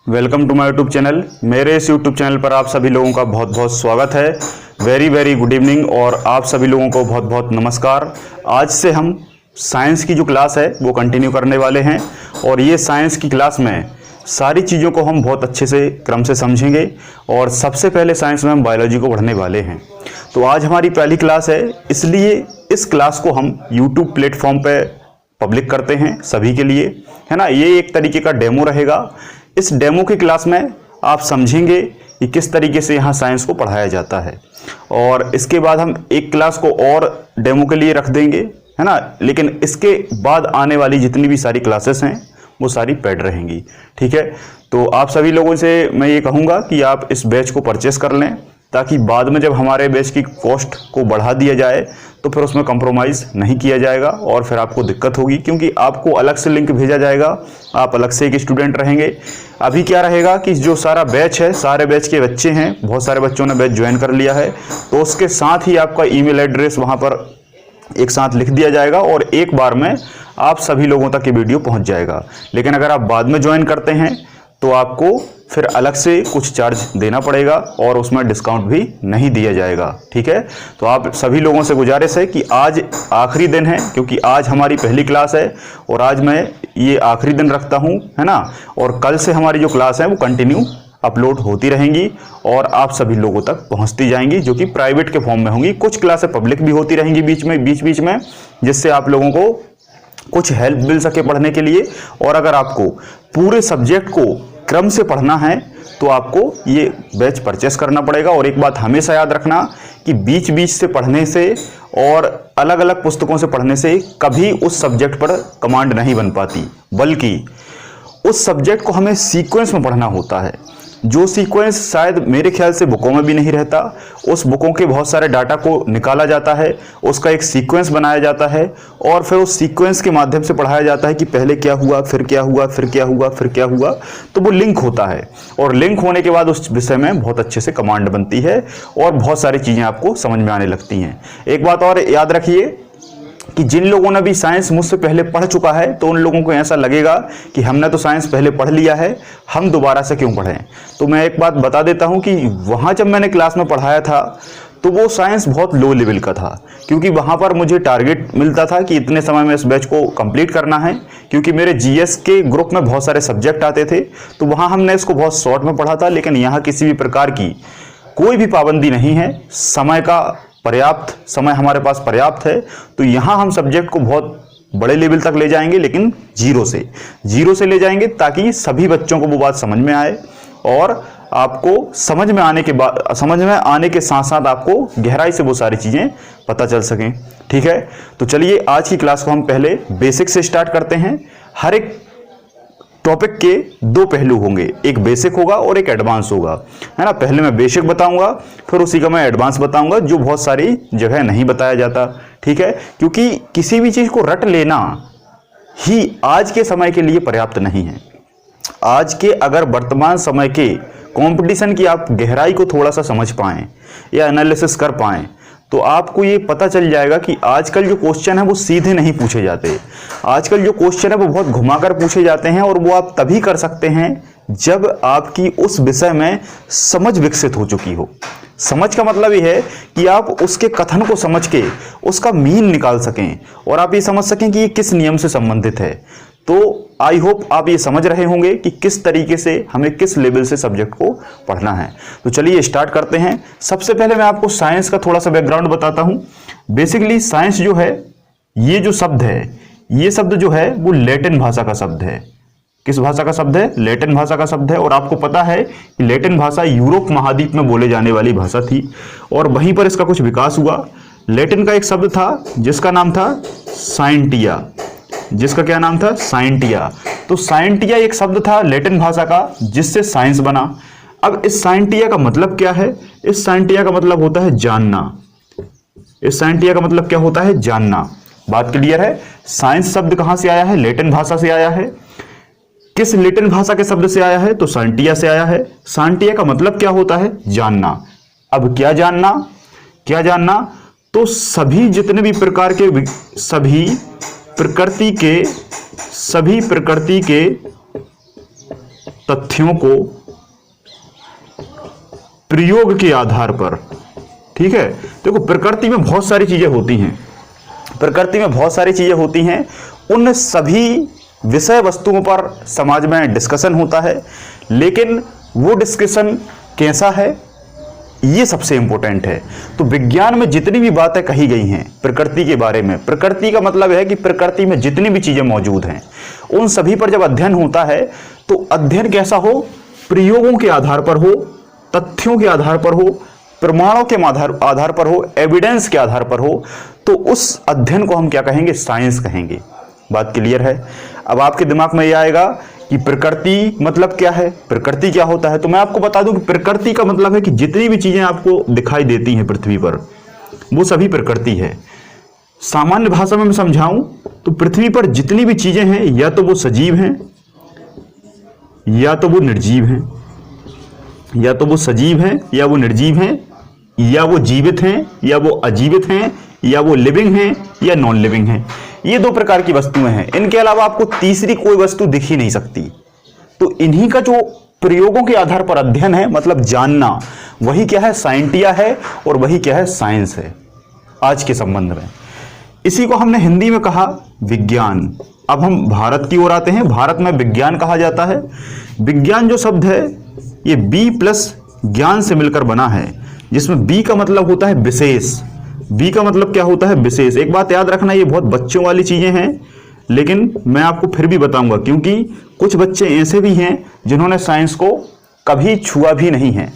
Welcome to my YouTube channel. मेरे इस YouTube channel पर आप सभी लोगों का बहुत बहुत स्वागत है। वेरी वेरी गुड इवनिंग और आप सभी लोगों को बहुत बहुत नमस्कार। आज से हम साइंस की जो क्लास है वो कंटिन्यू करने वाले हैं और ये साइंस की क्लास में सारी चीज़ों को हम बहुत अच्छे से क्रम से समझेंगे और सबसे पहले साइंस में हम बायोलॉजी को पढ़ने वाले हैं। तो आज हमारी पहली क्लास है, इसलिए इस क्लास को हम यूट्यूब प्लेटफॉर्म पे पब्लिक करते हैं सभी के लिए, है ना। ये एक तरीके का डेमो रहेगा। इस डेमो की क्लास में आप समझेंगे कि किस तरीके से यहाँ साइंस को पढ़ाया जाता है और इसके बाद हम एक क्लास को और डेमो के लिए रख देंगे, है ना। लेकिन इसके बाद आने वाली जितनी भी सारी क्लासेस हैं वो सारी पेड रहेंगी, ठीक है। तो आप सभी लोगों से मैं ये कहूँगा कि आप इस बैच को परचेस कर लें ताकि बाद में जब हमारे बैच की कॉस्ट को बढ़ा दिया जाए तो फिर उसमें कंप्रोमाइज़ नहीं किया जाएगा और फिर आपको दिक्कत होगी, क्योंकि आपको अलग से लिंक भेजा जाएगा, आप अलग से एक स्टूडेंट रहेंगे। अभी क्या रहेगा कि जो सारा बैच है, सारे बैच के बच्चे हैं, बहुत सारे बच्चों ने बैच ज्वाइन कर लिया है, तो उसके साथ ही आपका ईमेल एड्रेस वहाँ पर एक साथ लिख दिया जाएगा और एक बार में आप सभी लोगों तक ये वीडियो पहुँच जाएगा। लेकिन अगर आप बाद में ज्वाइन करते हैं तो आपको फिर अलग से कुछ चार्ज देना पड़ेगा और उसमें डिस्काउंट भी नहीं दिया जाएगा, ठीक है। तो आप सभी लोगों से गुजारिश है कि आज आखिरी दिन है, क्योंकि आज हमारी पहली क्लास है और आज मैं ये आखिरी दिन रखता हूँ, है ना। और कल से हमारी जो क्लास है वो कंटिन्यू अपलोड होती रहेंगी और आप सभी लोगों तक पहुँचती जाएंगी, जो कि प्राइवेट के फॉर्म में होंगी। कुछ क्लासें पब्लिक भी होती रहेंगी बीच में, जिससे आप लोगों को कुछ हेल्प मिल सके पढ़ने के लिए। और अगर आपको पूरे सब्जेक्ट को क्रम से पढ़ना है तो आपको ये बैच परचेस करना पड़ेगा। और एक बात हमेशा याद रखना कि बीच बीच से पढ़ने से और अलग अलग पुस्तकों से पढ़ने से कभी उस सब्जेक्ट पर कमांड नहीं बन पाती, बल्कि उस सब्जेक्ट को हमें सीक्वेंस में पढ़ना होता है, जो सीक्वेंस शायद मेरे ख्याल से बुकों में भी नहीं रहता। उस बुकों के बहुत सारे डाटा को निकाला जाता है, उसका एक सीक्वेंस बनाया जाता है और फिर उस सीक्वेंस के माध्यम से पढ़ाया जाता है कि पहले क्या हुआ, फिर क्या हुआ, फिर क्या हुआ, फिर क्या हुआ। तो वो लिंक होता है और लिंक होने के बाद उस विषय में बहुत अच्छे से कमांड बनती है और बहुत सारी चीज़ें आपको समझ में आने लगती हैं। एक बात और याद रखिए कि जिन लोगों ने भी साइंस मुझसे पहले पढ़ चुका है तो उन लोगों को ऐसा लगेगा कि हमने तो साइंस पहले पढ़ लिया है, हम दोबारा से क्यों पढ़ें। तो मैं एक बात बता देता हूं कि वहाँ जब मैंने क्लास में पढ़ाया था तो वो साइंस बहुत लो लेवल का था, क्योंकि वहाँ पर मुझे टारगेट मिलता था कि इतने समय में इस बैच को कंप्लीट करना है, क्योंकि मेरे जीएस के ग्रुप में बहुत सारे सब्जेक्ट आते थे। तो वहाँ हमने इसको बहुत शॉर्ट में पढ़ा था। लेकिन यहाँ किसी भी प्रकार की कोई भी पाबंदी नहीं है, समय का पर्याप्त समय हमारे पास पर्याप्त है। तो यहाँ हम सब्जेक्ट को बहुत बड़े लेवल तक ले जाएंगे, लेकिन जीरो से ले जाएंगे ताकि सभी बच्चों को वो बात समझ में आए और आपको समझ में आने के साथ साथ आपको गहराई से वो सारी चीज़ें पता चल सकें, ठीक है। तो चलिए आज की क्लास को हम पहले बेसिक से स्टार्ट करते हैं। हर एक टॉपिक के दो पहलू होंगे, एक बेसिक होगा और एक एडवांस होगा, है ना। पहले मैं बेसिक बताऊंगा, फिर उसी का मैं एडवांस बताऊंगा, जो बहुत सारी जगह नहीं बताया जाता, ठीक है। क्योंकि किसी भी चीज़ को रट लेना ही आज के समय के लिए पर्याप्त नहीं है। आज के अगर वर्तमान समय के कंपटीशन की आप गहराई को थोड़ा सा समझ पाएं या एनालिसिस कर पाएं तो आपको ये पता चल जाएगा कि आजकल जो क्वेश्चन है वो सीधे नहीं पूछे जाते। आजकल जो क्वेश्चन है वो बहुत घुमाकर पूछे जाते हैं और वो आप तभी कर सकते हैं जब आपकी उस विषय में समझ विकसित हो चुकी हो। समझ का मतलब ये है कि आप उसके कथन को समझ के उसका मीन निकाल सकें और आप ये समझ सकें कि ये किस नियम से संबंधित है। तो आई होप आप ये समझ रहे होंगे कि किस तरीके से हमें किस लेवल से सब्जेक्ट को पढ़ना है। तो चलिए स्टार्ट करते हैं। सबसे पहले मैं आपको साइंस का थोड़ा सा बैकग्राउंड बताता हूं। बेसिकली साइंस जो है, ये जो शब्द है, ये शब्द जो है वो लैटिन भाषा का शब्द है। किस भाषा का शब्द है? लैटिन भाषा का शब्द है। और आपको पता है कि लैटिन भाषा यूरोप महाद्वीप में बोले जाने वाली भाषा थी और वहीं पर इसका कुछ विकास हुआ। लैटिन का एक शब्द था जिसका नाम था साइंटिया। जिसका क्या नाम था? साइंटिया। तो साइंटिया एक शब्द था लैटिन भाषा का जिससे साइंस बना। अब इस साइंटिया का मतलब क्या है? इस साइंटिया का मतलब होता है जानना। इस साइंटिया का मतलब क्या होता है? जानना। बात क्लियर है? साइंस शब्द कहां से आया है? लैटिन भाषा से आया है। किस लैटिन भाषा के शब्द से आया है? तो साइंटिया से आया है। साइंटिया का मतलब क्या होता है? जानना। अब क्या जानना? क्या जानना? तो सभी जितने भी प्रकार के सभी प्रकृति के सभी प्रकृति के तथ्यों को प्रयोग के आधार पर, ठीक है। देखो प्रकृति में बहुत सारी चीजें होती हैं, प्रकृति में बहुत सारी चीजें होती हैं, उन सभी विषय वस्तुओं पर समाज में डिस्कशन होता है, लेकिन वो डिस्कशन कैसा है ये सबसे इंपॉर्टेंट है। तो विज्ञान में जितनी भी बातें कही गई हैं प्रकृति के बारे में, प्रकृति का मतलब है कि प्रकृति में जितनी भी चीजें मौजूद हैं उन सभी पर जब अध्ययन होता है तो अध्ययन कैसा हो, प्रयोगों के आधार पर हो, तथ्यों के आधार पर हो, प्रमाणों के आधार पर हो, एविडेंस के आधार पर हो, तो उस अध्ययन को हम क्या कहेंगे, साइंस कहेंगे। बात क्लियर है। अब आपके दिमाग में यह आएगा कि प्रकृति मतलब क्या है, प्रकृति क्या होता है। तो मैं आपको बता दूं कि प्रकृति का मतलब है कि जितनी भी चीजें आपको दिखाई देती हैं पृथ्वी पर वो सभी प्रकृति है। सामान्य भाषा में मैं समझाऊं तो पृथ्वी पर जितनी भी चीजें हैं या तो वो सजीव हैं या तो वो निर्जीव हैं, या तो वो सजीव हैं या वो निर्जीव हैं, या वो जीवित हैं या वो अजीवित हैं, या वो लिविंग हैं या नॉन लिविंग हैं। ये दो प्रकार की वस्तुएं हैं, इनके अलावा आपको तीसरी कोई वस्तु दिख ही नहीं सकती। तो इन्हीं का जो प्रयोगों के आधार पर अध्ययन है, मतलब जानना, वही क्या है, साइंटिया है, और वही क्या है, साइंस है आज के संबंध में। इसी को हमने हिंदी में कहा विज्ञान। अब हम भारत की ओर आते हैं। भारत में विज्ञान कहा जाता है। विज्ञान जो शब्द है ये बी प्लस ज्ञान से मिलकर बना है, जिसमें बी का मतलब होता है विशेष। बी का मतलब क्या होता है, विशेष। एक बात याद रखना, ये बहुत बच्चों वाली चीजें हैं, लेकिन मैं आपको फिर भी बताऊंगा, क्योंकि कुछ बच्चे ऐसे भी हैं जिन्होंने साइंस को कभी छुआ भी नहीं है।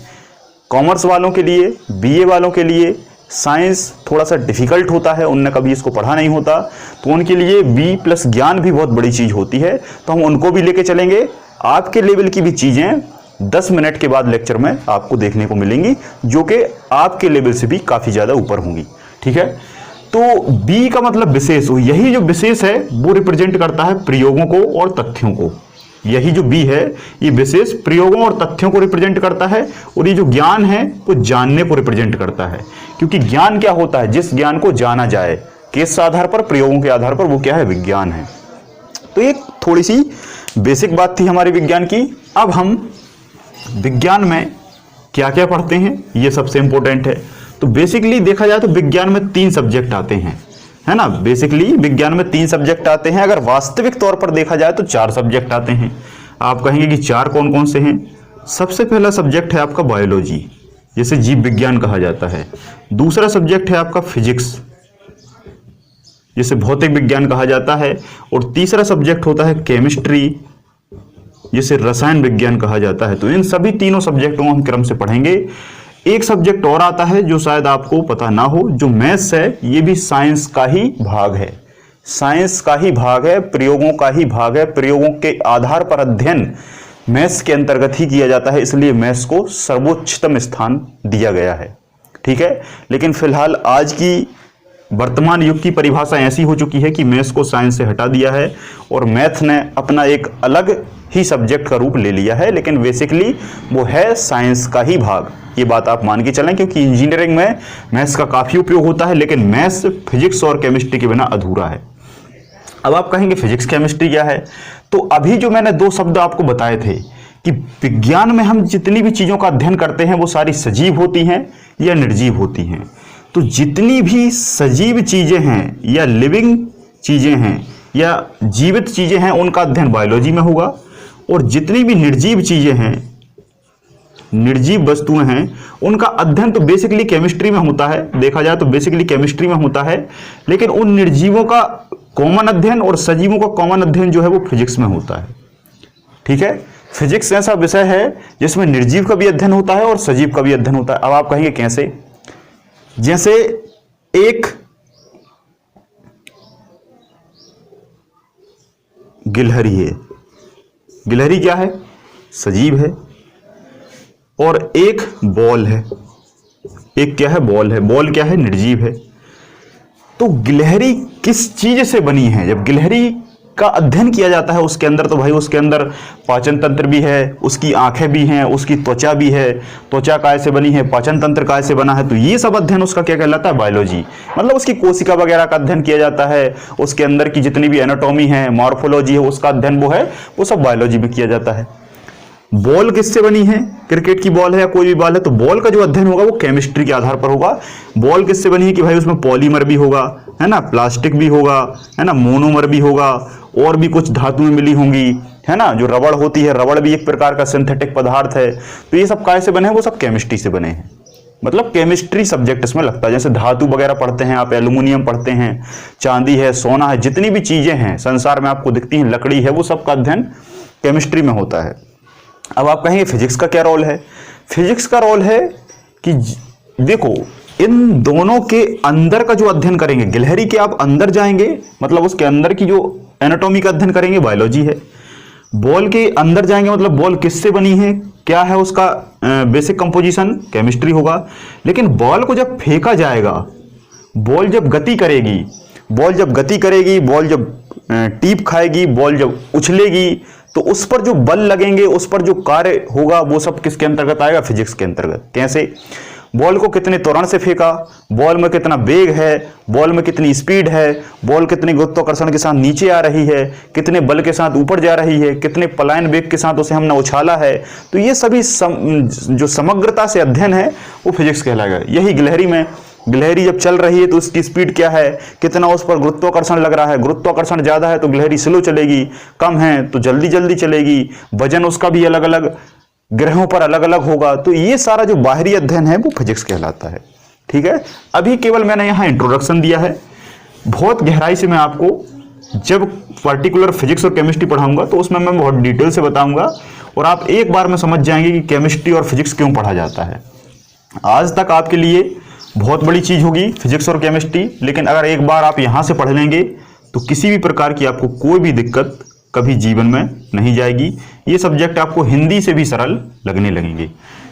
कॉमर्स वालों के लिए, बीए वालों के लिए साइंस थोड़ा सा डिफिकल्ट होता है, उनने कभी इसको पढ़ा नहीं होता, तो उनके लिए बी प्लस ज्ञान भी बहुत बड़ी चीज होती है। तो हम उनको भी लेके चलेंगे। आपके लेवल की भी चीजें 10 मिनट के बाद लेक्चर में आपको देखने को मिलेंगी, जो कि आपके लेवल से भी काफी ज्यादा ऊपर होंगी, ठीक है। तो बी का मतलब विशेष, यही जो विशेष है वो रिप्रेजेंट करता है प्रयोगों को और तथ्यों को। यही जो बी है ये विशेष प्रयोगों और तथ्यों को रिप्रेजेंट करता है, और ये जो ज्ञान है वो जानने को रिप्रेजेंट करता है। क्योंकि ज्ञान क्या होता है, जिस ज्ञान को जाना जाए, किस आधार पर, प्रयोगों के आधार पर, वो क्या है, विज्ञान है। तो ये थोड़ी सी बेसिक बात थी हमारी विज्ञान की। अब हम विज्ञान में क्या क्या पढ़ते हैं ये सबसे इंपॉर्टेंट है। तो बेसिकली देखा जाए तो विज्ञान में 3 सब्जेक्ट आते हैं, है ना। बेसिकली विज्ञान में 3 सब्जेक्ट आते हैं। अगर वास्तविक तौर पर देखा जाए तो 4 सब्जेक्ट आते हैं। आप कहेंगे कि 4 कौन कौन से हैं। सबसे पहला सब्जेक्ट है आपका बायोलॉजी, जिसे जीव विज्ञान कहा जाता है। दूसरा सब्जेक्ट है आपका फिजिक्स, जिसे भौतिक विज्ञान कहा जाता है। और तीसरा सब्जेक्ट होता है केमिस्ट्री, जिसे रसायन विज्ञान कहा जाता है। तो इन सभी तीनों सब्जेक्टों को हम क्रम से पढ़ेंगे। एक सब्जेक्ट और आता है जो शायद आपको पता ना हो, जो मैथ्स है। ये भी साइंस का ही भाग है, साइंस का ही भाग है, प्रयोगों का ही भाग है। प्रयोगों के आधार पर अध्ययन मैथ्स के अंतर्गत ही किया जाता है, इसलिए मैथ्स को सर्वोच्चतम स्थान दिया गया है, ठीक है। लेकिन फिलहाल आज की वर्तमान युग की परिभाषा ऐसी हो चुकी है कि मैथ्स को साइंस से हटा दिया है और मैथ ने अपना एक अलग ही सब्जेक्ट का रूप ले लिया है, लेकिन बेसिकली वो है साइंस का ही भाग। ये बात आप मान के चलें, क्योंकि इंजीनियरिंग में मैथ्स का काफी उपयोग होता है, लेकिन मैथ्स फिजिक्स और केमिस्ट्री के बिना अधूरा है। अब आप कहेंगे फिजिक्स केमिस्ट्री क्या है। तो अभी जो मैंने 2 शब्द आपको बताए थे कि विज्ञान में हम जितनी भी चीजों का अध्ययन करते हैं वो सारी सजीव होती हैं या निर्जीव होती हैं। तो जितनी भी सजीव चीजें हैं या लिविंग चीजें हैं या जीवित चीजें हैं उनका अध्ययन बायोलॉजी में होगा, और जितनी भी निर्जीव चीजें हैं, निर्जीव वस्तुएं हैं, उनका अध्ययन तो बेसिकली केमिस्ट्री में होता है। देखा जाए तो बेसिकली केमिस्ट्री में होता है, लेकिन उन निर्जीवों का कॉमन अध्ययन और सजीवों का कॉमन अध्ययन जो है वो फिजिक्स में होता है, ठीक है। फिजिक्स ऐसा विषय है जिसमें निर्जीव का भी अध्ययन होता है और सजीव का भी अध्ययन होता है। अब आप कहेंगे कैसे। जैसे एक गिलहरी है, गिलहरी क्या है, सजीव है। और एक बॉल है, एक क्या है, बॉल है। बॉल क्या है, निर्जीव है। तो गिलहरी किस चीज से बनी है। जब गिलहरी का अध्ययन किया जाता है उसके अंदर, तो भाई उसके अंदर पाचन तंत्र भी है, उसकी आंखें भी हैं, उसकी त्वचा भी है, त्वचा काय से बनी है, पाचन तंत्र काय से बना है, तो ये सब अध्ययन उसका क्या कहलाता है, बायोलॉजी। मतलब उसकी कोशिका वगैरह का अध्ययन किया जाता है, उसके अंदर की जितनी भी एनाटॉमी है, मॉर्फोलॉजी है, उसका अध्ययन वो सब बायोलॉजी में किया जाता है। बॉल किससे बनी है, क्रिकेट की बॉल है या कोई भी बॉल है, तो बॉल का जो अध्ययन होगा वो केमिस्ट्री के आधार पर होगा। बॉल किससे बनी है कि भाई उसमें पॉलीमर भी होगा, है ना, प्लास्टिक भी होगा, है ना, मोनोमर भी होगा, और भी कुछ धातुएं मिली होंगी, है ना, जो रबड़ होती है, रबड़ भी एक प्रकार का सिंथेटिक पदार्थ है। तो ये सब काय से बने हैं, वो सब केमिस्ट्री से बने हैं। मतलब केमिस्ट्री सब्जेक्ट इसमें लगता है। जैसे धातु वगैरह पढ़ते हैं आप, एल्यूमिनियम पढ़ते हैं, चांदी है, सोना है, जितनी भी चीजें हैं संसार में आपको दिखती हैं, लकड़ी है, वो सब का अध्ययन केमिस्ट्री में होता है। अब आप कहेंगे फिजिक्स का क्या रोल है। फिजिक्स का रोल है कि देखो, इन दोनों के अंदर का जो अध्ययन करेंगे, गिलहरी के आप अंदर जाएंगे, मतलब उसके अंदर की जो एनाटॉमी का अध्ययन करेंगे, बायोलॉजी है। बॉल के अंदर जाएंगे, मतलब बॉल किससे बनी है, क्या है उसका बेसिक कंपोजिशन, केमिस्ट्री होगा। लेकिन बॉल को जब फेंका जाएगा, बॉल जब गति करेगी, बॉल जब टीप खाएगी, बॉल जब उछलेगी, तो उस पर जो बल लगेंगे, उस पर जो कार्य होगा, वो सब किसके अंतर्गत आएगा, फिजिक्स के अंतर्गत। कैसे, बॉल को कितने त्वरण से फेंका, बॉल में कितना वेग है, बॉल में कितनी स्पीड है, बॉल कितने गुरुत्वाकर्षण के साथ नीचे आ रही है, कितने बल के साथ ऊपर जा रही है, कितने पलायन वेग के साथ उसे हमने उछाला है। तो ये सभी जो समग्रता से अध्ययन है वो फिजिक्स कहलाएगा। यही गिलहरी में, गिलहरी जब चल रही है तो उसकी स्पीड क्या है, कितना उस पर गुरुत्वाकर्षण लग रहा है, गुरुत्वाकर्षण ज्यादा है तो गिलहरी स्लो चलेगी, कम है तो जल्दी जल्दी चलेगी, वजन उसका भी अलग अलग ग्रहों पर अलग अलग होगा। तो ये सारा जो बाहरी अध्ययन है वो फिजिक्स कहलाता है। ठीक है, अभी केवल मैंने यहाँ इंट्रोडक्शन दिया है। बहुत गहराई से मैं आपको जब पर्टिकुलर फिजिक्स और केमिस्ट्री पढ़ाऊंगा तो उसमें मैं बहुत डिटेल से बताऊंगा, और आप एक बार में समझ जाएंगे कि केमिस्ट्री और फिजिक्स क्यों पढ़ा जाता है। आज तक आपके लिए बहुत बड़ी चीज होगी फिजिक्स और केमिस्ट्री, लेकिन अगर एक बार आप यहां से पढ़ लेंगे तो किसी भी प्रकार की आपको कोई भी दिक्कत कभी जीवन में नहीं जाएगी। ये सब्जेक्ट आपको हिंदी से भी सरल लगने लगेंगे।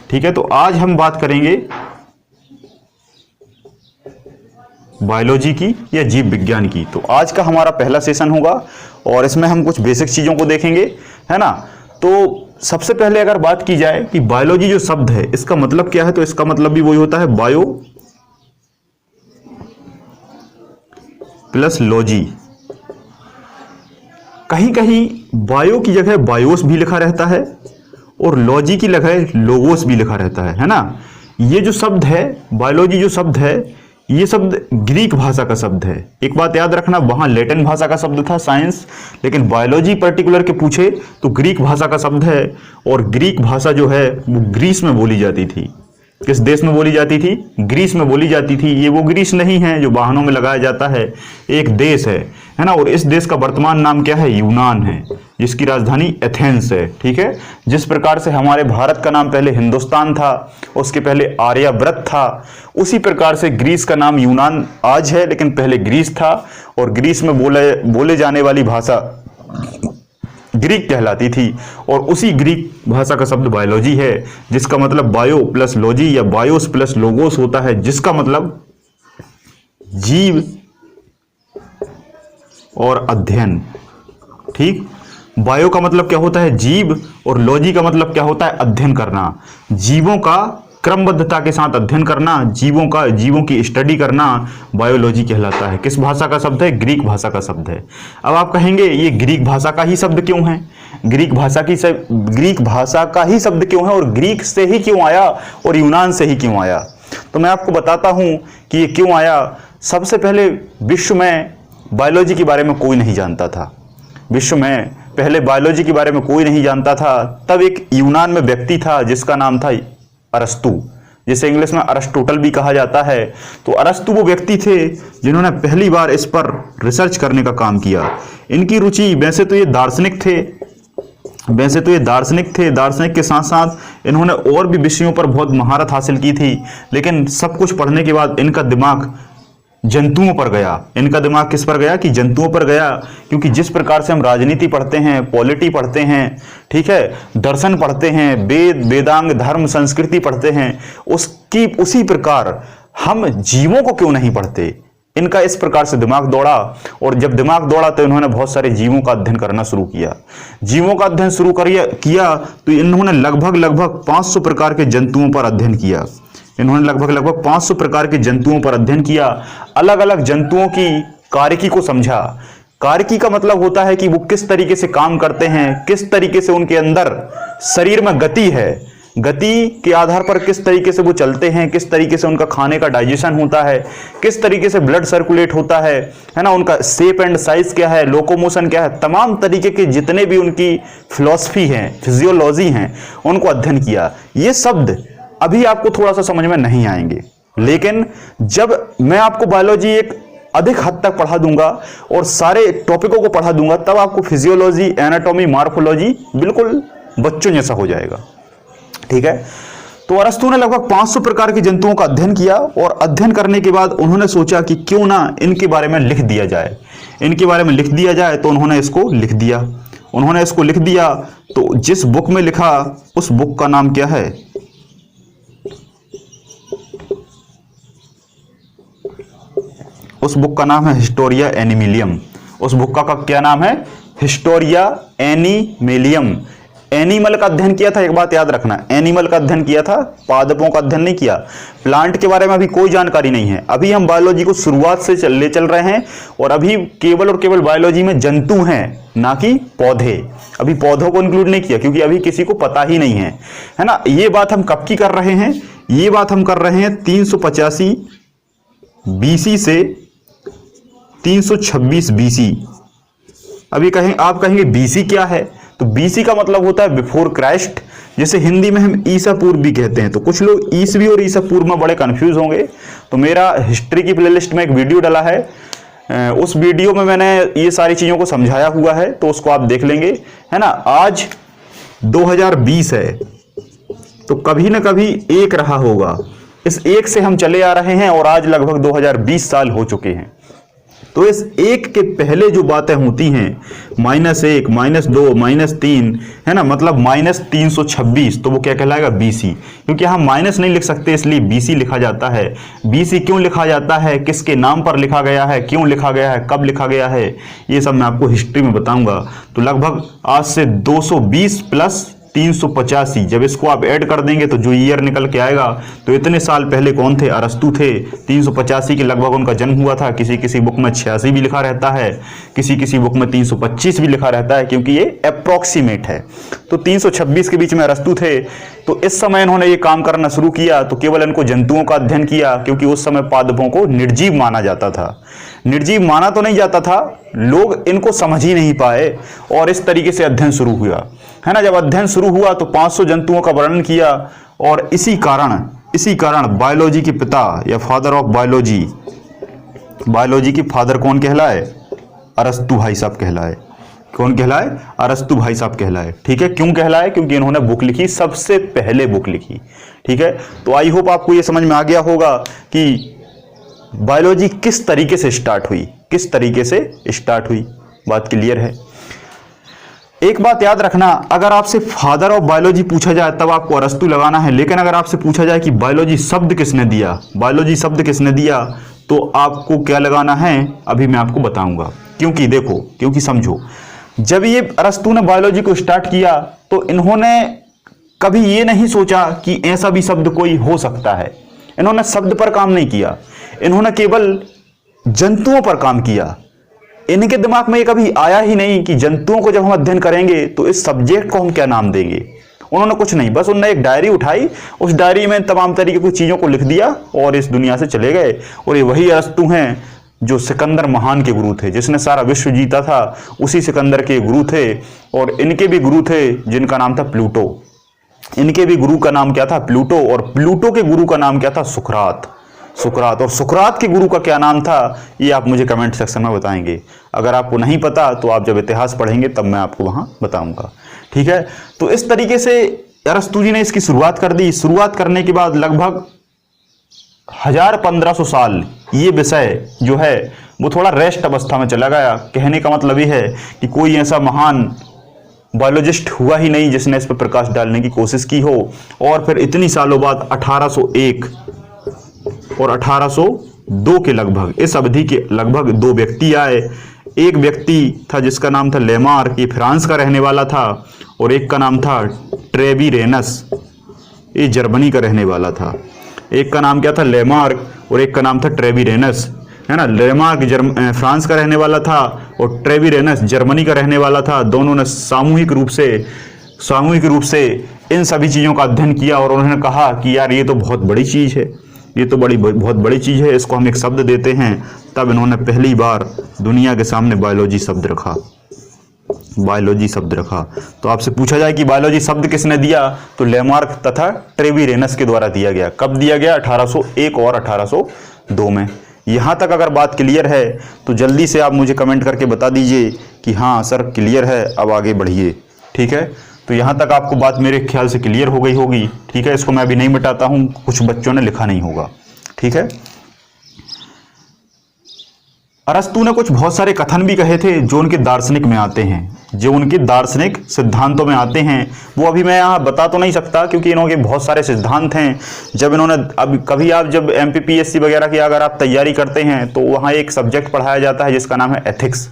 ठीक है, तो आज हम बात करेंगे बायोलॉजी की या जीव विज्ञान की। तो आज का हमारा पहला सेशन होगा और इसमें हम कुछ बेसिक चीजों को देखेंगे, है ना। तो सबसे पहले अगर बात की जाए कि बायोलॉजी जो शब्द है इसका मतलब क्या है, तो इसका मतलब भी वही होता है, बायो प्लस लॉजी। कहीं कहीं बायो की जगह बायोस भी लिखा रहता है और लॉजी की जगह लोगोस भी लिखा रहता है ना। ये जो शब्द है, बायोलॉजी जो शब्द है, ये शब्द ग्रीक भाषा का शब्द है। एक बात याद रखना, वहां लैटिन भाषा का शब्द था साइंस, लेकिन बायोलॉजी पर्टिकुलर के पूछे तो ग्रीक भाषा का शब्द है। और ग्रीक भाषा जो है वो ग्रीस में बोली जाती थी। किस देश में बोली जाती थी, ग्रीस में बोली जाती थी। ये वो ग्रीस नहीं है जो वाहनों में लगाया जाता है, एक देश है ना। और इस देश का वर्तमान नाम क्या है, यूनान है, जिसकी राजधानी एथेंस है। ठीक है, जिस प्रकार से हमारे भारत का नाम पहले हिंदुस्तान था, उसके पहले आर्यव्रत था, उसी प्रकार से ग्रीस का नाम यूनान आज है, लेकिन पहले ग्रीस था। और ग्रीस में बोले जाने वाली भाषा ग्रीक कहलाती थी। और उसी ग्रीक भाषा का शब्द बायोलॉजी है, जिसका मतलब बायो प्लस लॉजी या बायोस प्लस लोगोस होता है, जिसका मतलब जीव और अध्ययन। ठीक, बायो का मतलब क्या होता है, जीव, और लॉजी का मतलब क्या होता है, अध्ययन करना, जीवों का क्रमबद्धता के साथ अध्ययन करना, जीवों की स्टडी करना बायोलॉजी कहलाता है। किस भाषा का शब्द है, ग्रीक भाषा का शब्द है। अब आप कहेंगे ये ग्रीक भाषा का ही शब्द क्यों है, ग्रीक भाषा का ही शब्द क्यों है, और ग्रीक से ही क्यों आया और यूनान से ही क्यों आया। तो मैं आपको बताता हूं कि ये क्यों आया। सबसे पहले विश्व में बायोलॉजी के बारे में कोई नहीं जानता था। विश्व में पहले बायोलॉजी के बारे में कोई नहीं जानता था। तब एक यूनान में व्यक्ति था जिसका नाम था अरस्तु, जिसे इंग्लिश में अरिस्टोटल भी कहा जाता है। तो अरस्तु वो व्यक्ति थे जिन्होंने पहली बार इस पर रिसर्च करने का काम किया। इनकी रुचि, वैसे तो ये दार्शनिक थे, दार्शनिक के साथ साथ इन्होंने और भी विषयों पर बहुत महारत हासिल की थी। लेकिन सब कुछ पढ़ने के बाद इनका दिमाग जंतुओं पर गया। इनका दिमाग किस पर गया कि जंतुओं पर गया। क्योंकि जिस प्रकार से हम राजनीति पढ़ते हैं, पॉलिटी पढ़ते हैं, ठीक है, दर्शन पढ़ते हैं, वेद, वेदांग, धर्म, संस्कृति पढ़ते हैं, उसी प्रकार हम जीवों को क्यों नहीं पढ़ते। इनका इस प्रकार से दिमाग दौड़ा, और जब दिमाग दौड़ा तो इन्होंने बहुत सारे जीवों का अध्ययन करना शुरू किया। जीवों का अध्ययन शुरू किया तो इन्होंने लगभग 500 प्रकार के जंतुओं पर अध्ययन किया। इन्होंने लगभग 500 प्रकार के जंतुओं पर अध्ययन किया। अलग अलग जंतुओं की कार्यकी को समझा। कार्यकी का मतलब होता है कि वो किस तरीके से काम करते हैं, किस तरीके से उनके अंदर शरीर में गति है, गति के आधार पर किस तरीके से वो चलते हैं, किस तरीके से उनका खाने का डाइजेशन होता है, किस तरीके से ब्लड सर्कुलेट होता है ना, उनका शेप एंड साइज क्या है, लोकोमोशन क्या है, तमाम तरीके के जितने भी उनकी फिलॉसफी हैं, फिजियोलॉजी हैं, उनको अध्ययन किया। ये शब्द अभी आपको थोड़ा सा समझ में नहीं आएंगे, लेकिन जब मैं आपको बायोलॉजी एक अधिक हद तक पढ़ा दूंगा और सारे टॉपिकों को पढ़ा दूंगा, तब आपको फिजियोलॉजी, एनाटॉमी, मॉर्फोलॉजी बिल्कुल बच्चों जैसा हो जाएगा। ठीक है, तो अरस्तु ने लगभग 500 प्रकार के जंतुओं का अध्ययन किया, और अध्ययन करने के बाद उन्होंने सोचा कि क्यों ना इनके बारे में लिख दिया जाए, इनके बारे में लिख दिया जाए। तो उन्होंने इसको लिख दिया। उन्होंने इसको लिख दिया तो जिस बुक में लिखा उस बुक का नाम क्या है? उस बुक का नाम है हिस्टोरिया एनिमिलियम। उस बुक का क्या नाम है? हिस्टोरिया एनिमिलियम। एनिमल का अध्ययन किया था, एक बात याद रखना, एनिमल का अध्ययन किया था, पादपों का अध्ययन नहीं किया। प्लांट के बारे में अभी कोई जानकारी नहीं है। अभी हम बायोलॉजी को शुरुआत से चल रहे हैं, और अभी केवल और केवल बायोलॉजी में जंतु हैं, ना कि पौधे। अभी पौधों को इंक्लूड नहीं किया, क्योंकि अभी किसी को पता ही नहीं है ना। ये बात हम कब की कर रहे हैं? ये बात हम कर रहे हैं 385 BC से 326 BC। अभी आप कहेंगे BC क्या है? तो BC का मतलब होता है बिफोर क्राइस्ट, जिसे हिंदी में हम ईसा पूर्व भी कहते हैं। तो कुछ लोग ईसवी और ईसा पूर्व में बड़े कंफ्यूज होंगे। तो मेरा हिस्ट्री की प्लेलिस्ट में एक वीडियो डला है, उस वीडियो में मैंने ये सारी चीजों को समझाया हुआ है, तो उसको आप देख लेंगे, है ना। आज 2020 है, तो कभी ना कभी एक रहा होगा। इस एक से हम चले आ रहे हैं, और आज लगभग 2020 साल हो चुके हैं। तो इस एक के पहले जो बातें होती हैं, -1, -2, -3, है ना, मतलब -326, तो वो क्या कहलाएगा? BC। क्योंकि हम माइनस नहीं लिख सकते, इसलिए BC लिखा जाता है। BC क्यों लिखा जाता है, किसके नाम पर लिखा गया है, क्यों लिखा गया है, कब लिखा गया है, ये सब मैं आपको हिस्ट्री में बताऊंगा। तो लगभग आज से 220 प्लस 385, जब इसको आप ऐड कर देंगे तो जो ईयर निकल के आएगा, तो इतने साल पहले कौन थे? अरस्तु थे। 385 के लगभग उनका जन्म हुआ था। किसी किसी बुक में 86 भी लिखा रहता है, किसी किसी बुक में 325 भी लिखा रहता है, क्योंकि ये अप्रोक्सीमेट है। तो 326 के बीच में अरस्तु थे। तो इस समय इन्होंने ये काम करना शुरू किया। तो केवल इनको जंतुओं का अध्ययन किया, क्योंकि उस समय पादपों को निर्जीव माना जाता था। निर्जीव माना तो नहीं जाता था, लोग इनको समझ ही नहीं पाए, और इस तरीके से अध्ययन शुरू हुआ, है ना। जब अध्ययन शुरू हुआ तो 500 जंतुओं का वर्णन किया, और इसी कारण बायोलॉजी के पिता या फादर ऑफ बायोलॉजी के फादर कौन कहलाए? अरस्तु भाई साहब कहलाए। कौन कहलाए? अरस्तु भाई साहब कहलाए। ठीक है, क्यों कहलाए? क्योंकि इन्होंने बुक लिखी, सबसे पहले बुक लिखी। ठीक है, तो आई होप आपको ये समझ में आ गया होगा कि बायोलॉजी किस तरीके से स्टार्ट हुई, बात क्लियर है। एक बात याद रखना, अगर आपसे फादर ऑफ बायोलॉजी पूछा जाए तब आपको अरस्तु लगाना है, लेकिन अगर आपसे पूछा जाए कि बायोलॉजी शब्द किसने दिया, तो आपको क्या लगाना है, अभी मैं आपको बताऊंगा। क्योंकि समझो, जब ये अरस्तु ने बायोलॉजी को स्टार्ट किया, तो इन्होंने कभी ये नहीं सोचा कि ऐसा भी शब्द कोई हो सकता है। इन्होंने शब्द पर काम नहीं किया, इन्होंने केवल जंतुओं पर काम किया। इनके दिमाग में ये कभी आया ही नहीं कि जंतुओं को जब हम अध्ययन करेंगे तो इस सब्जेक्ट को हम क्या नाम देंगे। उन्होंने कुछ नहीं, बस उन्होंने एक डायरी उठाई, उस डायरी में तमाम तरीके की चीज़ों को लिख दिया और इस दुनिया से चले गए। और ये वही अरस्तु हैं जो सिकंदर महान के गुरु थे, जिसने सारा विश्व जीता था, उसी सिकंदर के गुरु थे। और इनके भी गुरु थे जिनका नाम था प्लूटो। इनके भी गुरु का नाम क्या था? प्लूटो। और प्लूटो के गुरु का नाम क्या था? सुकरात। और सुकरात के गुरु का क्या नाम था, ये आप मुझे कमेंट सेक्शन में बताएंगे। अगर आपको नहीं पता तो आप जब इतिहास पढ़ेंगे तब मैं आपको वहां बताऊंगा। ठीक है, तो इस तरीके से अरस्तु जी ने इसकी शुरुआत कर दी। शुरुआत करने के बाद लगभग 1500 साल ये विषय जो है वो थोड़ा रेस्ट अवस्था में चला गया। कहने का मतलब ये है कि कोई ऐसा महान बायोलॉजिस्ट हुआ ही नहीं जिसने इस पर प्रकाश डालने की कोशिश की हो। और फिर इतनी सालों बाद 1801 और 2 के लगभग, इस अवधि के लगभग 2 व्यक्ति आए। एक व्यक्ति था जिसका नाम था लेमार्क, ये फ्रांस का रहने वाला था, और एक का नाम था ट्रेवीरेनस, ये जर्मनी का रहने वाला था। एक का नाम क्या था, लेमार्क, और एक का नाम था ट्रेवीरेनस, है ना। लेमार्क फ्रांस का रहने वाला था और ट्रेवीरेनस जर्मनी का रहने वाला था। दोनों ने सामूहिक रूप से इन सभी चीज़ों का अध्ययन किया और उन्होंने कहा कि यार ये तो बहुत बड़ी चीज़ है, ये तो बहुत बड़ी चीज़ है, इसको हम एक शब्द देते हैं। तब इन्होंने पहली बार दुनिया के सामने बायोलॉजी शब्द रखा, बायोलॉजी शब्द रखा। तो आपसे पूछा जाए कि बायोलॉजी शब्द किसने दिया, तो लेमार्क तथा ट्रेवीरेनस के द्वारा दिया गया। कब दिया गया, 1801 और 1802 में। यहाँ तक अगर बात क्लियर है तो जल्दी से आप मुझे कमेंट करके बता दीजिए कि हाँ सर क्लियर है, अब आगे बढ़िए। ठीक है, तो यहाँ तक आपको बात मेरे ख्याल से क्लियर हो गई होगी। ठीक है, इसको मैं अभी नहीं मिटाता हूँ, कुछ बच्चों ने लिखा नहीं होगा। ठीक है, अरस्तु ने कुछ बहुत सारे कथन भी कहे थे जो उनके दार्शनिक में आते हैं, जो उनके दार्शनिक सिद्धांतों में आते हैं। वो अभी मैं यहाँ बता तो नहीं सकता क्योंकि इन्होंने बहुत सारे सिद्धांत हैं। जब इन्होंने अब कभी आप जब MPPSC वगैरह की अगर आप तैयारी करते हैं तो वहाँ एक सब्जेक्ट पढ़ाया जाता है जिसका नाम है एथिक्स,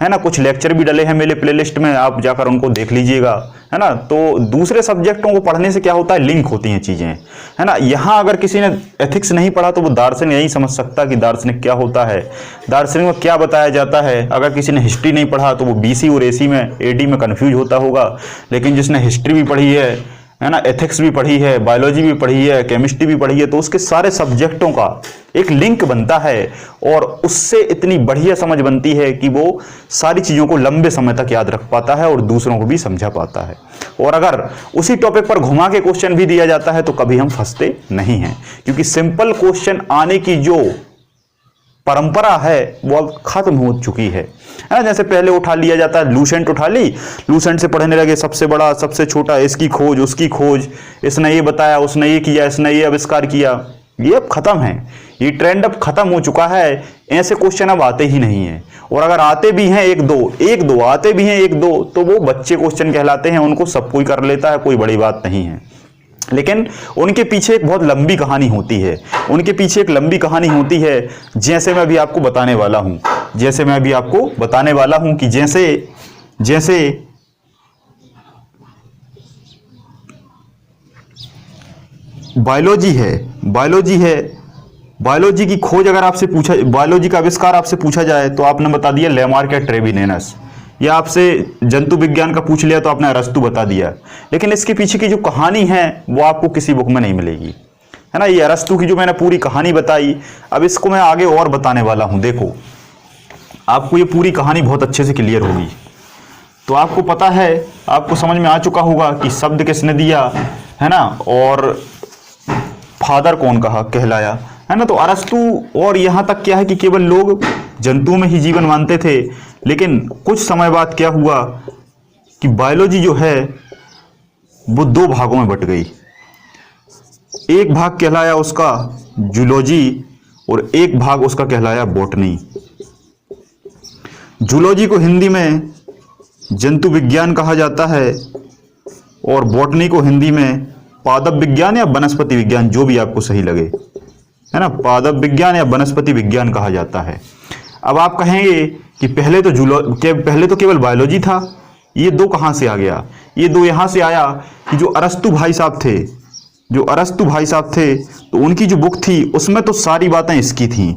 है ना। कुछ लेक्चर भी डले हैं मेरे प्लेलिस्ट में, आप जाकर उनको देख लीजिएगा, है ना। तो दूसरे सब्जेक्टों को पढ़ने से क्या होता है, लिंक होती हैं चीज़ें, है ना। यहाँ अगर किसी ने एथिक्स नहीं पढ़ा तो वो दार्शनिक नहीं समझ सकता कि दार्शनिक क्या होता है, दार्शनिक में क्या बताया जाता है। अगर किसी ने हिस्ट्री नहीं पढ़ा तो वो BC और AC में AD में कन्फ्यूज होता होगा, लेकिन जिसने हिस्ट्री भी पढ़ी है ना, एथिक्स भी पढ़ी है, बायोलॉजी भी पढ़ी है, केमिस्ट्री भी पढ़ी है, तो उसके सारे सब्जेक्टों का एक लिंक बनता है और उससे इतनी बढ़िया समझ बनती है कि वो सारी चीज़ों को लंबे समय तक याद रख पाता है और दूसरों को भी समझा पाता है। और अगर उसी टॉपिक पर घुमा के क्वेश्चन भी दिया जाता है तो कभी हम फंसते नहीं हैं, क्योंकि सिंपल क्वेश्चन आने की जो परंपरा है वो अब खत्म हो चुकी है ना। जैसे पहले उठा लिया जाता है, लूसेंट उठा ली, लूसेंट से पढ़ने लगे सबसे बड़ा सबसे छोटा, इसकी खोज उसकी खोज, इसने ये बताया उसने ये किया, इसने ये आविष्कार किया। ये अब खत्म है, ये ट्रेंड अब खत्म हो चुका है। ऐसे क्वेश्चन अब आते ही नहीं है, और अगर आते भी हैं एक दो आते भी हैं एक दो, तो वो बच्चे क्वेश्चन कहलाते हैं, उनको सब कोई कर लेता है, कोई बड़ी बात नहीं है। लेकिन उनके पीछे एक बहुत लंबी कहानी होती है, उनके पीछे एक लंबी कहानी होती है, जैसे मैं अभी आपको बताने वाला हूं, कि जैसे बायोलॉजी है, बायोलॉजी की खोज अगर आपसे पूछा, बायोलॉजी का आविष्कार आपसे पूछा जाए तो आपने बता दिया लेमार्क या ट्रेवीरेनस, या आपसे जंतु विज्ञान का पूछ लिया तो आपने अरस्तु बता दिया। लेकिन इसके पीछे की जो कहानी है वो आपको किसी बुक में नहीं मिलेगी, है ना। ये अरस्तु की जो मैंने पूरी कहानी बताई, अब इसको मैं आगे और बताने वाला हूं। देखो, आपको ये पूरी कहानी बहुत अच्छे से क्लियर होगी, तो आपको पता है, आपको समझ में आ चुका होगा कि शब्द किसने दिया, है ना, और फादर कौन कहलाया, है ना। तो अरस्तु, और यहाँ तक क्या है कि केवल लोग जंतुओं में ही जीवन मानते थे, लेकिन कुछ समय बाद क्या हुआ कि बायोलॉजी जो है वो 2 भागों में बट गई। एक भाग कहलाया उसका जूलॉजी और एक भाग उसका कहलाया बॉटनी। जूलॉजी को हिंदी में जंतु विज्ञान कहा जाता है और बॉटनी को हिंदी में पादप विज्ञान या वनस्पति विज्ञान, जो भी आपको सही लगे, है ना, पादप विज्ञान या वनस्पति विज्ञान कहा जाता है। अब आप कहेंगे कि पहले तो केवल बायोलॉजी था, ये 2 कहाँ से आ गया? ये 2 यहाँ से आया कि जो अरस्तु भाई साहब थे, तो उनकी जो बुक थी उसमें तो सारी बातें इसकी थी,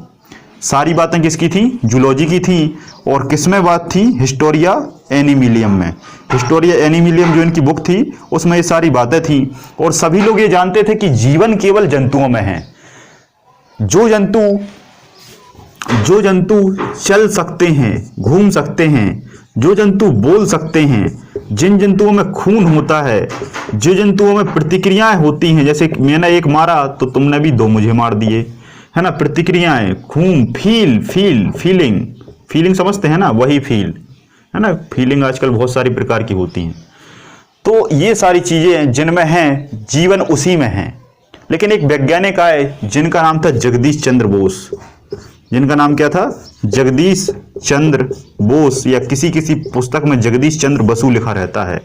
सारी बातें किसकी थी? जूलॉजी की थी। और किसमें बात थी? हिस्टोरिया एनिमिलियम में। हिस्टोरिया एनिमिलियम जो इनकी बुक थी उसमें ये सारी बातें थी। और सभी लोग ये जानते थे कि जीवन केवल जंतुओं में है। जो जंतु चल सकते हैं, घूम सकते हैं, जो जंतु बोल सकते हैं, जिन जंतुओं में खून होता है, जो जंतुओं में प्रतिक्रियाएं होती हैं, जैसे मैंने एक मारा तो तुमने भी 2 मुझे मार दिए, है ना। प्रतिक्रियाएं, खून, फीलिंग समझते हैं ना, वही फील, है ना। फीलिंग आजकल बहुत सारी प्रकार की होती हैं। तो ये सारी चीजें जिनमें हैं, जीवन उसी में है। लेकिन एक वैज्ञानिक आए जिनका नाम था जगदीश चंद्र बोस। जिनका नाम क्या था? जगदीश चंद्र बोस, या किसी पुस्तक में जगदीश चंद्र बसु लिखा रहता है।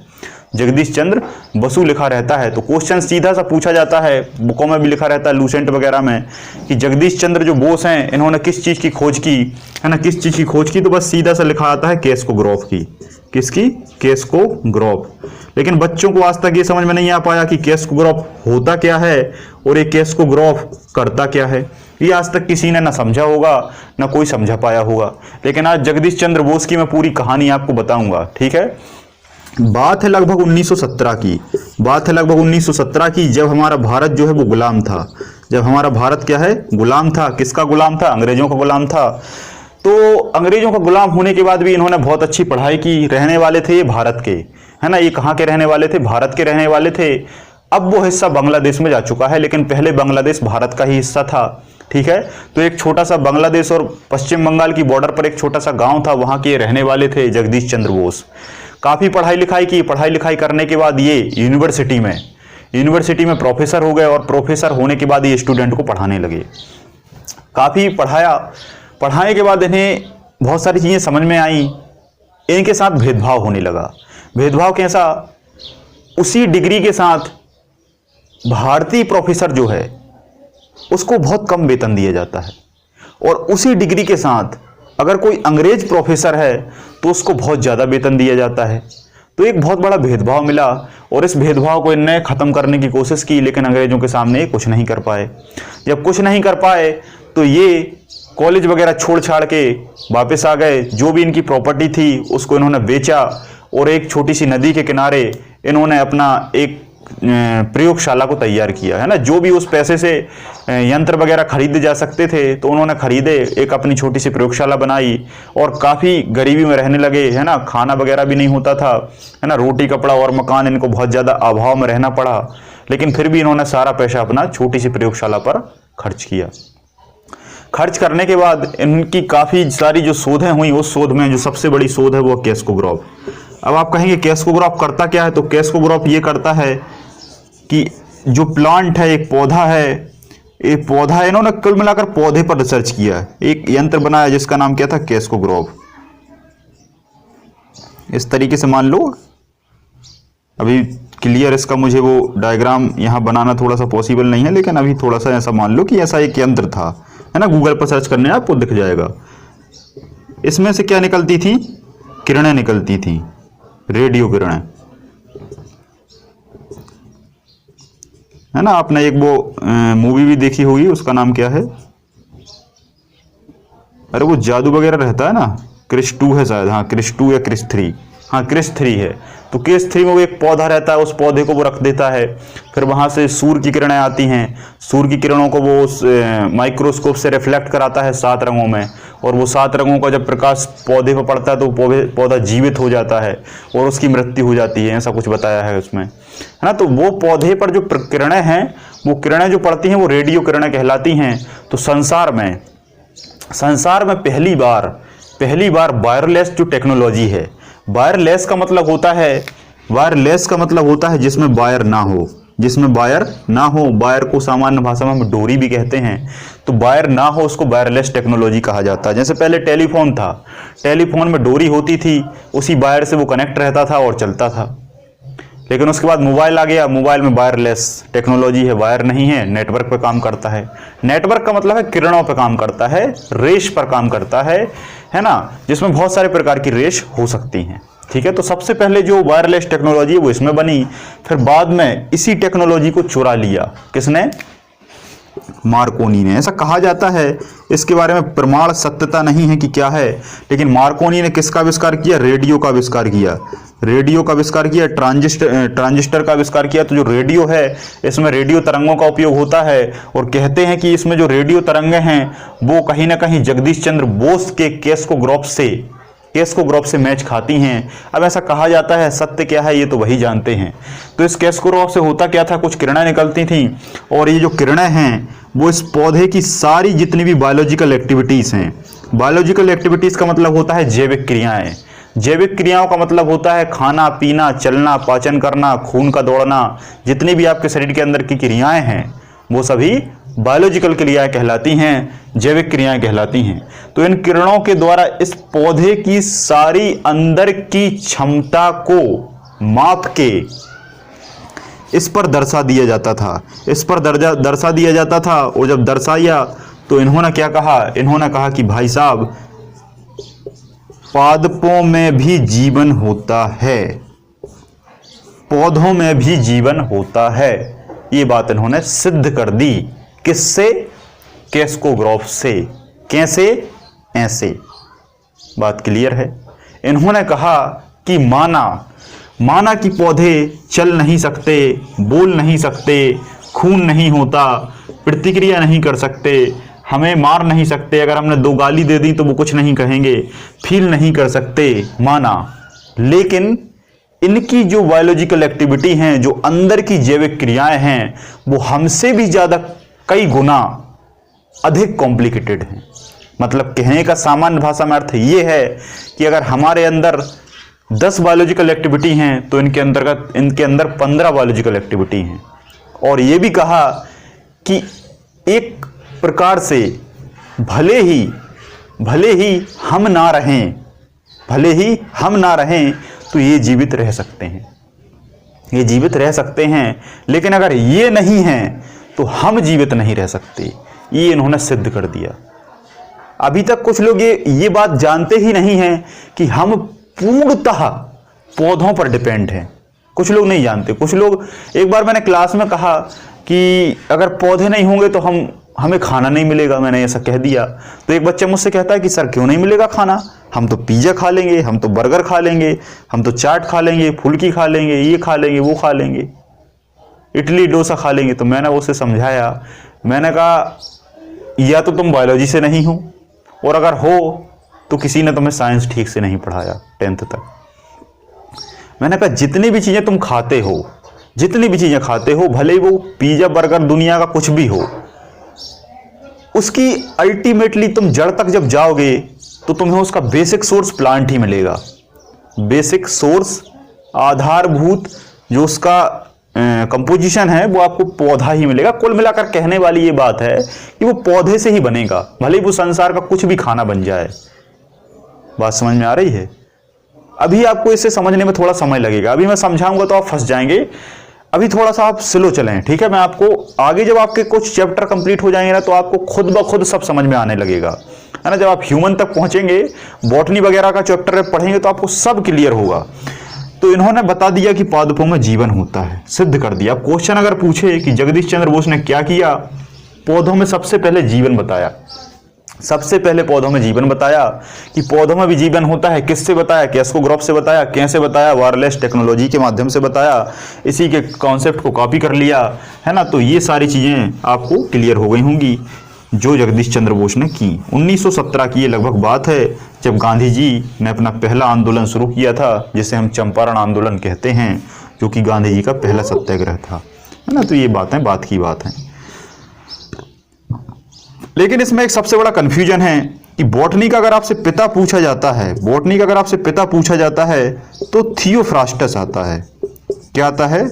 जगदीश चंद्र बसु लिखा रहता है। तो क्वेश्चन सीधा सा पूछा जाता है, बुकों में भी लिखा रहता है, लूसेंट वगैरह में, कि जगदीश चंद्र जो बोस हैं इन्होंने किस चीज़ की खोज की, है ना, किस चीज़ की खोज की, तो बस सीधा सा लिखा आता है केस्कोग्राफ की। किसकी? केस्कोग्राफ। लेकिन बच्चों को आज तक ये समझ में नहीं आ पाया कि केस्कोग्राफ होता क्या है और ये केस्कोग्राफ करता क्या है। ये आज तक किसी ने ना समझा होगा ना कोई समझा पाया होगा। लेकिन आज जगदीश चंद्र बोस की मैं पूरी कहानी आपको बताऊंगा, ठीक है। बात है लगभग 1917 की, बात है लगभग 1917 की, जब हमारा भारत जो है वो गुलाम था। जब हमारा भारत क्या है? गुलाम था। किसका गुलाम था? अंग्रेजों का गुलाम था। तो अंग्रेजों का गुलाम होने के बाद भी इन्होंने बहुत अच्छी पढ़ाई की। रहने वाले थे ये भारत के, है ना, ये कहाँ के रहने वाले थे? भारत के रहने वाले थे। अब वो हिस्सा बांग्लादेश में जा चुका है, लेकिन पहले बांग्लादेश भारत का ही हिस्सा था, ठीक है। तो एक छोटा सा बांग्लादेश और पश्चिम बंगाल की बॉर्डर पर एक छोटा सा गांव था, वहां के रहने वाले थे जगदीश चंद्र बोस। काफी पढ़ाई लिखाई की। पढ़ाई लिखाई करने के बाद ये यूनिवर्सिटी में प्रोफेसर हो गए, और प्रोफेसर होने के बाद ये स्टूडेंट को पढ़ाने लगे। काफी पढ़ाया। पढ़ाने के बाद इन्हें बहुत सारी चीजें समझ में आई। इनके साथ भेदभाव होने लगा। भेदभाव कैसा? उसी डिग्री के साथ भारतीय प्रोफेसर जो है उसको बहुत कम वेतन दिया जाता है, और उसी डिग्री के साथ अगर कोई अंग्रेज प्रोफेसर है तो उसको बहुत ज़्यादा वेतन दिया जाता है। तो एक बहुत बड़ा भेदभाव मिला, और इस भेदभाव को इनने ख़त्म करने की कोशिश की, लेकिन अंग्रेजों के सामने कुछ नहीं कर पाए। जब कुछ नहीं कर पाए तो ये कॉलेज वगैरह छोड़ छाड़ के वापस आ गए। जो भी इनकी प्रॉपर्टी थी उसको इन्होंने बेचा, और एक छोटी सी नदी के किनारे इन्होंने अपना एक प्रयोगशाला को तैयार किया, है ना। जो भी उस पैसे से यंत्र वगैरह खरीदे जा सकते थे तो उन्होंने खरीदे, एक अपनी छोटी सी प्रयोगशाला बनाई, और काफ़ी गरीबी में रहने लगे, है ना। खाना वगैरह भी नहीं होता था, है ना। रोटी कपड़ा और मकान इनको बहुत ज़्यादा अभाव में रहना पड़ा, लेकिन फिर भी इन्होंने सारा पैसा अपना छोटी सी प्रयोगशाला पर खर्च किया। खर्च करने के बाद इनकी काफ़ी सारी जो शोधें हुई, उस शोध में जो सबसे बड़ी शोध है वो केस्कोग्राफ। अब आप कहेंगे केस्कोग्राफ करता क्या है? तो केस्कोग्राफ ये करता है कि जो प्लांट है, एक पौधा है, एक पौधा है, इन्होंने कुल मिलाकर पौधे पर रिसर्च किया। एक यंत्र बनाया जिसका नाम क्या था? केस्कोग्राफ। इस तरीके से मान लो, अभी क्लियर इसका मुझे वो डायग्राम यहाँ बनाना थोड़ा सा पॉसिबल नहीं है, लेकिन अभी थोड़ा सा ऐसा मान लो कि ऐसा एक यंत्र था, है ना। गूगल पर सर्च करने आपको दिख जाएगा। इसमें से क्या निकलती थी? किरणें निकलती थी, रेडियो किरणें, है ना। आपने एक वो मूवी भी देखी होगी, उसका नाम क्या है? अरे वो जादू वगैरह रहता है ना, क्रिस 2 है शायद, हाँ क्रिस 2 या क्रिस 3, हाँ क्रिस 3 है। तो क्रिस 3 में वो एक पौधा रहता है, उस पौधे को वो रख देता है, फिर वहाँ से सूर्य की किरणें आती हैं। सूर्य की किरणों को वो उस माइक्रोस्कोप से रिफ्लेक्ट कराता है 7 रंगों में, और वो 7 रंगों का जब प्रकाश पौधे पर पड़ता है तो पौधा जीवित हो जाता है और उसकी मृत्यु हो जाती है, ऐसा कुछ बताया है उसमें, है ना। तो वो पौधे पर जो किरणें हैं, वो किरणें जो पड़ती हैं वो रेडियो किरणें कहलाती हैं। तो संसार में पहली बार वायरलेस जो टेक्नोलॉजी है, वायरलेस का मतलब होता है जिसमें वायर ना हो, वायर को सामान्य भाषा में हम डोरी भी कहते हैं। तो वायर ना हो उसको वायरलेस टेक्नोलॉजी कहा जाता है। जैसे पहले टेलीफोन था, टेलीफोन में डोरी होती थी, उसी वायर से वो कनेक्ट रहता था और चलता था। लेकिन उसके बाद मोबाइल आ गया, मोबाइल में वायरलेस टेक्नोलॉजी है, वायर नहीं है, नेटवर्क पर काम करता है। नेटवर्क का मतलब है किरणों पर काम करता है, रेश पर काम करता है ना, जिसमें बहुत सारे प्रकार की रेश हो सकती हैं, ठीक है। तो सबसे पहले जो वायरलेस टेक्नोलॉजी है वो इसमें बनी, फिर बाद में इसी टेक्नोलॉजी को चुरा लिया। किसने? मार्कोनी ने। ऐसा कहा जाता है, इसके बारे में प्रमाण सत्यता नहीं है कि क्या है, लेकिन मार्कोनी ने किसका आविष्कार किया? रेडियो का आविष्कार किया, ट्रांजिस्टर का आविष्कार किया। तो जो रेडियो है, इसमें रेडियो तरंगों का उपयोग होता है, और कहते हैं कि इसमें जो रेडियो तरंगें हैं वो कहीं ना कहीं जगदीश चंद्र बोस के केस्कोग्राफ से मैच खाती हैं। अब ऐसा कहा जाता है, सत्य क्या है ये तो वही जानते हैं। तो इस केस्कोग्राफ से होता क्या था? कुछ किरणें निकलती थीं, और ये जो किरणें हैं वो इस पौधे की सारी जितनी भी बायोलॉजिकल एक्टिविटीज़ हैं, बायोलॉजिकल एक्टिविटीज़ का मतलब होता है जैविक क्रियाएं। जैविक क्रियाओं का मतलब होता है खाना पीना, चलना, पाचन करना, खून का दौड़ना, जितनी भी आपके शरीर के अंदर की क्रियाएं हैं वो सभी बायोलॉजिकल क्रियाएं कहलाती हैं, जैविक क्रियाएं कहलाती हैं। तो इन किरणों के द्वारा इस पौधे की सारी अंदर की क्षमता को माप के इस पर दर्शा दिया जाता था, इस पर दर्शा दिया जाता था। और जब दर्शाया तो इन्होंने क्या कहा, इन्होंने कहा कि भाई साहब पादपों में भी जीवन होता है, पौधों में भी जीवन होता है। ये बात इन्होंने सिद्ध कर दी। किससे? कैस्कोग्राफ से। कैसे? ऐसे। बात क्लियर है। इन्होंने कहा कि माना कि पौधे चल नहीं सकते, बोल नहीं सकते, खून नहीं होता, प्रतिक्रिया नहीं कर सकते, हमें मार नहीं सकते, अगर हमने 2 गाली दे दी तो वो कुछ नहीं कहेंगे, फील नहीं कर सकते, माना। लेकिन इनकी जो बायोलॉजिकल एक्टिविटी हैं, जो अंदर की जैविक क्रियाएं हैं, वो हमसे भी ज्यादा कई गुना अधिक कॉम्प्लिकेटेड हैं। मतलब कहने का सामान्य भाषा में अर्थ ये है कि अगर हमारे अंदर 10 बायोलॉजिकल एक्टिविटी हैं तो इनके अंदर 15 बायोलॉजिकल एक्टिविटी हैं। और ये भी कहा कि एक प्रकार से भले ही हम ना रहें तो ये जीवित रह सकते हैं, ये जीवित रह सकते हैं, लेकिन अगर ये नहीं है तो हम जीवित नहीं रह सकते। ये इन्होंने सिद्ध कर दिया। अभी तक कुछ लोग ये बात जानते ही नहीं हैं कि हम पूर्णतः पौधों पर डिपेंड हैं। कुछ लोग नहीं जानते। कुछ लोग, एक बार मैंने क्लास में कहा कि अगर पौधे नहीं होंगे तो हमें खाना नहीं मिलेगा, मैंने ऐसा कह दिया। तो एक बच्चा मुझसे कहता है कि सर क्यों नहीं मिलेगा खाना, हम तो पिज्जा खा लेंगे, हम तो बर्गर खा लेंगे, हम तो चाट खा लेंगे, फुल्की खा लेंगे, ये खा लेंगे, वो खा लेंगे, इडली डोसा खा लेंगे। तो मैंने उसे समझाया, मैंने कहा या तो तुम बायोलॉजी से नहीं हो, और अगर हो तो किसी ने तुम्हें साइंस ठीक से नहीं पढ़ाया 10th तक। मैंने कहा जितनी भी चीजें तुम खाते हो, भले ही वो पिज्जा बर्गर दुनिया का कुछ भी हो, उसकी अल्टीमेटली तुम जड़ तक जब जाओगे तो तुम्हें उसका बेसिक सोर्स प्लांट ही मिलेगा। बेसिक सोर्स, आधारभूत जो उसका कंपोजिशन है वो आपको पौधा ही मिलेगा। कुल मिलाकर कहने वाली ये बात है कि वो पौधे से ही बनेगा, भले ही वो संसार का कुछ भी खाना बन जाए। बात समझ में आ रही है? अभी आपको इसे समझने में थोड़ा समय लगेगा, अभी मैं समझाऊंगा तो आप फंस जाएंगे। अभी थोड़ा सा आप स्लो चलें, ठीक है? मैं आपको आगे जब आपके कुछ चैप्टर कंप्लीट हो जाएंगे ना तो आपको खुद ब खुद सब समझ में आने लगेगा, है ना। जब आप ह्यूमन तक पहुंचेंगे, बॉटनी वगैरह का चैप्टर पढ़ेंगे तो आपको सब क्लियर होगा। तो इन्होंने बता दिया कि पादपों में जीवन होता है, सिद्ध कर दिया। अब क्वेश्चन अगर पूछे कि जगदीश चंद्र बोस ने क्या किया, पौधों में सबसे पहले जीवन बताया। सबसे पहले पौधों में जीवन बताया कि पौधों में भी जीवन होता है। किससे बताया? कैस्कोग्राफ से बताया। कैसे बताया? वायरलेस टेक्नोलॉजी के माध्यम से बताया। इसी के कॉन्सेप्ट को कॉपी कर लिया, है ना। तो ये सारी चीजें आपको क्लियर हो गई होंगी जो जगदीश चंद्र बोस ने की। 1917 की ये लगभग बात है जब गांधी जी ने अपना पहला आंदोलन शुरू किया था, जिसे हम चंपारण आंदोलन कहते हैं, जो कि गांधी जी का पहला सत्याग्रह था, है ना। तो ये बातें बात की बात है। लेकिन इसमें एक सबसे बड़ा कंफ्यूजन है कि बॉटनी का अगर आपसे पिता पूछा जाता है, तो थियोफ्रास्टस आता है। क्या आता है?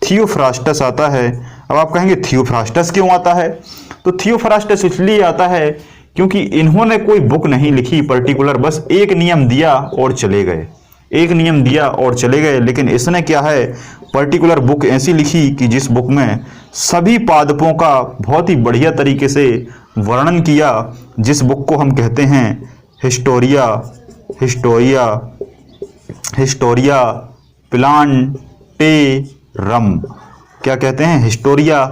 थियोफ्रास्टस आता है। अब आप कहेंगे थियोफ्रास्टस क्यों आता है? तो थियोफ्रास्टस इसलिए आता है क्योंकि इन्होंने कोई बुक नहीं लिखी पर्टिकुलर, बस एक नियम दिया और चले गए। लेकिन इसने क्या है, पर्टिकुलर बुक ऐसी लिखी कि जिस बुक में सभी पादपों का बहुत ही बढ़िया तरीके से वर्णन किया, जिस बुक को हम कहते हैं हिस्टोरिया प्लांटेरम। क्या कहते हैं? Historia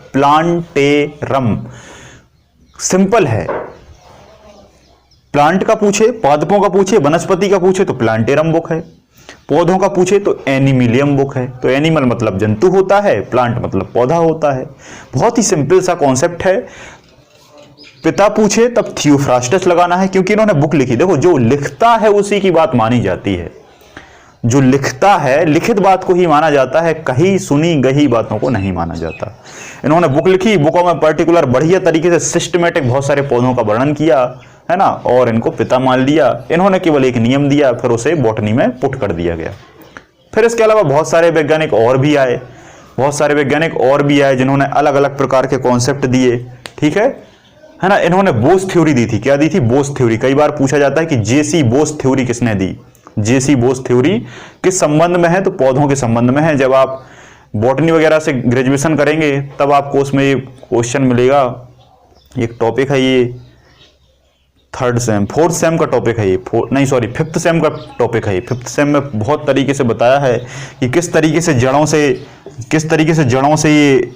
plantarum. सिंपल है। प्लांट का पूछे, पादपों का पूछे, वनस्पति का पूछे तो प्लांटेरम बुक है। पौधों का पूछे तो एनिमिलियम बुक है। तो एनिमल मतलब जंतु होता है, प्लांट मतलब पौधा होता है। बहुत ही सिंपल सा कॉन्सेप्ट है। पिता पूछे तब थियोफ्रास्टस लगाना है, क्योंकि इन्होंने बुक लिखी। देखो, जो लिखता है उसी की बात मानी जाती है। जो लिखता है, लिखित बात को ही माना जाता है, कहीं सुनी गई बातों को नहीं माना जाता। इन्होंने बुक लिखी, बुकों में पर्टिकुलर बढ़िया तरीके से सिस्टमेटिक बहुत सारे पौधों का वर्णन किया, है ना, और इनको पिता मान लिया। इन्होंने केवल एक नियम दिया, फिर उसे बॉटनी में पुट कर दिया गया। फिर इसके अलावा बहुत सारे वैज्ञानिक और भी आए जिन्होंने अलग अलग प्रकार के कॉन्सेप्ट दिए, ठीक है ना। इन्होंने बोस थ्योरी दी थी। क्या दी थी? बोस थ्योरी। कई बार पूछा जाता है कि जेसी बोस थ्योरी किसने दी, जेसी बोस थ्योरी किस संबंध में है? तो पौधों के संबंध में है। जब आप बॉटनी वगैरह से ग्रेजुएशन करेंगे तब आपको उसमें ये क्वेश्चन मिलेगा। एक टॉपिक है ये फोर्थ सेम का टॉपिक है ये, फिफ्थ सेम का टॉपिक है ये। फिफ्थ सेम में बहुत तरीके से बताया है कि किस तरीके से जड़ों से ये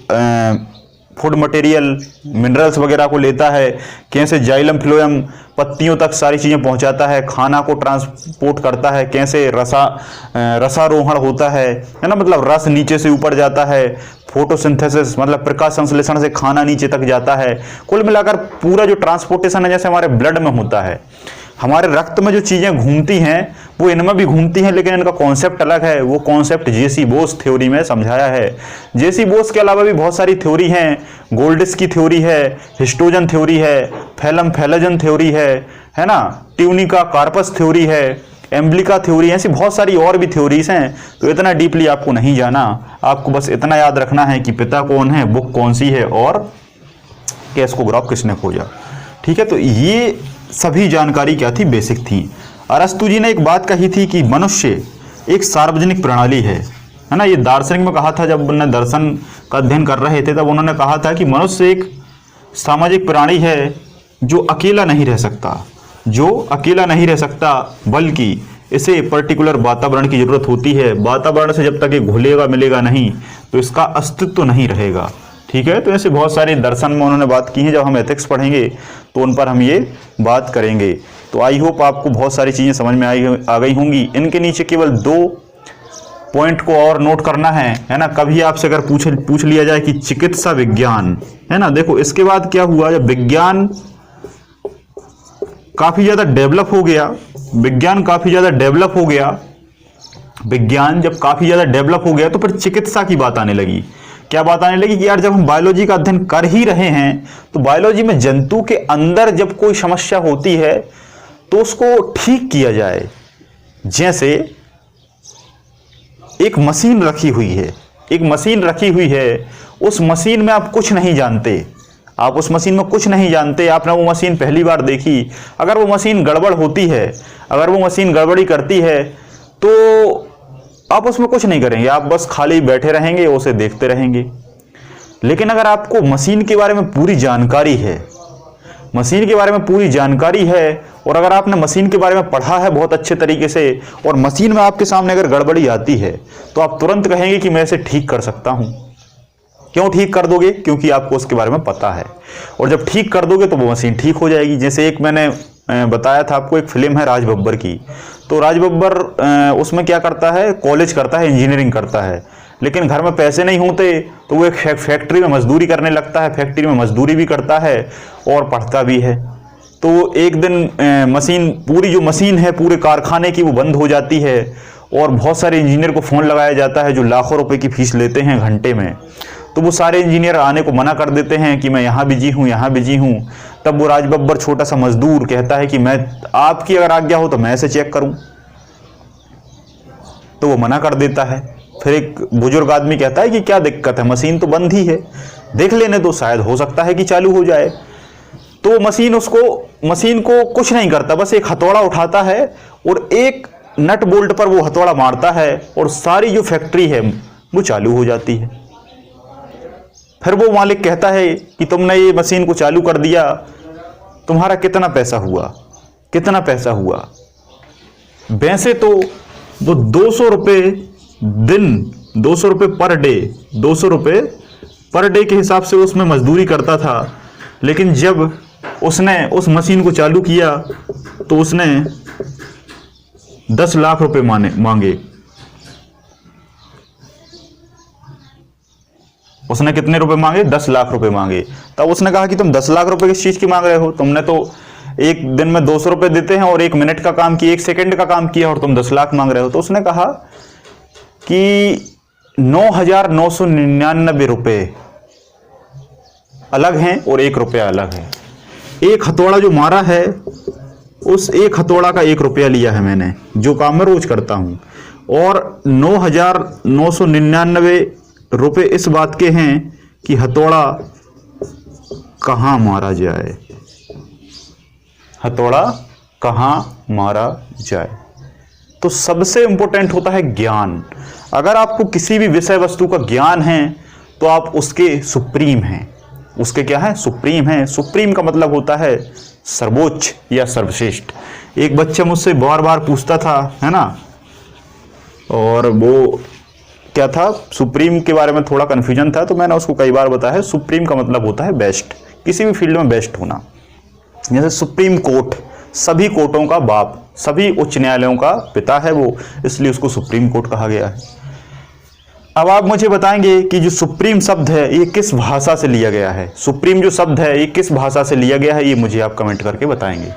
फूड मटेरियल मिनरल्स वगैरह को लेता है, कैसे जाइलम फ्लोएम पत्तियों तक सारी चीज़ें पहुंचाता है, खाना को ट्रांसपोर्ट करता है, कैसे रसारोहण होता है ना, मतलब रस नीचे से ऊपर जाता है, फोटोसिंथेसिस मतलब प्रकाश संश्लेषण से खाना नीचे तक जाता है। कुल मिलाकर पूरा जो ट्रांसपोर्टेशन है जैसे हमारे ब्लड में होता है, हमारे रक्त में जो चीज़ें घूमती हैं वो इनमें भी घूमती हैं, लेकिन इनका कॉन्सेप्ट अलग है। वो कॉन्सेप्ट जेसी बोस थ्योरी में समझाया है। जेसी बोस के अलावा भी बहुत सारी थ्योरी हैं। गोल्डिस की थ्योरी है, हिस्टोजन थ्योरी है, फैलम फैलोजन थ्योरी है ना, ट्यूनिका कार्पस थ्योरी है, एम्ब्लिका थ्योरी, ऐसी बहुत सारी और भी थ्योरीज हैं। तो इतना डीपली आपको नहीं जाना, आपको बस इतना याद रखना है कि पिता कौन है, बुक कौन सी है और कैस्कोग्राफ किसने खोजा। ठीक है, तो ये सभी जानकारी क्या थी, बेसिक थी। अरस्तु जी ने एक बात कही थी कि मनुष्य एक सार्वजनिक प्रणाली है ना। ये दार्शनिक में कहा था, जब उन्होंने दर्शन का अध्ययन कर रहे थे तब उन्होंने कहा था कि मनुष्य एक सामाजिक प्राणी है जो अकेला नहीं रह सकता, बल्कि इसे पर्टिकुलर वातावरण की जरूरत होती है। वातावरण से जब तक ये घुलेगा मिलेगा नहीं तो इसका अस्तित्व नहीं रहेगा। ठीक है, तो ऐसे बहुत सारे दर्शन में उन्होंने बात की है। जब हम एथिक्स पढ़ेंगे तो उन पर हम ये बात करेंगे। तो आई होप आपको बहुत सारी चीज़ें समझ में आ गई होंगी। इनके नीचे केवल 2 पॉइंट को और नोट करना है ना। कभी आपसे अगर पूछ लिया जाए कि चिकित्सा विज्ञान है ना, देखो इसके बाद क्या हुआ, जब विज्ञान काफ़ी ज़्यादा डेवलप हो गया, विज्ञान जब काफ़ी ज़्यादा डेवलप हो गया तो फिर चिकित्सा की बात आने लगी। क्या बात आने लगी कि यार जब हम बायोलॉजी का अध्ययन कर ही रहे हैं तो बायोलॉजी में जंतु के अंदर जब कोई समस्या होती है तो उसको ठीक किया जाए। जैसे एक मशीन रखी हुई है, उस मशीन में आप कुछ नहीं जानते, आपने वो मशीन पहली बार देखी। अगर वो मशीन गड़बड़ होती है, अगर वो मशीन गड़बड़ी करती है तो आप उसमें कुछ नहीं करेंगे, आप बस खाली बैठे रहेंगे, उसे देखते रहेंगे। लेकिन अगर आपको मशीन के बारे में पूरी जानकारी है और अगर आपने मशीन के बारे में पढ़ा है बहुत अच्छे तरीके से और मशीन में आपके सामने अगर गड़बड़ी आती है तो आप तुरंत कहेंगे कि मैं इसे ठीक कर सकता हूं। क्यों ठीक कर दोगे? क्योंकि आपको उसके बारे में पता है, और जब ठीक कर दोगे तो वो मशीन ठीक हो जाएगी। जैसे एक मैंने बताया था आपको, एक फिल्म है राज बब्बर की। तो राज बब्बर उसमें क्या करता है, कॉलेज करता है, इंजीनियरिंग करता है, लेकिन घर में पैसे नहीं होते तो वो एक फैक्ट्री में मजदूरी करने लगता है। फैक्ट्री में मजदूरी भी करता है और पढ़ता भी है। तो एक दिन जो मशीन है पूरे कारखाने की वो बंद हो जाती है और बहुत सारे इंजीनियर को फ़ोन लगाया जाता है जो लाखों रुपए की फीस लेते हैं घंटे में। तो वो सारे इंजीनियर आने को मना कर देते हैं कि मैं यहाँ बिजी हूँ। तब वो राज बब्बर छोटा सा मजदूर कहता है कि मैं आपकी अगर आज्ञा हो तो मैं इसे चेक करूं। तो वो मना कर देता है। फिर एक बुजुर्ग आदमी कहता है कि क्या दिक्कत है, मशीन तो बंद ही है, देख लेने दो, शायद हो सकता है कि चालू हो जाए। तो मशीन को कुछ नहीं करता, बस एक हथौड़ा उठाता है और एक नट बोल्ट पर वो हथौड़ा मारता है और सारी जो फैक्ट्री है वो चालू हो जाती है। फिर वो मालिक कहता है कि तुमने ये मशीन को चालू कर दिया, तुम्हारा कितना पैसा हुआ? वैसे तो वो 200 रुपये दिन, 200 रुपये पर डे, 200 रुपये पर डे के हिसाब से उसमें मजदूरी करता था। लेकिन जब उसने उस मशीन को चालू किया तो उसने 10 लाख रुपए मांगे। उसने कितने रुपए मांगे? 10 लाख रुपए मांगे। तब उसने कहा कि तुम 10 लाख रुपए किस चीज की मांग रहे हो? तुमने तो एक दिन में 200 रुपए देते हैं और 1 मिनट का काम किया, 1 सेकंड का काम किया और तुम 10 लाख मांग रहे हो। तो उसने कहा कि 9,999 रुपए अलग हैं और 1 रुपया अलग है। एक हथौड़ा जो मारा है, उस एक हथौड़ा का 1 रुपया लिया है मैंने, जो काम मैं रोज करता हूं, और 9,999 रुपए इस बात के हैं कि हथौड़ा कहां मारा जाए। तो सबसे इंपॉर्टेंट होता है ज्ञान। अगर आपको किसी भी विषय वस्तु का ज्ञान है तो आप उसके सुप्रीम हैं, उसके क्या है, सुप्रीम हैं। सुप्रीम का मतलब होता है सर्वोच्च या सर्वश्रेष्ठ। एक बच्चा मुझसे बार बार पूछता था, है ना, और वो क्या था, सुप्रीम के बारे में थोड़ा कन्फ्यूजन था, तो मैंने उसको कई बार बताया सुप्रीम का मतलब होता है बेस्ट, किसी भी फील्ड में बेस्ट होना। जैसे सुप्रीम कोर्ट सभी कोर्टों का बाप, सभी उच्च न्यायालयों का पिता है वो, इसलिए उसको सुप्रीम कोर्ट कहा गया है। अब आप मुझे बताएंगे कि जो सुप्रीम शब्द है ये किस भाषा से लिया गया है, सुप्रीम जो शब्द है ये किस भाषा से लिया गया है, ये मुझे आप कमेंट करके बताएंगे।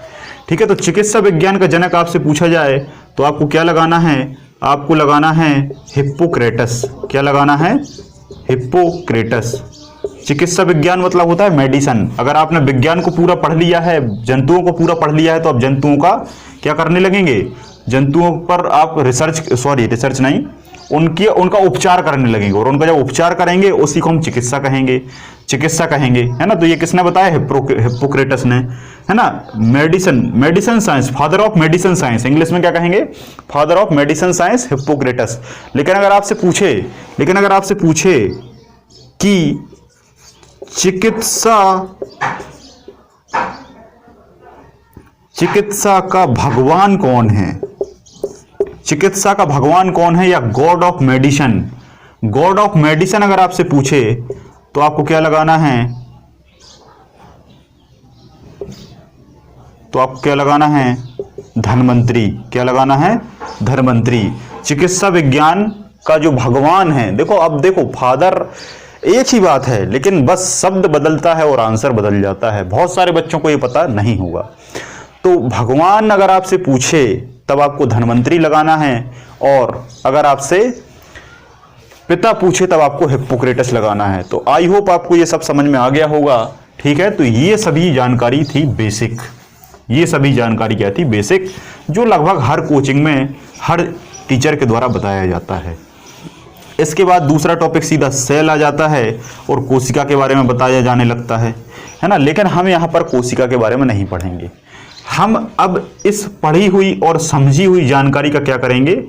ठीक है, तो चिकित्सा विज्ञान का जनक आपसे पूछा जाए तो आपको क्या लगाना है, आपको लगाना है हिप्पोक्रेटस। क्या लगाना है, हिप्पोक्रेटस। चिकित्सा विज्ञान मतलब होता है मेडिसन। अगर आपने विज्ञान को पूरा पढ़ लिया है, जंतुओं को पूरा पढ़ लिया है, तो आप जंतुओं का क्या करने लगेंगे, जंतुओं पर आप रिसर्च नहीं, उनका उपचार करने लगेंगे, और उनका जब उपचार करेंगे उसी को हम चिकित्सा कहेंगे, है ना। तो ये किसने बताया, हिप्पोक्रेटस ने, है ना। Medicine science, father of medicine science, English में क्या कहेंगे, father of medicine science, Hippocrates. लेकिन अगर आपसे पूछे कि चिकित्सा का भगवान कौन है, चिकित्सा का भगवान कौन है, या गॉड ऑफ मेडिसिन अगर आपसे पूछे तो आपको क्या लगाना है, धन्वंतरी। क्या लगाना है, धन्वंतरी। चिकित्सा विज्ञान का जो भगवान है, देखो फादर एक ही बात है, लेकिन बस शब्द बदलता है और आंसर बदल जाता है। बहुत सारे बच्चों को ये पता नहीं होगा। तो भगवान अगर आपसे पूछे तब आपको धन्वंतरी लगाना है, और अगर आपसे पिता पूछे तब आपको हिप्पोक्रेटस लगाना है। तो आई होप आपको ये सब समझ में आ गया होगा। ठीक है, तो ये सभी जानकारी थी बेसिक, क्या थी, बेसिक, जो लगभग हर कोचिंग में हर टीचर के द्वारा बताया जाता है। इसके बाद दूसरा टॉपिक सीधा सेल आ जाता है और कोशिका के बारे में बताया जाने लगता है ना। लेकिन हम यहाँ पर कोशिका के बारे में नहीं पढ़ेंगे। हम अब इस पढ़ी हुई और समझी हुई जानकारी का क्या करेंगे,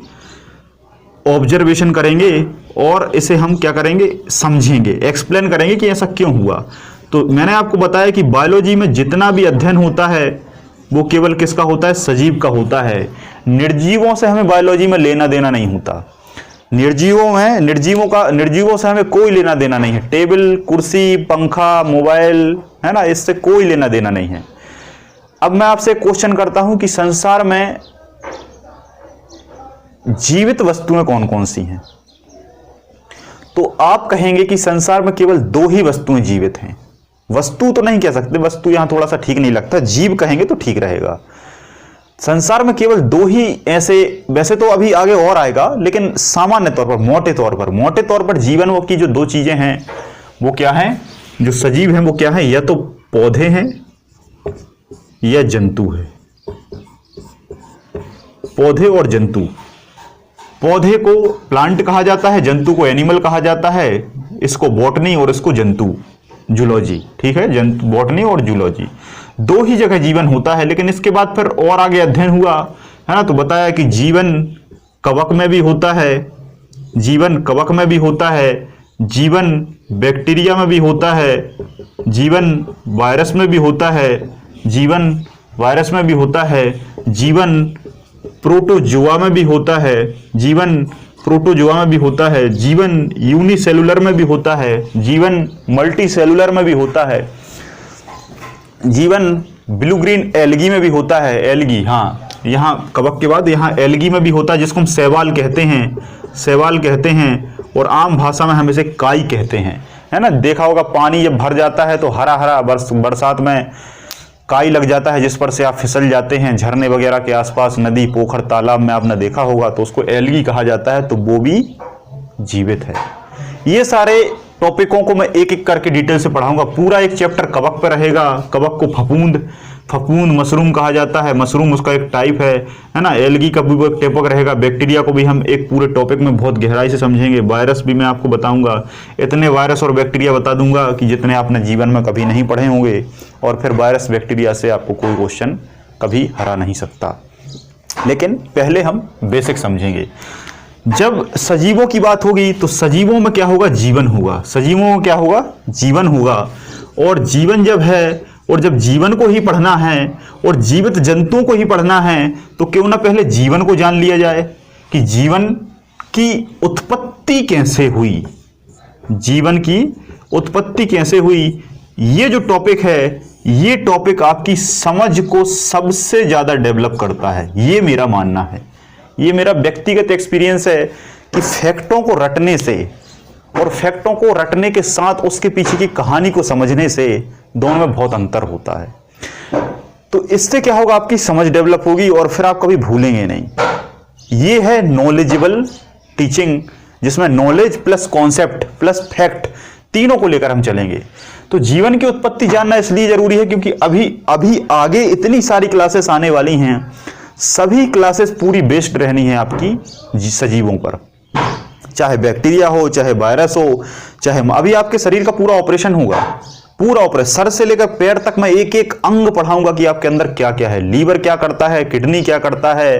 ऑब्जर्वेशन करेंगे, और इसे हम क्या करेंगे, समझेंगे, एक्सप्लेन करेंगे कि ऐसा क्यों हुआ। तो मैंने आपको बताया कि बायोलॉजी में जितना भी अध्ययन होता है वो केवल किसका होता है, सजीव का होता है। निर्जीवों से हमें बायोलॉजी में लेना देना नहीं होता। निर्जीवों से हमें कोई लेना देना नहीं है। टेबल, कुर्सी, पंखा, मोबाइल, है ना, इससे कोई लेना देना नहीं है। अब मैं आपसे क्वेश्चन करता हूं कि संसार में जीवित वस्तुएं कौन कौन सी हैं, तो आप कहेंगे कि संसार में केवल 2 ही वस्तुएं जीवित हैं। वस्तु तो नहीं कह सकते, वस्तु यहां थोड़ा सा ठीक नहीं लगता, जीव कहेंगे तो ठीक रहेगा। संसार में केवल 2 ही ऐसे, वैसे तो अभी आगे और आएगा, लेकिन सामान्य तौर पर, मोटे तौर पर जीवन की जो 2 चीजें हैं वो क्या है, जो सजीव हैं वो क्या है, या तो पौधे हैं या जंतु है। पौधे और जंतु, पौधे को प्लांट कहा जाता है, जंतु को एनिमल कहा जाता है। इसको बॉटनी और इसको जंतु, जूलॉजी। ठीक है, बॉटनी और जूलॉजी 2 ही जगह जीवन होता है। लेकिन इसके बाद फिर और आगे अध्ययन हुआ, है ना, तो बताया कि जीवन कवक में भी होता है, जीवन बैक्टीरिया में भी होता है, जीवन वायरस में भी होता है, जीवन प्रोटोजोआ में भी होता है, जीवन यूनिसेलुलर में भी होता है, जीवन मल्टीसेलुलर में भी होता है, जीवन ब्लू ग्रीन एल्गी में भी होता है। एल्गी, हाँ, यहाँ कवक के बाद यहाँ एल्गी में भी होता है, जिसको हम शैवाल कहते हैं, और आम भाषा में हम इसे काई कहते हैं, है ना। देखा होगा पानी जब भर जाता है तो हरा हरा, बरसात में काई लग जाता है जिस पर से आप फिसल जाते हैं, झरने वगैरह के आसपास, नदी, पोखर, तालाब में आपने देखा होगा, तो उसको एल्गी कहा जाता है, तो वो भी जीवित है। ये सारे टॉपिकों को मैं एक एक करके डिटेल से पढ़ाऊंगा। पूरा एक चैप्टर कवक पे रहेगा। कवक को फफूंद मशरूम कहा जाता है, मशरूम उसका एक टाइप है ना। एल्गी का भी वो एक टॉपिक रहेगा। बैक्टीरिया को भी हम एक पूरे टॉपिक में बहुत गहराई से समझेंगे। वायरस भी मैं आपको बताऊंगा, इतने वायरस और बैक्टीरिया बता दूंगा कि जितने आपने जीवन में कभी नहीं पढ़े होंगे, और फिर वायरस बैक्टीरिया से आपको कोई क्वेश्चन कभी हरा नहीं सकता। लेकिन पहले हम बेसिक समझेंगे। जब सजीवों की बात होगी तो सजीवों में क्या होगा? जीवन होगा। सजीवों में क्या होगा? जीवन होगा। और जीवन जब है और जब जीवन को ही पढ़ना है और जीवित जंतुओं को ही पढ़ना है तो क्यों ना पहले जीवन को जान लिया जाए कि जीवन की उत्पत्ति कैसे हुई। जीवन की उत्पत्ति कैसे हुई, ये जो टॉपिक है, ये टॉपिक आपकी समझ को सबसे ज्यादा डेवलप करता है, ये मेरा मानना है। ये मेरा व्यक्तिगत एक्सपीरियंस है कि फैक्टों को रटने से और फैक्टों को रटने के साथ उसके पीछे की कहानी को समझने से दोनों में बहुत अंतर होता है। तो इससे क्या होगा? आपकी समझ डेवलप होगी और फिर आप कभी भूलेंगे नहीं। ये है नॉलेजेबल टीचिंग, जिसमें knowledge plus concept plus fact तीनों को लेकर हम चलेंगे। तो जीवन की उत्पत्ति जानना इसलिए जरूरी है क्योंकि अभी आगे इतनी सारी क्लासेस आने वाली हैं। सभी क्लासेस पूरी बेस्ड रहनी है आपकी सजीवों पर, चाहे बैक्टीरिया हो, चाहे वायरस हो, चाहे अभी आपके शरीर का पूरा ऑपरेशन होगा। पूरा ऑपरेशन सर से लेकर पैर तक मैं एक एक अंग पढ़ाऊंगा कि आपके अंदर क्या क्या है। लीवर क्या करता है, किडनी क्या करता है,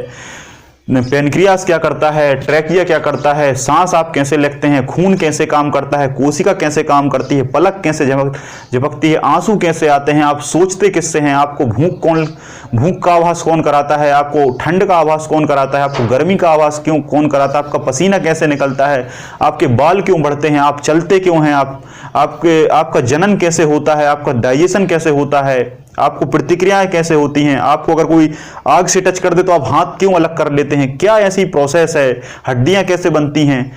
पेनक्रियास क्या करता है, ट्रैकिया क्या करता है, सांस आप कैसे लेते हैं, खून कैसे काम करता है, कोशिका कैसे काम करती है, पलक कैसे झपकती है, आंसू कैसे आते हैं, आप सोचते किससे हैं, आपको भूख का आभास कौन कराता है, आपको ठंड का आभास कौन कराता है, आपको गर्मी का आभास कौन कराता है, आपका पसीना कैसे निकलता है, आपके बाल क्यों बढ़ते हैं, आप चलते क्यों हैं, आपका जनन कैसे होता है, आपका डाइजेशन कैसे होता है, आपको प्रतिक्रियाएं कैसे होती हैं, आपको अगर कोई आग से टच कर दे तो आप हाथ क्यों अलग कर लेते हैं, क्या ऐसी प्रोसेस है, हड्डियां कैसे बनती हैं,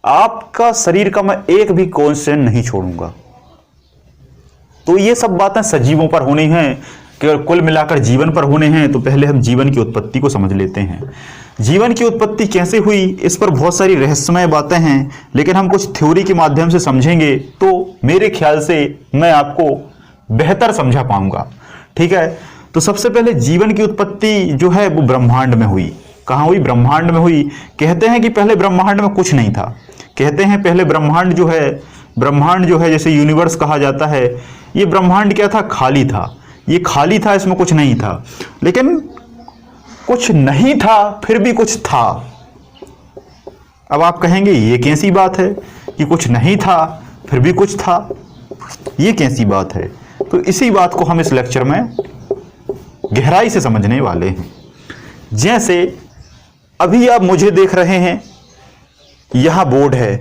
आपका शरीर का मैं एक भी क्वेश्चन नहीं छोड़ूंगा। तो ये सब बातें सजीवों पर होनी हैं कि कुल मिलाकर जीवन पर होने हैं। तो पहले हम जीवन की उत्पत्ति को समझ लेते हैं। जीवन की उत्पत्ति कैसे हुई, इस पर बहुत सारी रहस्यमय बातें हैं, लेकिन हम कुछ थ्योरी के माध्यम से समझेंगे तो मेरे ख्याल से मैं आपको बेहतर समझा पाऊंगा। ठीक है, तो सबसे पहले जीवन की उत्पत्ति जो है वो ब्रह्मांड में हुई। कहां हुई? ब्रह्मांड में हुई। कहते हैं कि पहले ब्रह्मांड में कुछ नहीं था। कहते हैं पहले ब्रह्मांड जो है जैसे यूनिवर्स कहा जाता है, ये ब्रह्मांड क्या था? खाली था। ये खाली था, इसमें कुछ नहीं था। लेकिन कुछ नहीं था फिर भी कुछ था। अब आप कहेंगे ये कैसी बात है कि कुछ नहीं था फिर भी कुछ था, ये कैसी बात है? तो इसी बात को हम इस लेक्चर में गहराई से समझने वाले हैं। जैसे अभी आप मुझे देख रहे हैं, यहां बोर्ड है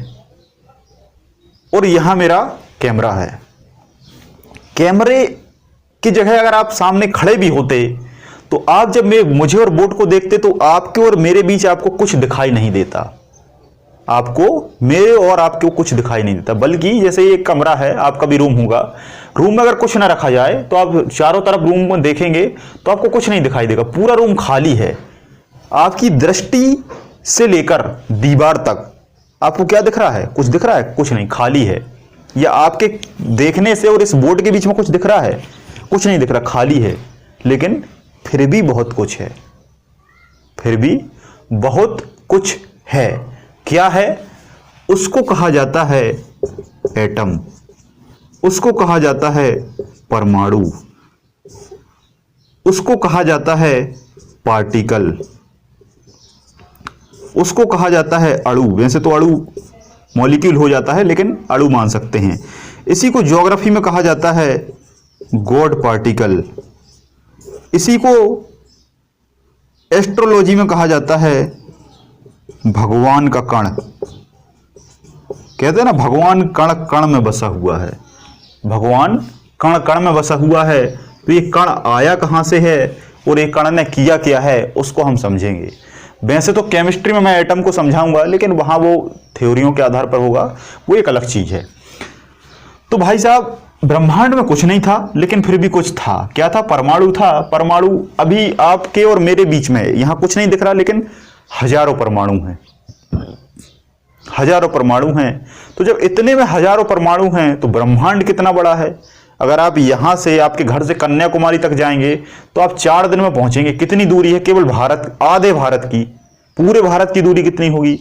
और यहां मेरा कैमरा है। कैमरे की जगह अगर आप सामने खड़े भी होते तो आप जब मुझे और बोर्ड को देखते तो आपके और मेरे बीच आपको कुछ दिखाई नहीं देता। आपको मेरे और आपको कुछ दिखाई नहीं देता, बल्कि जैसे ये कमरा है, आपका भी रूम होगा, रूम में अगर कुछ ना रखा जाए तो आप चारों तरफ रूम में देखेंगे तो आपको कुछ नहीं दिखाई देगा। पूरा रूम खाली है। आपकी दृष्टि से लेकर दीवार तक आपको क्या दिख रहा है? कुछ दिख रहा है? कुछ नहीं, खाली है। या आपके देखने से और इस बोर्ड के बीच में कुछ दिख रहा है? कुछ नहीं दिख रहा, खाली है। लेकिन फिर भी बहुत कुछ है, फिर भी बहुत कुछ है। क्या है? उसको कहा जाता है एटम, उसको कहा जाता है परमाणु, उसको कहा जाता है पार्टिकल, उसको कहा जाता है अणु। वैसे तो अणु मॉलिक्यूल हो जाता है, लेकिन अणु मान सकते हैं। इसी को ज्योग्राफी में कहा जाता है गॉड पार्टिकल। इसी को एस्ट्रोलॉजी में कहा जाता है भगवान का कण। कहते हैं ना, भगवान कण कण में बसा हुआ है। भगवान कण कण में बसा हुआ है। तो ये कण आया कहां से है और ये कण ने किया क्या है, उसको हम समझेंगे। वैसे तो केमिस्ट्री में मैं एटम को समझाऊंगा, लेकिन वहां वो थ्योरियों के आधार पर होगा, वो एक अलग चीज है। तो भाई साहब, ब्रह्मांड में कुछ नहीं था लेकिन फिर भी कुछ था। क्या था? परमाणु था। परमाणु अभी आपके और मेरे बीच में, यहां कुछ नहीं दिख रहा लेकिन हजारों परमाणु हैं, हजारों परमाणु हैं। तो जब इतने में हजारों परमाणु हैं तो ब्रह्मांड कितना बड़ा है। अगर आप यहां से, आपके घर से कन्याकुमारी तक जाएंगे तो आप 4 दिन में पहुंचेंगे। कितनी दूरी है? केवल भारत, आधे भारत की, पूरे भारत की दूरी कितनी होगी?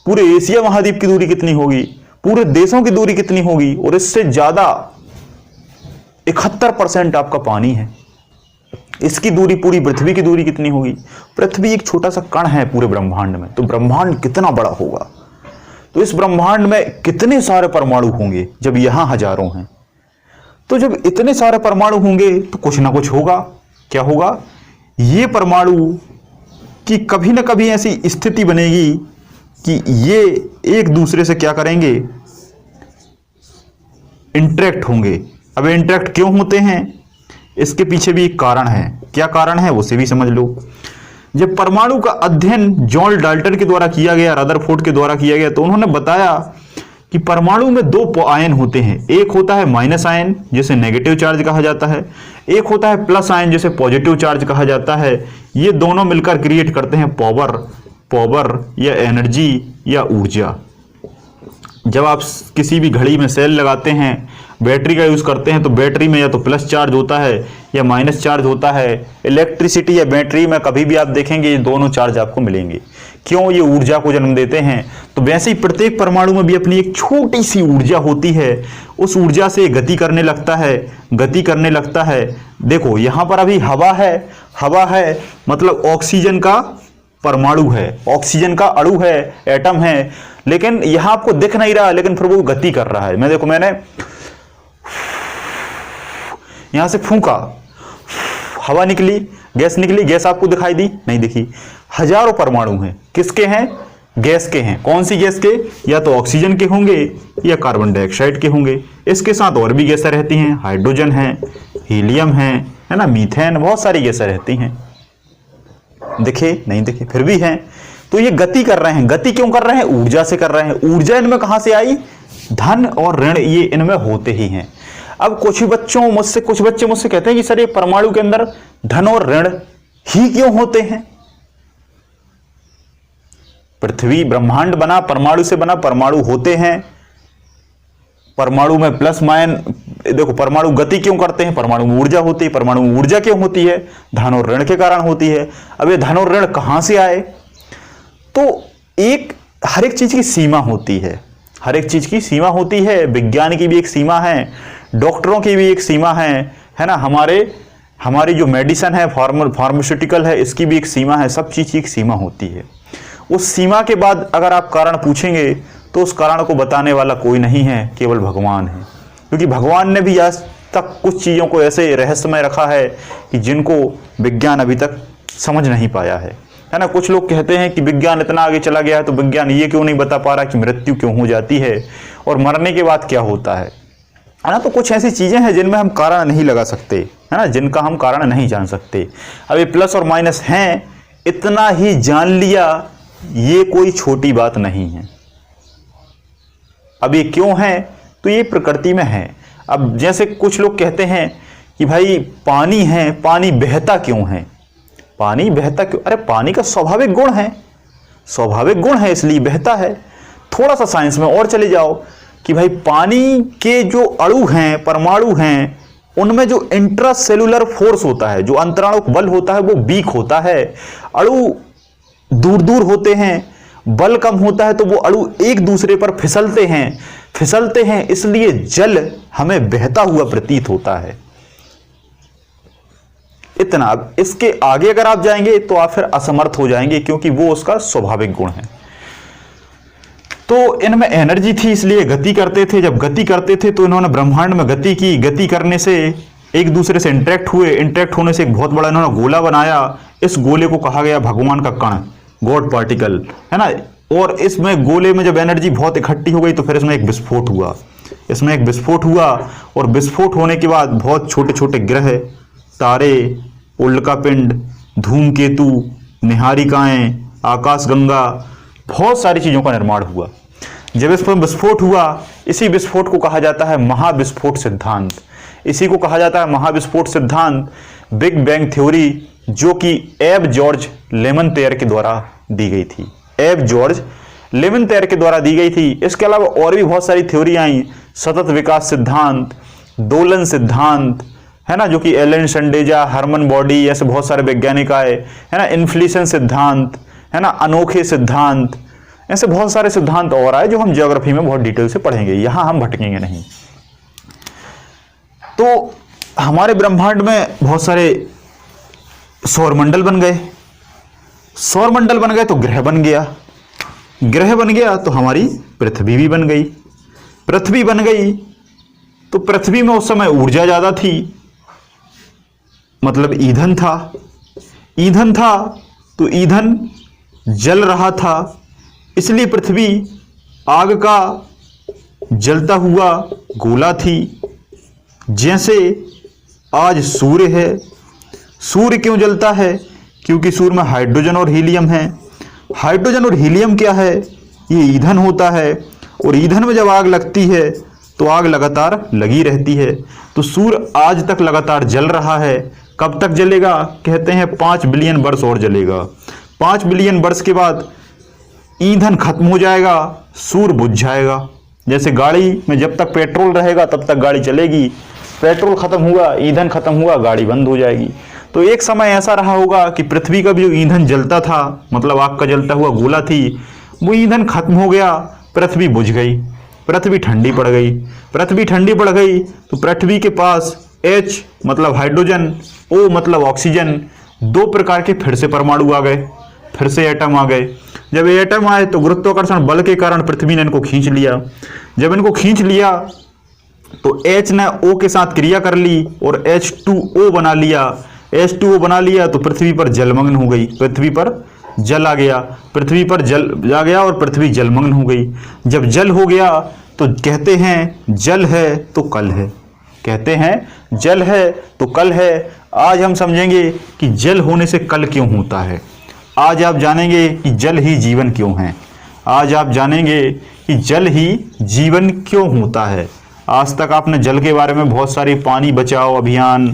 पूरे एशिया महाद्वीप की दूरी कितनी होगी? पूरे देशों की दूरी कितनी होगी? और इससे ज्यादा 71% आपका पानी है। इसकी दूरी पूरी पृथ्वी की दूरी कितनी होगी? पृथ्वी एक छोटा सा कण है पूरे ब्रह्मांड में, तो ब्रह्मांड कितना बड़ा होगा? तो इस ब्रह्मांड में कितने सारे परमाणु होंगे जब यहां हजारों हैं? तो जब इतने सारे परमाणु होंगे तो कुछ ना कुछ होगा। क्या होगा? ये परमाणु की कभी ना कभी ऐसी स्थिति बनेगी कि ये एक दूसरे से क्या करेंगे? इंटरेक्ट होंगे। अब इंटरेक्ट क्यों होते हैं? इसके पीछे भी एक कारण है। क्या कारण है उसे भी समझ लो। जब परमाणु का अध्ययन जॉन डाल्टन के द्वारा किया गया, रदरफोर्ड के द्वारा किया गया, तो उन्होंने बताया कि परमाणु में दो आयन होते हैं। एक होता है माइनस आयन जिसे नेगेटिव चार्ज कहा जाता है, एक होता है प्लस आयन जिसे पॉजिटिव चार्ज कहा जाता है। ये दोनों मिलकर क्रिएट करते हैं पावर या एनर्जी या ऊर्जा। जब आप किसी भी घड़ी में सेल लगाते हैं, बैटरी का यूज करते हैं, तो बैटरी में या तो प्लस चार्ज होता है या माइनस चार्ज होता है। इलेक्ट्रिसिटी या बैटरी में कभी भी आप देखेंगे ये दोनों चार्ज आपको मिलेंगे। क्यों? ये ऊर्जा को जन्म देते हैं। तो वैसे ही प्रत्येक परमाणु में भी अपनी एक छोटी सी ऊर्जा होती है। उस ऊर्जा से गति करने लगता है। देखो यहां पर अभी हवा है मतलब ऑक्सीजन का परमाणु है, ऑक्सीजन का अणु है, एटम है, लेकिन यहां आपको दिख नहीं रहा, लेकिन फिर वो गति कर रहा है। मैंने यहां से फूंका, हवा निकली, गैस आपको दिखाई दी? नहीं दिखी। हजारों परमाणु हैं। किसके हैं? गैस के हैं। कौन सी गैस के? या तो ऑक्सीजन के होंगे या कार्बन डाइऑक्साइड के होंगे। इसके साथ और भी गैसें रहती हैं, हाइड्रोजन है, हीलियम है ना, मीथेन, बहुत सारी गैसें रहती हैं। दिखे? नहीं दिखे, फिर भी हैं। तो ये गति कर रहे हैं। गति क्यों कर रहे हैं? ऊर्जा से कर रहे हैं। ऊर्जा इनमें कहां से आई? धन और ऋण ये इनमें होते ही हैं। अब कुछ बच्चे मुझसे कहते हैं कि सर ये परमाणु के अंदर धन और ऋण ही क्यों होते हैं? पृथ्वी ब्रह्मांड बना परमाणु से बना, परमाणु होते हैं। परमाणु में प्लस माइन, देखो परमाणु गति क्यों करते हैं? परमाणु में ऊर्जा होती है। परमाणु में ऊर्जा क्यों होती है? धन और ऋण के कारण होती है। अब ये धन और ऋण कहां से आए? तो हर एक चीज की सीमा होती है। हर एक चीज की सीमा होती है। विज्ञान की भी एक सीमा है, डॉक्टरों की भी एक सीमा है ना। हमारी जो मेडिसिन है, फार्मास्यूटिकल है, इसकी भी एक सीमा है। सब चीज की एक सीमा होती है। उस सीमा के बाद अगर आप कारण पूछेंगे तो उस कारण को बताने वाला कोई नहीं है, केवल भगवान है। क्योंकि भगवान ने भी आज तक कुछ चीजों को ऐसे रहस्यमय रखा है कि जिनको विज्ञान अभी तक समझ नहीं पाया है ना। कुछ लोग कहते हैं कि विज्ञान इतना आगे चला गया है तो विज्ञान ये क्यों नहीं बता पा रहा कि मृत्यु क्यों हो जाती है और मरने के बाद क्या होता है ना। तो कुछ ऐसी चीजें हैं जिनमें हम कारण नहीं लगा सकते, है ना, जिनका हम कारण नहीं जान सकते। अब ये प्लस और माइनस हैं, इतना ही जान लिया, ये कोई छोटी बात नहीं है। अब ये क्यों है? तो ये प्रकृति में है। अब जैसे कुछ लोग कहते हैं कि भाई पानी है, पानी बहता क्यों है? पानी बहता क्यों? अरे पानी का स्वाभाविक गुण है इसलिए बहता है। थोड़ा सा साइंस में और चले जाओ कि भाई पानी के जो अणु हैं, परमाणु हैं, उनमें जो इंट्रासेलुलर फोर्स होता है, जो अंतराणुक बल होता है, वो वीक होता है। अणु दूर दूर होते हैं, बल कम होता है, तो वो अणु एक दूसरे पर फिसलते हैं, इसलिए जल हमें बहता हुआ प्रतीत होता है। इतना। इसके आगे अगर आप जाएंगे तो आप फिर असमर्थ हो जाएंगे, क्योंकि वो उसका स्वाभाविक गुण है। तो इनमें एनर्जी थी इसलिए गति करते थे। जब गति करते थे तो इन्होंने ब्रह्मांड में गति की। गति करने से एक दूसरे से इंटरेक्ट हुए। इंटरेक्ट होने से एक बहुत बड़ा इन्होंने गोला बनाया। इस गोले को कहा गया भगवान का कण, गॉड पार्टिकल, है ना। और इसमें गोले में जब एनर्जी बहुत इकट्ठी हो गई तो फिर इसमें एक विस्फोट हुआ। और विस्फोट होने के बाद बहुत छोटे छोटे ग्रह, तारे, उल्कापिंड, धूमकेतु, निहारिकाएं, आकाशगंगा, बहुत सारी चीजों का निर्माण हुआ। जब इस पर विस्फोट हुआ, इसी विस्फोट को कहा जाता है महाविस्फोट सिद्धांत। बिग बैंग थ्योरी, जो कि एब जॉर्ज लेमनतेयर के द्वारा दी गई थी। इसके अलावा और भी बहुत सारी थ्योरी आई। सतत विकास सिद्धांत, दोलन सिद्धांत, है ना, जो कि एलन संडेजा, हरमन बॉडी, ऐसे बहुत सारे वैज्ञानिक आए, है ना। इन्फ्लेशन सिद्धांत, है ना, अनोखे सिद्धांत, ऐसे बहुत सारे सिद्धांत और आए जो हम ज्योग्राफी में बहुत डिटेल से पढ़ेंगे, यहां हम भटकेंगे नहीं। तो हमारे ब्रह्मांड में बहुत सारे सौरमंडल बन गए, सौरमंडल बन गए तो ग्रह बन गया, ग्रह बन गया तो हमारी पृथ्वी भी बन गई, पृथ्वी बन गई तो पृथ्वी में उस समय ऊर्जा ज्यादा थी, मतलब ईंधन था, ईंधन था तो ईंधन जल रहा था, इसलिए पृथ्वी आग का जलता हुआ गोला थी। जैसे आज सूर्य है, सूर्य क्यों जलता है? क्योंकि सूर्य में हाइड्रोजन और हीलियम है। हाइड्रोजन और हीलियम क्या है? ये ईंधन होता है, और ईंधन में जब आग लगती है तो आग लगातार लगी रहती है। तो सूर्य आज तक लगातार जल रहा है। कब तक जलेगा? कहते हैं 5 बिलियन वर्ष और जलेगा। 5 बिलियन वर्ष के बाद ईंधन खत्म हो जाएगा, सूर्य बुझ जाएगा। जैसे गाड़ी में जब तक पेट्रोल रहेगा तब तक गाड़ी चलेगी, पेट्रोल खत्म हुआ, ईंधन खत्म हुआ, गाड़ी बंद हो जाएगी। तो एक समय ऐसा रहा होगा कि पृथ्वी का भी जो ईंधन जलता था, मतलब आग का जलता हुआ गोला थी, वो ईंधन खत्म हो गया, पृथ्वी बुझ गई, पृथ्वी ठंडी पड़ गई। पृथ्वी ठंडी पड़ गई तो पृथ्वी के पास H मतलब हाइड्रोजन, O मतलब ऑक्सीजन, 2 प्रकार के फिर से परमाणु आ गए, फिर से एटम आ गए। जब ये एटम आए तो गुरुत्वाकर्षण बल के कारण पृथ्वी ने इनको खींच लिया। जब इनको खींच लिया तो H ने O के साथ क्रिया कर ली और H2O बना लिया। H2O बना लिया तो पृथ्वी पर जलमग्न हो गई, पृथ्वी पर जल आ गया, पृथ्वी पर जल आ गया और पृथ्वी जलमग्न हो गई। जब जल हो गया तो कहते हैं जल है तो कल है, कहते हैं जल है तो कल है। आज हम समझेंगे कि जल होने से कल क्यों होता है। आज आप जानेंगे कि जल ही जीवन क्यों है। आज आप जानेंगे कि जल ही जीवन क्यों होता है। आज तक आपने जल के बारे में बहुत सारी पानी बचाओ अभियान,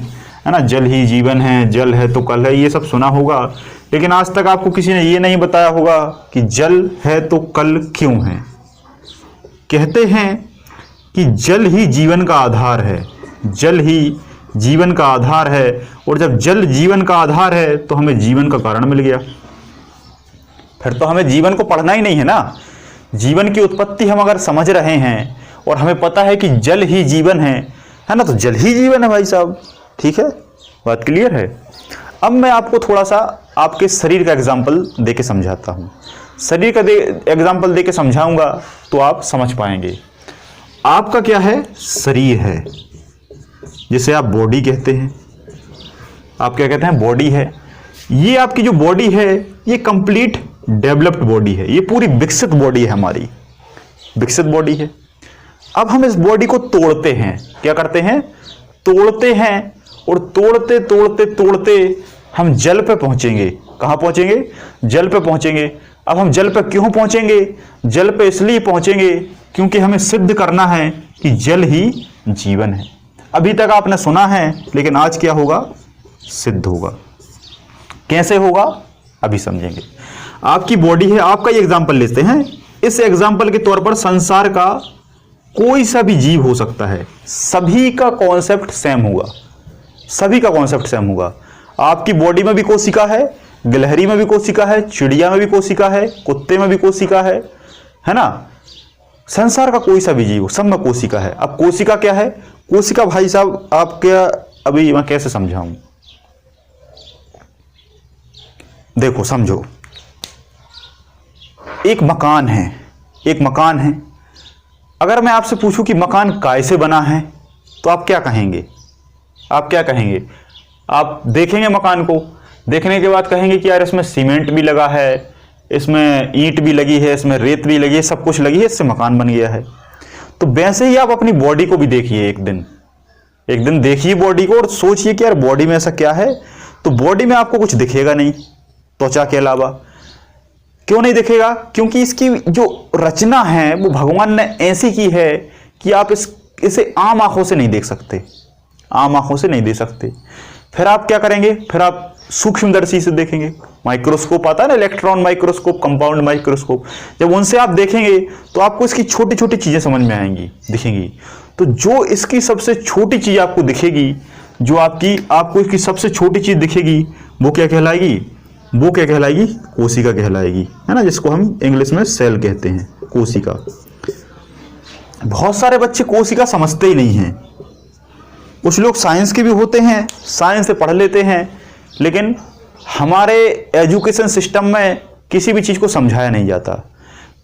है ना, जल ही जीवन है, जल है तो कल है, ये सब सुना होगा, लेकिन आज तक आपको किसी ने ये नहीं बताया होगा कि जल है तो कल क्यों है। कहते हैं कि जल ही जीवन का आधार है, जल ही जीवन का आधार है, और जब जल जीवन का आधार है तो हमें जीवन का कारण मिल गया। फिर तो हमें जीवन को पढ़ना ही नहीं है ना। जीवन की उत्पत्ति हम अगर समझ रहे हैं और हमें पता है कि जल ही जीवन है ना, तो जल ही जीवन है भाई साहब। ठीक है, बात क्लियर है। अब मैं आपको थोड़ा सा आपके शरीर का एग्जाम्पल देके समझाता हूँ। शरीर का एग्जाम्पल देके समझाऊंगा तो आप समझ पाएंगे। आपका क्या है? शरीर है, जिसे आप बॉडी कहते हैं। आप क्या कहते हैं? बॉडी है। ये आपकी जो बॉडी है ये कंप्लीट डेवलप्ड बॉडी है, ये पूरी विकसित बॉडी है, हमारी विकसित बॉडी है। अब हम इस बॉडी को तोड़ते हैं। क्या करते हैं? तोड़ते हैं, और तोड़ते तोड़ते तोड़ते हम जल पे पहुंचेंगे। कहां पहुंचेंगे? जल पे पहुंचेंगे। अब हम जल पे क्यों पहुंचेंगे? जल पे इसलिए पहुंचेंगे क्योंकि हमें सिद्ध करना है कि जल ही जीवन है। अभी तक आपने सुना है, लेकिन आज क्या होगा? सिद्ध होगा। कैसे होगा? अभी समझेंगे। आपकी बॉडी है, आपका ये एग्जाम्पल लेते हैं। इस एग्जाम्पल के तौर पर संसार का कोई सा भी जीव हो सकता है, सभी का कॉन्सेप्ट सेम होगा, सभी का कॉन्सेप्ट सेम होगा। आपकी बॉडी में भी कोशिका है, गिलहरी में भी कोशिका है, चिड़िया में भी कोशिका है, कुत्ते में भी कोशिका है ना। संसार का कोई सा भी जीव, सब में कोशिका है। अब कोशिका क्या है? कोशिका भाई साहब आप क्या, अभी मैं कैसे समझाऊं, देखो समझो। एक मकान है, एक मकान है। अगर मैं आपसे पूछूं कि मकान काय से बना है तो आप क्या कहेंगे? आप क्या कहेंगे? आप देखेंगे मकान को, देखने के बाद कहेंगे कि यार इसमें सीमेंट भी लगा है, इसमें ईंट भी लगी है, इसमें रेत भी लगी है, सब कुछ लगी है, इससे मकान बन गया है। तो वैसे ही आप अपनी बॉडी को भी देखिए, एक दिन देखिए बॉडी को और सोचिए कि यार बॉडी में ऐसा क्या है। तो बॉडी में आपको कुछ दिखेगा नहीं त्वचा के अलावा। क्यों नहीं दिखेगा? क्योंकि इसकी जो रचना है वो भगवान ने ऐसी की है कि आप इसे आम आंखों से नहीं देख सकते, आम आंखों से नहीं देख सकते। फिर आप क्या करेंगे? फिर आप सूक्ष्मदर्शी से देखेंगे। माइक्रोस्कोप आता है ना, इलेक्ट्रॉन माइक्रोस्कोप, कंपाउंड माइक्रोस्कोप। जब उनसे आप देखेंगे तो आपको इसकी छोटी छोटी चीजें समझ में आएंगी, दिखेंगी। तो जो इसकी सबसे छोटी चीज आपको दिखेगी, जो आपको इसकी सबसे छोटी चीज दिखेगी, वो क्या कहलाएगी? वो क्या कहलाएगी? कोशिका कहलाएगी, है ना, जिसको हम इंग्लिश में सेल कहते हैं, कोशिका। बहुत सारे बच्चे कोशिका समझते ही नहीं हैं। कुछ लोग साइंस के भी होते हैं, साइंस से पढ़ लेते हैं, लेकिन हमारे एजुकेशन सिस्टम में किसी भी चीज़ को समझाया नहीं जाता।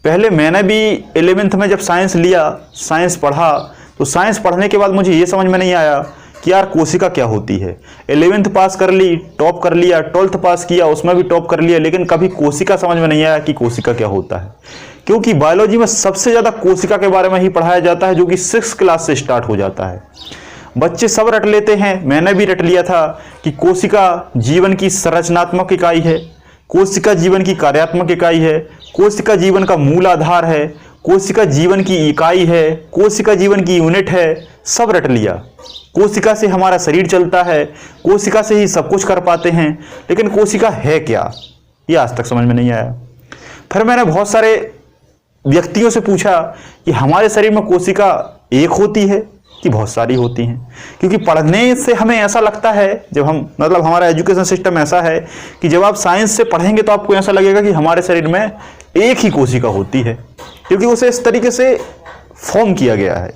पहले मैंने भी 11th में जब साइंस लिया, साइंस पढ़ा, तो साइंस पढ़ने के बाद मुझे ये समझ में नहीं आया कि यार कोशिका क्या होती है। 11th पास कर ली, टॉप कर लिया, 12th पास किया, उसमें भी टॉप कर लिया, लेकिन कभी कोशिका समझ में नहीं आया कि कोशिका क्या होता है। क्योंकि बायोलॉजी में सबसे ज़्यादा कोशिका के बारे में ही पढ़ाया जाता है, जो कि 6th क्लास से स्टार्ट हो जाता है। बच्चे सब रट लेते हैं, मैंने भी रट लिया था कि कोशिका जीवन की संरचनात्मक इकाई है, कोशिका जीवन की कार्यात्मक इकाई है, कोशिका जीवन का मूल आधार है, कोशिका जीवन की इकाई है, कोशिका जीवन की यूनिट है, सब रट लिया। कोशिका से हमारा शरीर चलता है, कोशिका से ही सब कुछ कर पाते हैं, लेकिन कोशिका है क्या, ये आज तक समझ में नहीं आया। फिर मैंने बहुत सारे व्यक्तियों से पूछा कि हमारे शरीर में कोशिका एक होती है कि बहुत सारी होती हैं। क्योंकि पढ़ने से हमें ऐसा लगता है, जब हम मतलब हमारा एजुकेशन सिस्टम ऐसा है कि जब आप साइंस से पढ़ेंगे तो आपको ऐसा लगेगा कि हमारे शरीर में एक ही कोशिका होती है, क्योंकि उसे इस तरीके से फॉर्म किया गया है।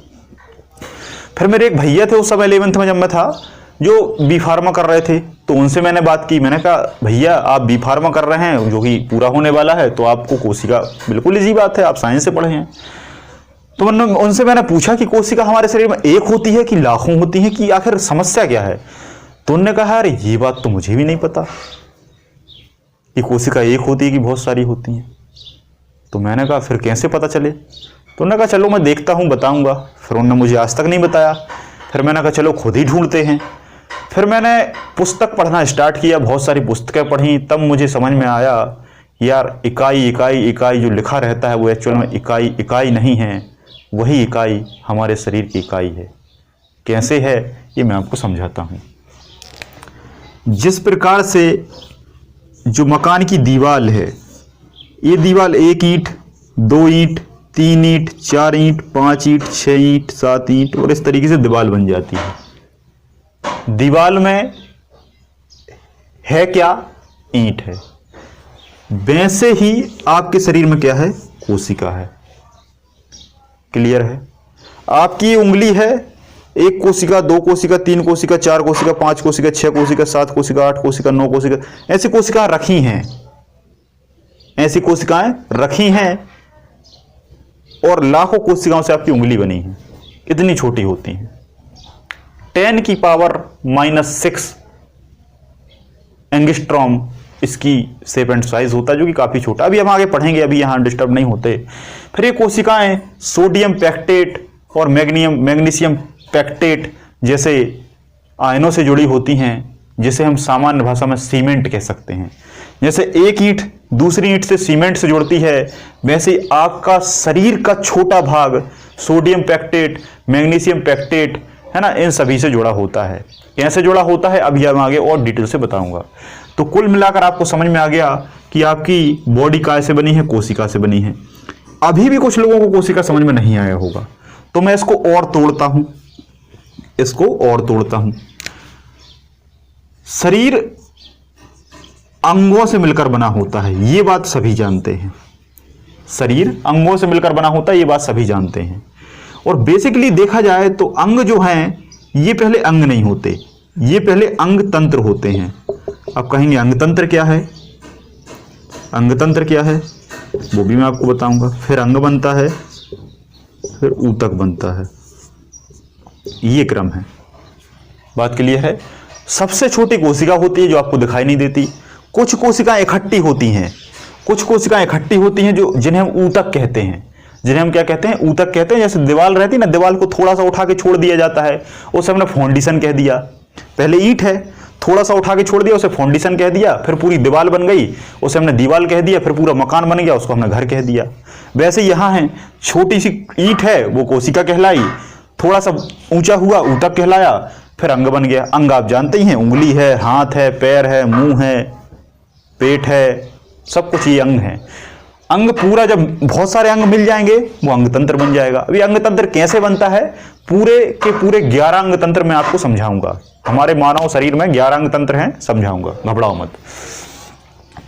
फिर मेरे एक भैया थे उस समय 11th में जब मैं था, जो बी फार्मा कर रहे थे, तो उनसे मैंने बात की। मैंने कहा भैया आप बी फार्मा कर रहे हैं जो कि पूरा होने वाला है, तो आपको कोशिका बिल्कुल ईजी बात है, आप साइंस से पढ़े हैं। तो उनसे मैंने पूछा कि कोशिका हमारे शरीर में एक होती है कि लाखों होती हैं, कि आखिर समस्या क्या है। तो उन्होंने कहा अरे ये बात तो मुझे भी नहीं पता कि कोशिका एक होती है कि बहुत सारी होती हैं। तो मैंने कहा फिर कैसे पता चले। तो उन्होंने कहा चलो मैं देखता हूँ, बताऊँगा। फिर उन्होंने मुझे आज तक नहीं बताया। फिर मैंने कहा चलो खुद ही ढूंढते हैं। फिर मैंने पुस्तक पढ़ना स्टार्ट किया, बहुत सारी पुस्तकें पढ़ी, तब मुझे समझ में आया यार इकाई इकाई इकाई जो लिखा रहता है वो एक्चुअल में इकाई इकाई नहीं है, वही इकाई हमारे शरीर की इकाई है। कैसे है ये मैं आपको समझाता हूँ। जिस प्रकार से जो मकान की दीवार है, ये दीवार 1 ईंट, 2 ईंट, 3 ईंट, 4 ईंट, 5 ईंट, 6 ईंट, 7 ईंट और इस तरीके से दीवार बन जाती है। दीवार में है क्या, ईंट है। वैसे ही आपके शरीर में क्या है, कोशिका है। क्लियर है। आपकी उंगली है, 1 कोशिका, 2 कोशिका, 3 कोशिका, 4 कोशिका, 5 कोशिका, 6 कोशिका, 7 कोशिका, 8 कोशिका, 9 कोशिका, ऐसी कोशिकाएं रखी हैं, ऐसी कोशिकाएं रखी हैं। और लाखों कोशिकाओं से आपकी उंगली बनी है, इतनी छोटी होती हैं। 10⁻⁻⁶ एंगस्ट्रॉम इसकी शेप एंड साइज होता है, जो कि काफी छोटा। अभी हम आगे पढ़ेंगे, अभी यहां डिस्टर्ब नहीं होते। फिर ये कोशिकाएं सोडियम पैक्टेट और मैग्नीशियम पैक्टेट जैसे आयनों से जुड़ी होती हैं, जिसे हम सामान्य भाषा में सीमेंट कह सकते हैं। जैसे एक ईंट दूसरी ईंट से सीमेंट से जुड़ती है, वैसे आपका शरीर का छोटा भाग सोडियम पैक्टेट, मैग्नीशियम पैक्टेट है ना, इन सभी से जुड़ा होता है। कैसे जुड़ा होता है अभी हम आगे और डिटेल से बताऊंगा। तो कुल मिलाकर आपको समझ में आ गया कि आपकी बॉडी काय से बनी है, कोशिका से बनी है। अभी भी कुछ लोगों को कोशिका समझ में नहीं आया होगा, तो मैं इसको और तोड़ता हूं, इसको और तोड़ता हूं। शरीर अंगों से मिलकर बना होता है, ये बात सभी जानते हैं। शरीर अंगों से मिलकर बना होता है, ये बात सभी जानते हैं। और बेसिकली देखा जाए तो अंग जो हैं, ये पहले अंग नहीं होते, ये पहले अंग तंत्र होते हैं। आप कहेंगे अंग तंत्र क्या है, अंग तंत्र क्या है, वो भी मैं आपको बताऊंगा। फिर अंग बनता है, फिर ऊतक बनता है, ये क्रम है। बात क्लियर है। सबसे छोटी कोशिका होती है जो आपको दिखाई नहीं देती। कुछ कोशिकाएं इकट्ठी होती हैं, कुछ कोशिकाएं इकट्ठी होती हैं जो जिन्हें हम ऊतक कहते हैं, जिन्हें हम क्या कहते हैं, ऊतक कहते हैं। जैसे दीवार रहती है ना, दीवार को थोड़ा सा उठा के छोड़ दिया जाता है, उसे हमने फाउंडेशन कह दिया। पहले ईंट है, थोड़ा सा उठा के छोड़ दिया, उसे फाउंडेशन कह दिया, फिर पूरी दीवार बन गई, उसे हमने दीवार कह दिया, फिर पूरा मकान बन गया, उसको हमने घर कह दिया। वैसे यहाँ है, छोटी सी ईंट है वो कोशिका कहलाई, थोड़ा सा ऊंचा हुआ ऊतक कहलाया, फिर अंग बन गया। अंग आप जानते ही हैं, उंगली है, हाथ है, पैर है, मुंह है, पेट है, सब कुछ ये अंग है। अंग पूरा जब बहुत सारे अंग मिल जाएंगे वो अंग तंत्र बन जाएगा। अभी अंग तंत्र कैसे बनता है, पूरे के पूरे 11 अंग तंत्र मैं आपको समझाऊंगा। हमारे मानव शरीर में 11 अंग तंत्र हैं, समझाऊंगा, घबराओ मत।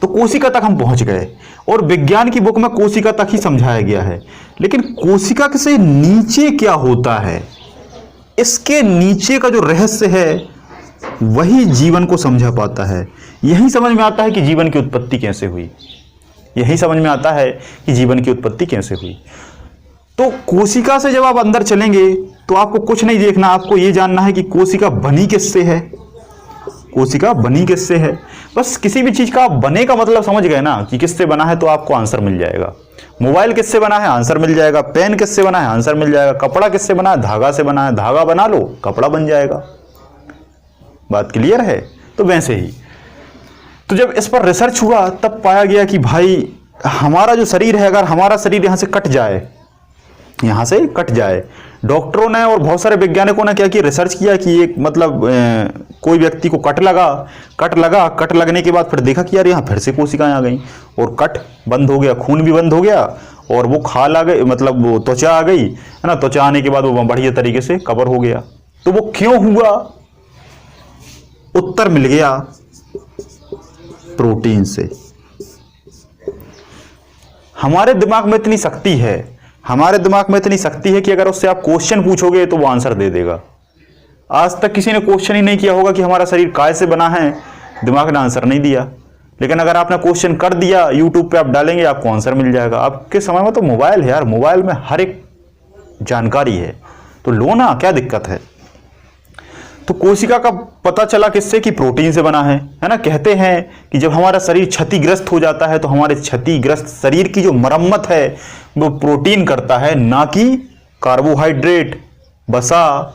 तो कोशिका तक हम पहुंच गए और विज्ञान की बुक में कोशिका तक ही समझाया गया है। लेकिन कोशिका से नीचे क्या होता है, इसके नीचे का जो रहस्य है वही जीवन को समझा पाता है। यही समझ में आता है कि जीवन की उत्पत्ति कैसे हुई। यही समझ में आता है कि जीवन की उत्पत्ति कैसे हुई। तो कोशिका से जब आप अंदर चलेंगे तो आपको कुछ नहीं देखना, आपको ये जानना है कि कोशिका बनी किससे है। कोशिका बनी किससे है, बस किसी भी चीज का आप बने का मतलब समझ गए ना कि किससे बना है, तो आपको आंसर मिल जाएगा। मोबाइल किससे बना है, आंसर मिल जाएगा। पेन किससे बना है, आंसर मिल जाएगा। कपड़ा किससे बना है, धागा से बना है। धागा बना लो, कपड़ा बन जाएगा। बात क्लियर है। तो वैसे ही तो जब इस पर रिसर्च हुआ तब पाया गया कि भाई हमारा जो शरीर है, अगर हमारा शरीर यहां से कट जाए, यहां से कट जाए, डॉक्टरों ने और बहुत सारे वैज्ञानिकों ने क्या किया, रिसर्च किया कि एक मतलब कोई व्यक्ति को कट लगने के बाद फिर देखा कि यार यहाँ फिर से कोशिकाएं आ गई और कट बंद हो गया, खून भी बंद हो गया और वो खाल आ गई, मतलब वो त्वचा आ गई है ना। त्वचा आने के बाद वो बढ़िया तरीके से कवर हो गया। तो वो क्यों हुआ, उत्तर मिल गया प्रोटीन से। हमारे दिमाग में इतनी शक्ति है, हमारे दिमाग में इतनी शक्ति है कि अगर उससे आप क्वेश्चन पूछोगे तो वो आंसर दे देगा। आज तक किसी ने क्वेश्चन ही नहीं किया होगा कि हमारा शरीर काय से बना है, दिमाग ने आंसर नहीं दिया। लेकिन अगर आपने क्वेश्चन कर दिया, यूट्यूब पे आप डालेंगे, आपको आंसर मिल जाएगा। आपके समय में तो मोबाइल है यार, मोबाइल में हर एक जानकारी है, तो लो ना, क्या दिक्कत है। तो कोशिका का पता चला किससे, कि प्रोटीन से बना है ना। कहते हैं कि जब हमारा शरीर क्षतिग्रस्त हो जाता है तो हमारे क्षतिग्रस्त शरीर की जो मरम्मत है वो प्रोटीन करता है, ना कि कार्बोहाइड्रेट, वसा,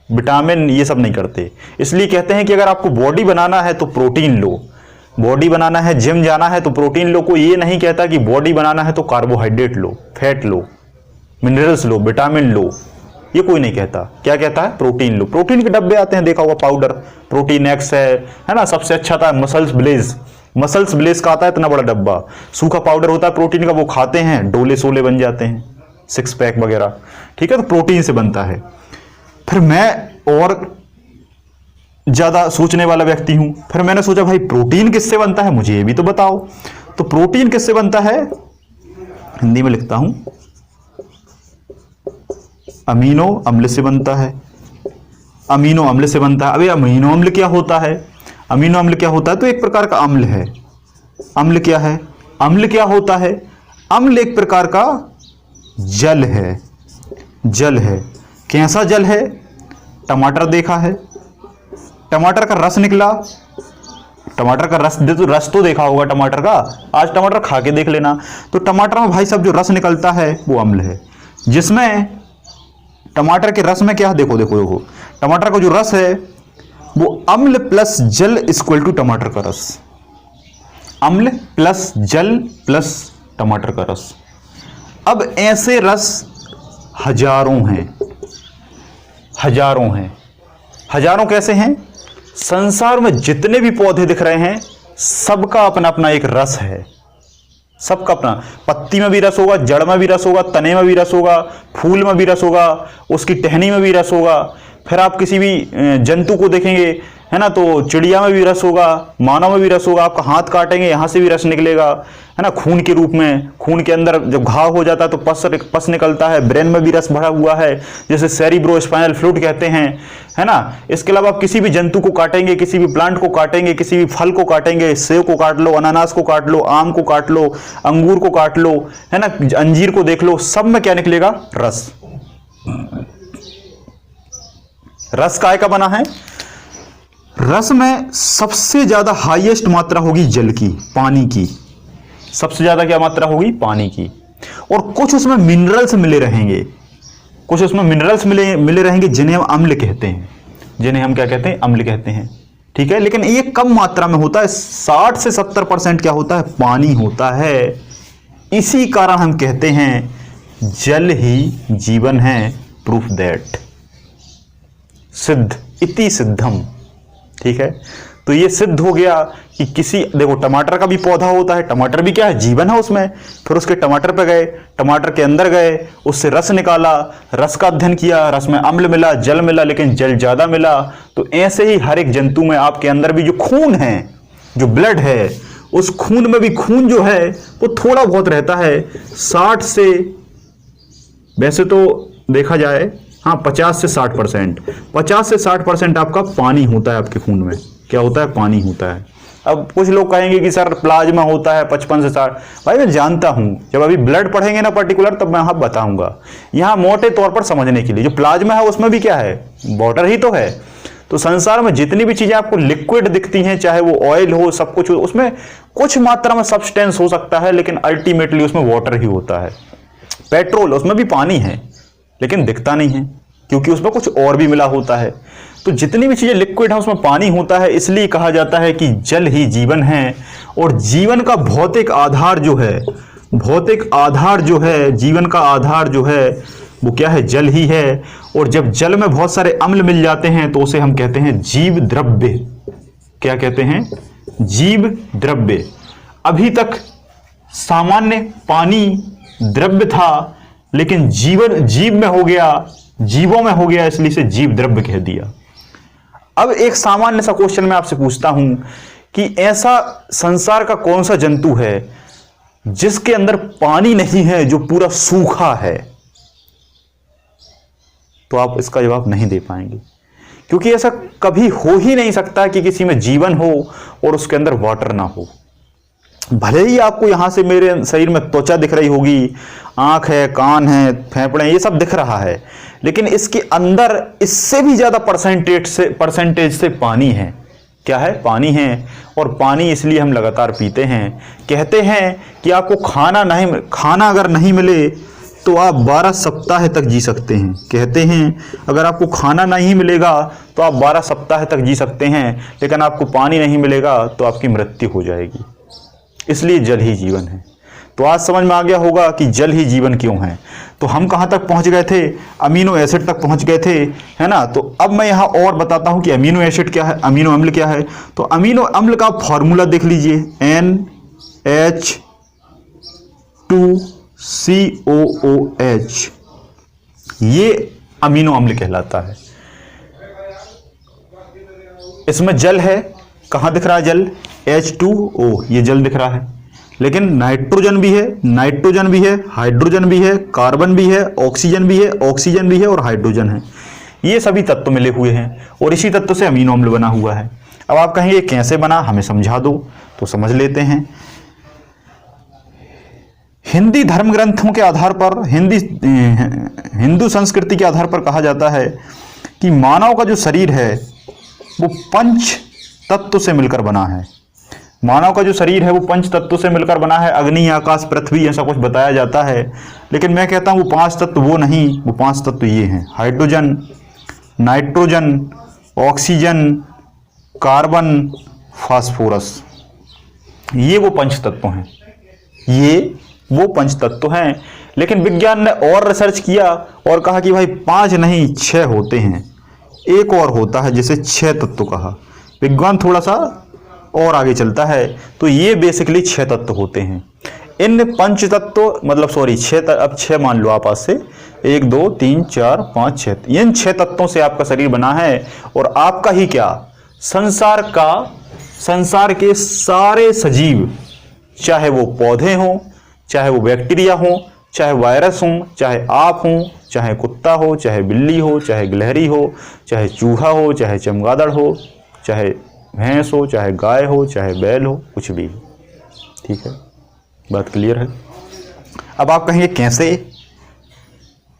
विटामिन, ये सब नहीं करते। इसलिए कहते हैं कि अगर आपको बॉडी बनाना है तो प्रोटीन लो, बॉडी बनाना है, जिम जाना है तो प्रोटीन लो। कोई ये नहीं कहता कि बॉडी बनाना है तो कार्बोहाइड्रेट लो, फैट लो, मिनरल्स लो, विटामिन लो, ये कोई नहीं कहता। क्या कहता है, प्रोटीन लो। प्रोटीन के डब्बे आते हैं, देखा होगा, पाउडर, प्रोटीन एक्स है ना। सबसे अच्छा था मसल्स ब्लेज का आता है इतना बड़ा डब्बा, सूखा पाउडर होता है प्रोटीन का, वो खाते हैं, डोले सोले बन जाते हैं, 6 पैक वगैरह, ठीक है। तो प्रोटीन से बनता है। फिर मैं और ज्यादा सोचने वाला व्यक्ति हूं, फिर मैंने सोचा भाई प्रोटीन किससे बनता है, मुझे ये भी तो बताओ। तो प्रोटीन किससे बनता है, हिंदी में लिखता हूं, अमीनो अम्ल से बनता है। अमीनो अम्ल से बनता है। अबे अमीनो अम्ल क्या होता है, अमीनो अम्ल क्या होता है, तो एक प्रकार का अम्ल है। अम्ल क्या है, अम्ल क्या होता है, अम्ल एक प्रकार का जल है, जल है। कैसा जल है, टमाटर देखा है, टमाटर का रस निकला, टमाटर का रस तो देखा होगा टमाटर का, आज टमाटर खा के देख लेना। तो टमाटर में भाई साहब जो रस निकलता है वो अम्ल है, जिसमें टमाटर के रस में क्या है, देखो देखो देखो, टमाटर का जो रस है वो अम्ल प्लस जल इक्वल टू टमाटर का रस, अम्ल प्लस जल प्लस टमाटर का रस। अब ऐसे रस हजारों हैं, हजारों हैं। हजारों कैसे हैं, संसार में जितने भी पौधे दिख रहे हैं सबका अपना अपना एक रस है, सबका अपना। पत्ती में भी रस होगा, जड़ में भी रस होगा, तने में भी रस होगा, फूल में भी रस होगा, उसकी टहनी में भी रस होगा। फिर आप किसी भी जंतु को देखेंगे है ना, तो चिड़िया में भी रस होगा, मानव में भी रस होगा। आपका हाथ काटेंगे यहां से भी रस निकलेगा है ना, खून के रूप में। खून के अंदर जब घाव हो जाता है तो पस निकलता है। ब्रेन में भी रस भरा हुआ है, जैसे सेरिब्रोस्पाइनल फ्लूइड कहते हैं है ना। इसके अलावा आप किसी भी जंतु को काटेंगे, किसी भी प्लांट को काटेंगे, किसी भी फल को काटेंगे, सेब को काट लो, अनानास को काट लो, आम को काट लो, अंगूर को काट लो है ना, अंजीर को देख लो, सब में क्या निकलेगा, रस। रस काय का बना है, रस में सबसे ज्यादा हाईएस्ट मात्रा होगी जल की, पानी की। सबसे ज्यादा क्या मात्रा होगी, पानी की। और कुछ उसमें मिनरल्स मिले रहेंगे, कुछ उसमें मिनरल्स मिले रहेंगे जिन्हें हम अम्ल कहते हैं, जिन्हें हम क्या कहते हैं, अम्ल कहते हैं, ठीक है। लेकिन ये कम मात्रा में होता है, 60 से 70% क्या होता है, पानी होता है। इसी कारण हम कहते हैं जल ही जीवन है, प्रूफ दैट, सिद्ध इति सिद्धम, ठीक है। तो ये सिद्ध हो गया कि किसी, देखो टमाटर का भी पौधा होता है, टमाटर भी क्या है, जीवन है उसमें। फिर उसके टमाटर पे गए, टमाटर के अंदर गए, उससे रस निकाला, रस का अध्ययन किया, रस में अम्ल मिला, जल मिला, लेकिन जल ज्यादा मिला। तो ऐसे ही हर एक जंतु में, आपके अंदर भी जो खून है, जो ब्लड है, उस खून में भी खून जो है वो थोड़ा बहुत रहता है, 60 से, वैसे तो देखा जाए हाँ 50 से 60%, 50 से 60% आपका पानी होता है आपके खून में। क्या होता है? पानी होता है। अब कुछ लोग कहेंगे कि सर प्लाज्मा होता है 55 से 60। भाई मैं जानता हूं, जब अभी ब्लड पढ़ेंगे ना पर्टिकुलर, तब मैं यहाँ बताऊंगा। यहाँ मोटे तौर पर समझने के लिए, जो प्लाज्मा है उसमें भी क्या है? वाटर ही तो है। तो संसार में जितनी भी चीजें आपको लिक्विड दिखती हैं, चाहे वो ऑयल हो, सब कुछ, उसमें कुछ मात्रा में सब्सटेंस हो सकता है, लेकिन अल्टीमेटली उसमें वाटर ही होता है। पेट्रोल, उसमें भी पानी है लेकिन दिखता नहीं है, क्योंकि उसमें कुछ और भी मिला होता है। तो जितनी भी चीजें लिक्विड है उसमें पानी होता है। इसलिए कहा जाता है कि जल ही जीवन है। और जीवन का भौतिक आधार जो है, भौतिक आधार जो है, जीवन का आधार जो है वो क्या है? जल ही है। और जब जल में बहुत सारे अम्ल मिल जाते हैं तो उसे हम कहते हैं जीव द्रव्य। क्या कहते हैं? जीव द्रव्य। अभी तक सामान्य पानी द्रव्य था, लेकिन जीव में हो गया, जीवों में हो गया, इसलिए इसे जीव द्रव्य कह दिया। अब एक सामान्य सा क्वेश्चन मैं आपसे पूछता हूं कि ऐसा संसार का कौन सा जंतु है जिसके अंदर पानी नहीं है, जो पूरा सूखा है? तो आप इसका जवाब नहीं दे पाएंगे, क्योंकि ऐसा कभी हो ही नहीं सकता कि किसी में जीवन हो और उसके अंदर वाटर ना हो। भले ही आपको यहां से मेरे शरीर में त्वचा दिख रही होगी, आंख है, कान है, फेफड़े, ये सब दिख रहा है, लेकिन इसके अंदर इससे भी ज्यादा परसेंटेज से पानी है। क्या है? पानी है। और पानी इसलिए हम लगातार पीते हैं। कहते हैं कि आपको खाना अगर नहीं मिले तो आप 12 सप्ताह तक जी सकते हैं। कहते हैं अगर आपको खाना नहीं मिलेगा तो आप 12 सप्ताह तक जी सकते हैं, लेकिन आपको पानी नहीं मिलेगा तो आपकी मृत्यु हो जाएगी। इसलिए जल ही जीवन है। तो आज समझ में आ गया होगा कि जल ही जीवन क्यों है। तो हम कहां तक पहुंच गए थे? अमीनो एसिड तक पहुंच गए थे, है ना। तो अब मैं यहां और बताता हूं कि अमीनो एसिड क्या है, अमीनो अम्ल क्या है। तो अमीनो अम्ल का फॉर्मूला देख लीजिए, NH2COOH, ये अमीनो अम्ल कहलाता है। इसमें जल है। कहां दिख रहा है जल? H2O, ये जल दिख रहा है। लेकिन नाइट्रोजन भी है, हाइड्रोजन भी है, कार्बन भी है, ऑक्सीजन भी है और हाइड्रोजन है। ये सभी तत्व मिले हुए हैं और इसी तत्व से अमीनो अम्ल बना हुआ है। अब आप कहेंगे कैसे बना, हमें समझा दो। तो समझ लेते हैं। हिंदी धर्म ग्रंथों के आधार पर, हिंदू संस्कृति के आधार पर कहा जाता है कि मानव का जो शरीर है वो पंच तत्व से मिलकर बना है। मानव का जो शरीर है वो पंच तत्वों से मिलकर बना है। अग्नि, आकाश, पृथ्वी, ऐसा कुछ बताया जाता है। लेकिन मैं कहता हूं वो 5 तत्व वो नहीं, वो 5 तत्व ये हैं: hydrogen, nitrogen, oxygen, carbon, phosphorus. ये वो पंच तत्व हैं, ये वो पंच तत्व हैं। लेकिन विज्ञान ने और रिसर्च किया और कहा कि भाई 5 नहीं 6 होते हैं। एक और होता है जिसे 6 तत्व कहा। विज्ञान थोड़ा सा और आगे चलता है तो ये बेसिकली 6 तत्व होते हैं। इन पंच तत्व मतलब सॉरी 6, अब 6 मान लो आप आज से, 1 2 3 4 5 6, इन 6 तत्वों से आपका शरीर बना है। और आपका ही क्या, संसार के सारे सजीव, चाहे वो पौधे हों, चाहे वो बैक्टीरिया हों, चाहे वायरस हों, चाहे आप हों, चाहे कुत्ता हो, चाहे बिल्ली हो, चाहे गिलहरी हो, चाहे चूहा हो, चाहे चमगादड़ हो, चाहे भैंस हो, चाहे गाय हो, चाहे बैल हो, कुछ भी। ठीक है, बात क्लियर है। अब आप कहेंगे कैसे?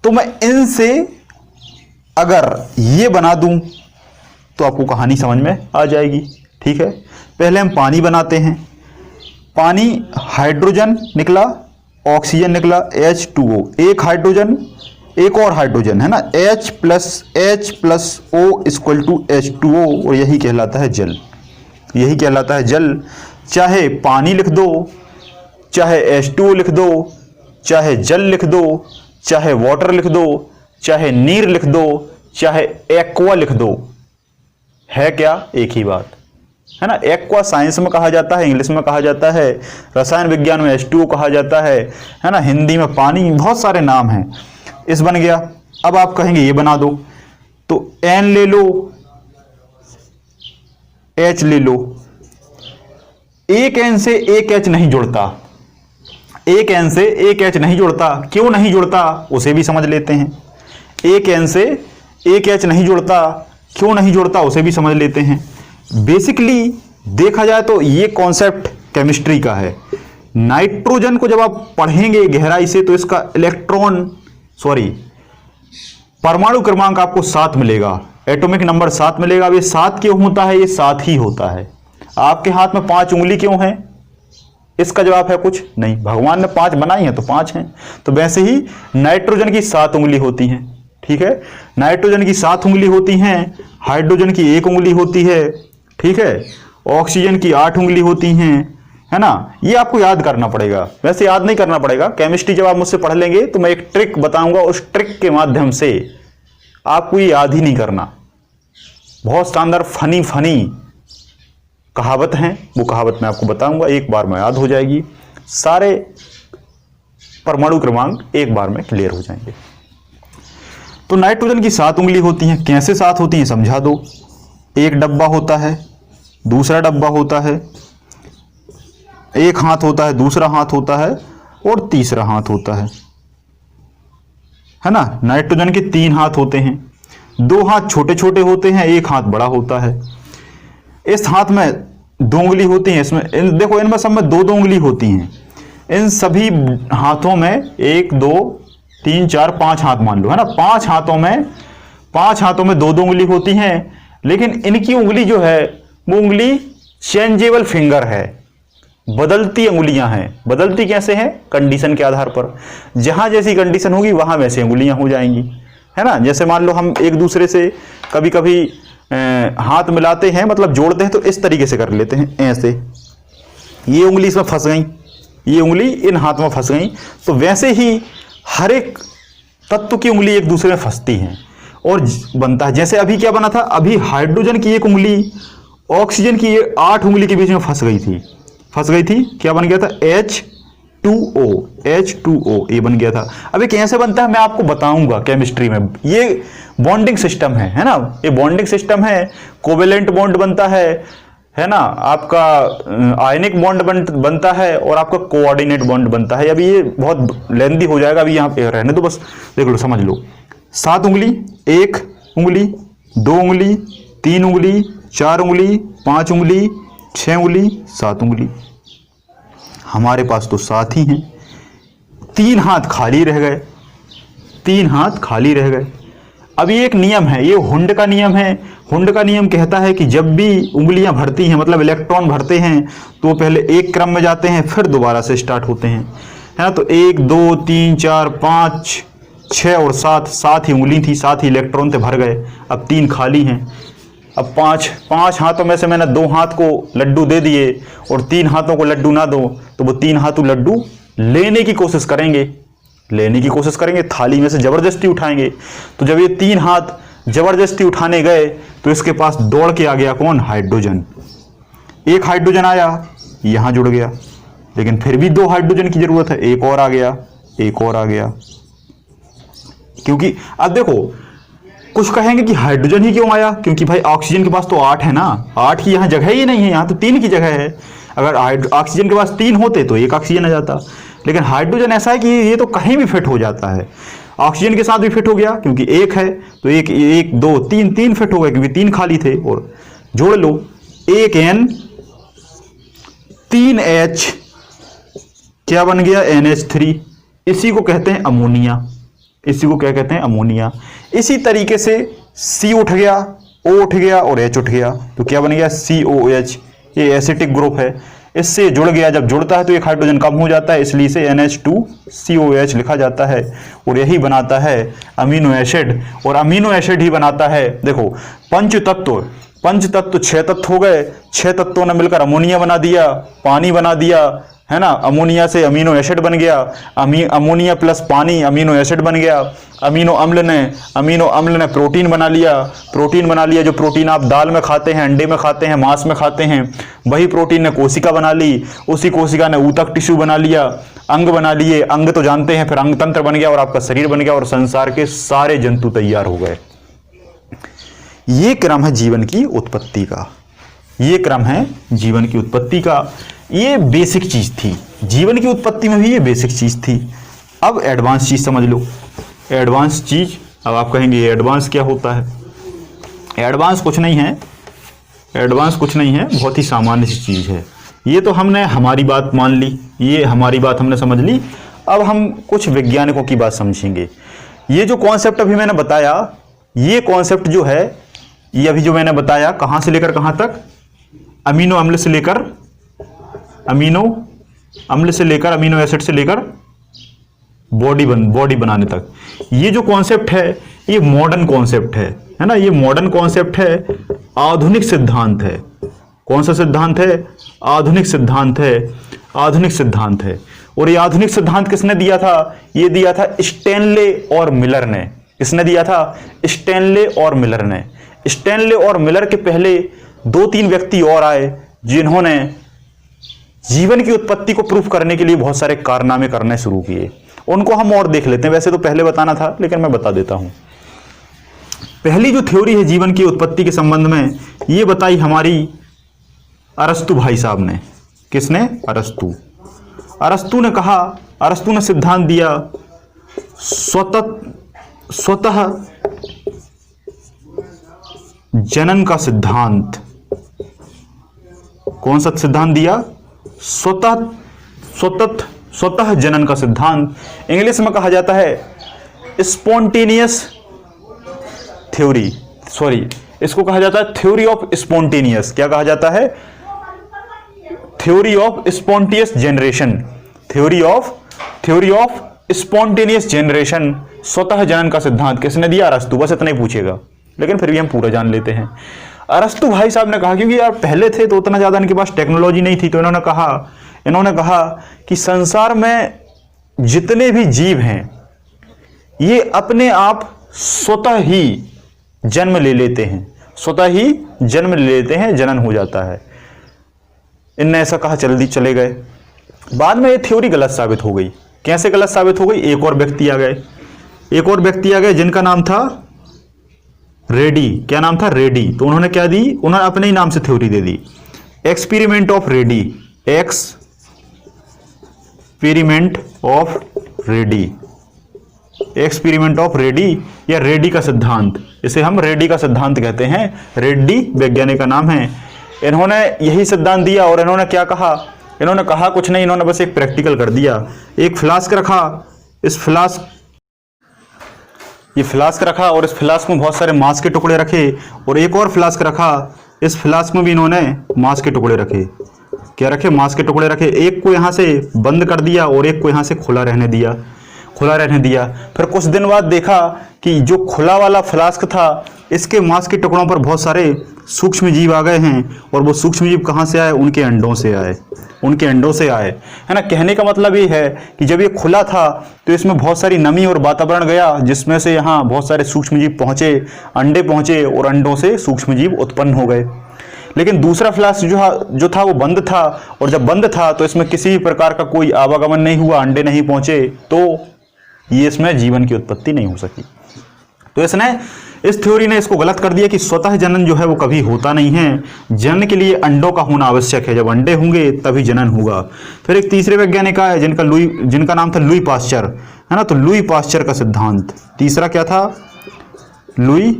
तो मैं इनसे अगर ये बना दूं तो आपको कहानी समझ में आ जाएगी। ठीक है, पहले हम पानी बनाते हैं। पानी, हाइड्रोजन निकला, ऑक्सीजन निकला, H2O, एक हाइड्रोजन एक और हाइड्रोजन, है ना, H plus O equal to H2O, और यही कहलाता है जल। यही कहलाता है जल। चाहे पानी लिख दो, चाहे H2O लिख दो, चाहे जल लिख दो, चाहे वाटर लिख दो, चाहे नीर लिख दो, चाहे एक्वा लिख दो, है क्या? एक ही बात है ना। एक्वा साइंस में कहा जाता है, इंग्लिश में कहा जाता है, रसायन विज्ञान में H2O कहा जाता है ना, हिंदी में पानी, बहुत सारे नाम हैं। इस बन गया। अब आप कहेंगे ये बना दो, तो N ले लो, H ले लो। एक N से एक H नहीं जुड़ता, एक N से एक H नहीं जुड़ता। क्यों नहीं जुड़ता उसे भी समझ लेते हैं। एक एन से एक एच नहीं जुड़ता, क्यों नहीं जुड़ता उसे भी समझ लेते हैं। बेसिकली देखा जाए तो ये कॉन्सेप्ट केमिस्ट्री का है। नाइट्रोजन को जब आप पढ़ेंगे गहराई से तो इसका परमाणु क्रमांक आपको 7 मिलेगा, एटॉमिक नंबर 7 मिलेगा। अब ये 7 क्यों होता है? ये 7 ही होता है। आपके हाथ में 5 उंगली क्यों है? इसका जवाब है कुछ नहीं, भगवान ने 5 बनाई हैं तो 5 हैं। तो वैसे ही नाइट्रोजन की 7 उंगली होती हैं, ठीक है। नाइट्रोजन की 7 उंगली होती हैं, हाइड्रोजन की 1 उंगली होती है, ठीक है। ऑक्सीजन की 8 उंगली होती हैं, है ना। ये आपको याद करना पड़ेगा, वैसे याद नहीं करना पड़ेगा। केमिस्ट्री जब आप मुझसे पढ़ लेंगे तो मैं एक ट्रिक बताऊंगा, उस ट्रिक के माध्यम से आपको ये याद ही नहीं करना। बहुत शानदार फनी कहावत हैं, वो कहावत मैं आपको बताऊंगा, एक बार में याद हो जाएगी। सारे परमाणु क्रमांक एक बार में क्लियर हो जाएंगे। तो नाइट्रोजन की 7 उंगली होती हैं। कैसे 7 होती हैं समझा दो। एक डब्बा होता है, दूसरा डब्बा होता है, एक हाथ होता है, दूसरा हाथ होता है और तीसरा हाथ होता है ना। नाइट्रोजन के 3 हाथ होते हैं, 2 हाथ छोटे छोटे होते हैं, एक हाथ बड़ा होता है। इस हाथ में 2 उंगली होती हैं, इसमें देखो इनमें सब में 2 उंगली होती हैं। इन सभी हाथों में 1 2 3 4 5 हाथ मान लो, है ना। 5 हाथों में 2 उंगली होती हैं, लेकिन इनकी उंगली जो है वो उंगली चेंजेबल फिंगर है, बदलती उंगलियां हैं। बदलती कैसे हैं? कंडीशन के आधार पर, जहां जैसी कंडीशन होगी वहां वैसे उंगलियां हो जाएंगी, है ना। जैसे मान लो हम एक दूसरे से कभी कभी हाथ मिलाते हैं, मतलब जोड़ते हैं, तो इस तरीके से कर लेते हैं, ऐसे। ये उंगली इसमें फंस गई, ये उंगली इन हाथ में फंस गई। तो वैसे ही हर एक तत्व की उंगली एक दूसरे में फंसती हैं और बनता है। जैसे अभी क्या बना था, अभी हाइड्रोजन की 1 उंगली ऑक्सीजन की 8 उंगली के बीच में फंस गई थी। क्या बन गया था? H2O ये बन गया था। अभी कैसे बनता है मैं आपको बताऊंगा केमिस्ट्री में। ये बॉन्डिंग सिस्टम है ना। ये बॉन्डिंग सिस्टम है। कोवेलेंट बॉन्ड बनता है ना। आपका आयनिक बॉन्ड बनता है और आपका कोऑर्डिनेट बॉन्ड बनता है। अभी ये बहुत लेंदी हो जाएगा, अभी यहाँ पे रहने दो, बस देख लो, समझ लो। 7 उंगली, 1 उंगली, 2 उंगली, 3 उंगली, 4 उंगली, 5 उंगली, 6 उंगली, 7 उंगली। हमारे पास तो 7 ही हैं। 3 हाथ खाली रह गए। अब ये एक नियम है, ये हुंड का नियम है। हुंड का नियम कहता है कि जब भी उंगलियां भरती हैं, मतलब इलेक्ट्रॉन भरते हैं, तो पहले एक क्रम में जाते हैं, फिर दोबारा से स्टार्ट होते हैं, है ना। तो 1 2 3 4 5 6 और 7 ही उंगली थी, 7 ही इलेक्ट्रॉन थे, भर गए। अब 3 खाली हैं। अब 5 हाथों में से मैंने 2 हाथ को लड्डू दे दिए और 3 हाथों को लड्डू ना दो, तो वो 3 हाथों लड्डू लेने की कोशिश करेंगे, थाली में से जबरदस्ती उठाएंगे। तो जब ये 3 हाथ जबरदस्ती उठाने गए तो इसके पास दौड़ के आ गया कौन? हाइड्रोजन। एक हाइड्रोजन आया, यहां जुड़ गया, लेकिन फिर भी 2 हाइड्रोजन की जरूरत है। एक और आ गया, क्योंकि अब देखो, कुछ कहेंगे कि हाइड्रोजन ही क्यों आया, क्योंकि भाई ऑक्सीजन के पास तो 8 है ना, 8 की यहाँ जगह ही नहीं है, यहाँ तो 3 की जगह है। अगर ऑक्सीजन के पास 3 होते तो 1 ऑक्सीजन आ जाता, लेकिन हाइड्रोजन ऐसा है कि ये तो कहीं भी फिट हो जाता है। ऑक्सीजन के साथ भी फिट हो गया, क्योंकि 1 है तो 1 2 3 फिट हो गए, क्योंकि 3 खाली थे। और जोड़ लो, 1 N 3 H, क्या बन गया? NH3। इसी को कहते हैं अमोनिया। इसी तरीके से C उठ गया, O उठ गया और H उठ गया, तो क्या बन गया? COH। ये एसिटिक ग्रुप है, इससे जुड़ गया। जब जुड़ता है तो एक हाइड्रोजन कम हो जाता है, इसलिए इसे NH2COH लिखा जाता है। और यही बनाता है अमीनो एसिड, और अमीनो एसिड ही बनाता है। देखो, पंच तत्व 6 तत्व हो गए। 6 तत्वों ने मिलकर अमोनिया बना दिया, पानी बना दिया, है ना। अमोनिया से अमीनो एसिड बन गया, अमोनिया प्लस पानी अमीनो एसिड बन गया। अमीनो अम्ल ने प्रोटीन बना लिया। जो प्रोटीन आप दाल में खाते हैं, अंडे में खाते हैं, मांस में खाते हैं, वही प्रोटीन ने कोशिका बना ली। उसी कोशिका ने ऊतक टिश्यू बना लिया, अंग बना लिए। अंग तो जानते हैं, फिर अंग तंत्र बन गया और आपका शरीर बन गया, और संसार के सारे जंतु तैयार हो गए। ये क्रम है जीवन की उत्पत्ति का। ये बेसिक चीज थी, जीवन की उत्पत्ति में भी ये बेसिक चीज थी। अब एडवांस चीज समझ लो। एडवांस चीज अब आप कहेंगे ये एडवांस क्या होता है? एडवांस कुछ नहीं है, एडवांस कुछ नहीं है, बहुत ही सामान्य सी चीज़ है। ये तो हमने हमारी बात मान ली, ये हमारी बात हमने समझ ली। अब हम कुछ वैज्ञानिकों की बात समझेंगे। ये जो कॉन्सेप्ट अभी मैंने बताया, ये कॉन्सेप्ट जो है, ये अभी जो मैंने बताया, कहाँ से लेकर कहाँ तक? अमीनो अम्ल से लेकर अमीनो एसिड से लेकर बॉडी बनाने तक। ये जो कॉन्सेप्ट है ये मॉडर्न कॉन्सेप्ट है ना, ये मॉडर्न कॉन्सेप्ट है, आधुनिक सिद्धांत है। कौन सा सिद्धांत है? आधुनिक सिद्धांत है, आधुनिक सिद्धांत है। और ये आधुनिक सिद्धांत किसने दिया था? ये दिया था स्टैनले और मिलर ने। किसने दिया था? स्टैनले और मिलर ने। स्टैनले और मिलर के पहले 2-3 व्यक्ति और आए जिन्होंने जीवन की उत्पत्ति को प्रूफ करने के लिए बहुत सारे कारनामे करने शुरू किए। उनको हम और देख लेते हैं, वैसे तो पहले बताना था लेकिन मैं बता देता हूं। पहली जो थ्योरी है जीवन की उत्पत्ति के संबंध में, ये बताई हमारी अरस्तु भाई साहब ने। किसने? अरस्तु। अरस्तु ने कहा, अरस्तु ने सिद्धांत दिया स्वतः जनन का सिद्धांत। कौन सा सिद्धांत दिया? स्वतः जनन का सिद्धांत। इंग्लिश में कहा जाता है स्पॉन्टेनियस थ्योरी, इसको कहा जाता है थ्योरी ऑफ स्पॉन्टेनियस। क्या कहा जाता है? Theory of spontaneous generation. Theory of spontaneous generation, स्वतः जनन का सिद्धांत किसने दिया? अरस्तु। बस इतना ही पूछेगा, लेकिन फिर भी हम पूरा जान लेते हैं। अरस्तु भाई साहब ने कहा, क्योंकि यार पहले थे तो उतना ज्यादा इनके पास टेक्नोलॉजी नहीं थी, तो इन्होंने कहा कि संसार में जितने भी जीव हैं ये अपने आप स्वतः ही जन्म ले लेते हैं, स्वतः ही जन्म ले लेते हैं, जनन हो जाता है। इनने ऐसा कहा, जल्दी चले गए। बाद में ये थ्योरी गलत साबित हो गई। कैसे गलत साबित हो गई? एक और व्यक्ति आ गए जिनका नाम था रेडी। क्या नाम था? रेडी। तो उन्होंने क्या दी? उन्होंने अपने ही नाम से theory they the, experiment of ready या रेडी का सिद्धांत। इसे हम रेडी का सिद्धांत कहते हैं। रेड्डी वैज्ञानिक का नाम है। इन्होंने यही सिद्धांत दिया और इन्होंने क्या कहा? इन्होंने कहा कुछ नहीं, इन्होंने बस एक प्रैक्टिकल कर दिया। एक फ्लास्क रखा, ये फ्लास्क रखा और इस फ्लास्क में बहुत सारे मांस के टुकड़े रखे, और एक और फ्लास्क रखा, इस फ्लास्क में भी इन्होंने मांस के टुकड़े रखे। क्या रखे? मांस के टुकड़े रखे। एक को यहाँ से बंद कर दिया और एक को यहाँ से खुला रहने दिया। फिर कुछ दिन बाद देखा कि जो खुला वाला फ्लास्क था, इसके मांस के टुकड़ों पर बहुत सारे सूक्ष्म जीव आ गए हैं, और वो सूक्ष्म जीव कहाँ से आए? उनके अंडों से आए, है ना। कहने का मतलब ये है कि जब ये खुला था तो इसमें बहुत सारी नमी और वातावरण गया, जिसमें से यहाँ बहुत सारे सूक्ष्म जीव पहुंचे, अंडे पहुंचे, और अंडों से सूक्ष्म जीव उत्पन्न हो गए। लेकिन दूसरा फ्लास्क जो था वो बंद था, और जब बंद था तो इसमें किसी भी प्रकार का कोई आवागमन नहीं हुआ, अंडे नहीं पहुंचे, तो ये इसमें जीवन की उत्पत्ति नहीं हो सकी। तो इस थ्योरी ने इसको गलत कर दिया कि स्वतः जनन जो है वो कभी होता नहीं है। जनन के लिए अंडों का होना आवश्यक है, जब अंडे होंगे तभी जनन होगा। फिर एक तीसरे वैज्ञानिक आए जिनका नाम था लुई पास्चर, है ना। तो लुई पास्चर का सिद्धांत, तीसरा क्या था? लुई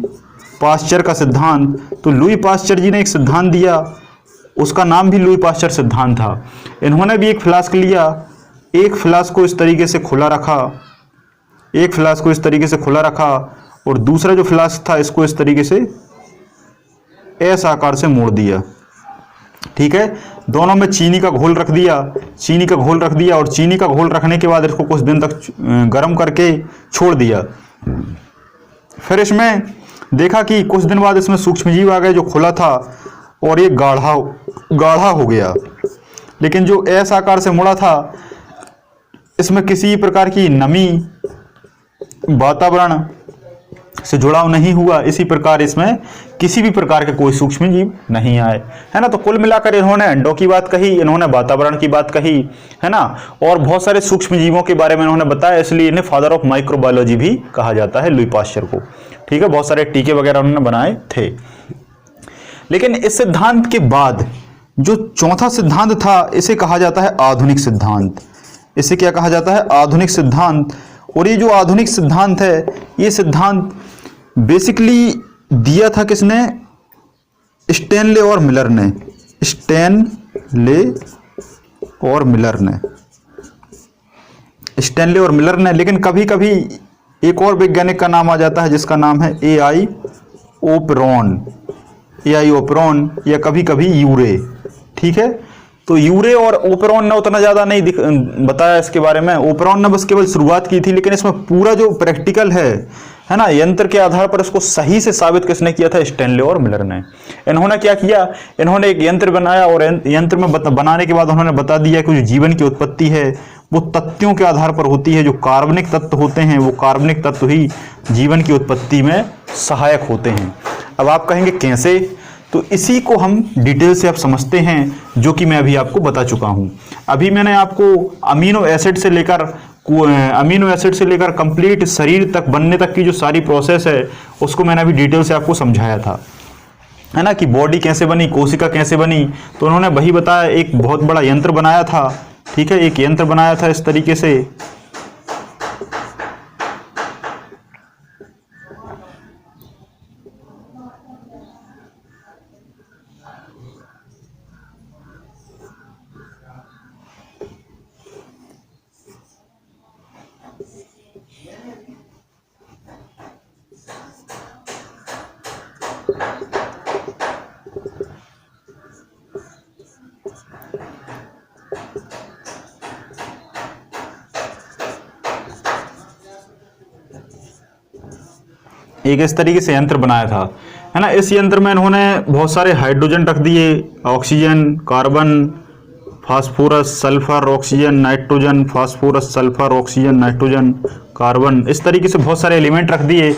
पास्चर का सिद्धांत। तो लुई पास्चर जी ने एक सिद्धांत दिया, उसका नाम भी लुई पास्चर सिद्धांत था। इन्होंने भी एक फ्लास्क लिया, एक फ्लास्क को इस तरीके से खुला रखा, और दूसरा जो फ्लास्क था इसको इस तरीके से एस आकार से मोड़ दिया। ठीक है, दोनों में चीनी का घोल रख दिया, और चीनी का घोल रखने के बाद इसको कुछ दिन तक गर्म करके छोड़ दिया। फिर इसमें देखा कि कुछ दिन बाद इसमें सूक्ष्मजीव आ गए, जो खुला था और ये गाढ़ा हो गया। लेकिन जो एस आकार से मुड़ा था, इसमें किसी प्रकार की नमी, वातावरण से जुड़ाव नहीं हुआ। इसी प्रकार इसमें किसी भी प्रकार के कोई सूक्ष्म जीव नहीं आए, है ना। तो कुल मिलाकर इन्होंने अंडों की बात कही, इन्होंने वातावरण की बात कही, है ना, और बहुत सारे सूक्ष्म जीवों के बारे में इन्होंने बताया। इसलिए इन्हें फादर ऑफ माइक्रोबायोलॉजी भी कहा जाता है, लुई पास्चर को। ठीक है, बहुत सारे टीके वगैरह उन्होंने बनाए थे। लेकिन इस सिद्धांत के बाद जो चौथा सिद्धांत था, इसे कहा जाता है आधुनिक सिद्धांत। इसे क्या कहा जाता है? आधुनिक सिद्धांत। और ये जो आधुनिक सिद्धांत है, ये सिद्धांत बेसिकली दिया था किसने? स्टैनले और मिलर ने। स्टैनले और मिलर ने, स्टैनले और मिलर ने। लेकिन कभी कभी एक और वैज्ञानिक का नाम आ जाता है जिसका नाम है एआई ओपेरॉन, एआई ओपेरॉन, या कभी कभी यूरे। ठीक है, तो यूरे और ओपेरॉन ने उतना ज़्यादा नहीं बताया इसके बारे में। ओपेरॉन ने बस केवल शुरुआत की थी, लेकिन इसमें पूरा जो प्रैक्टिकल है ना, यंत्र के आधार पर इसको सही से साबित किसने किया था? स्टैनले और मिलर ने। इन्होंने क्या किया? इन्होंने एक यंत्र बनाया और यंत्र में बनाने के बाद उन्होंने बता दिया कि जो जीवन की उत्पत्ति है वो तत्वों के आधार पर होती है। जो कार्बनिक तत्व होते हैं वो कार्बनिक तत्व ही जीवन की उत्पत्ति में सहायक होते हैं। अब आप कहेंगे कैसे? तो इसी को हम डिटेल से आप समझते हैं, जो कि मैं अभी आपको बता चुका हूं। अभी मैंने आपको अमीनो एसिड से लेकर कंप्लीट शरीर तक बनने तक की जो सारी प्रोसेस है उसको मैंने अभी डिटेल से आपको समझाया था, है ना, कि बॉडी कैसे बनी, कोशिका कैसे बनी। तो उन्होंने वही बताया, एक बहुत बड़ा यंत्र बनाया था। ठीक है, एक यंत्र बनाया था इस तरीके से। एक इस तरीके से यंत्र बनाया था, है ना। इस यंत्र में इन्होंने बहुत सारे हाइड्रोजन रख दिए, oxygen, carbon, phosphorus, sulphur, oxygen, nitrogen, phosphorus, sulphur, oxygen, nitrogen, carbon, इस तरीके से बहुत सारे एलिमेंट रख दिए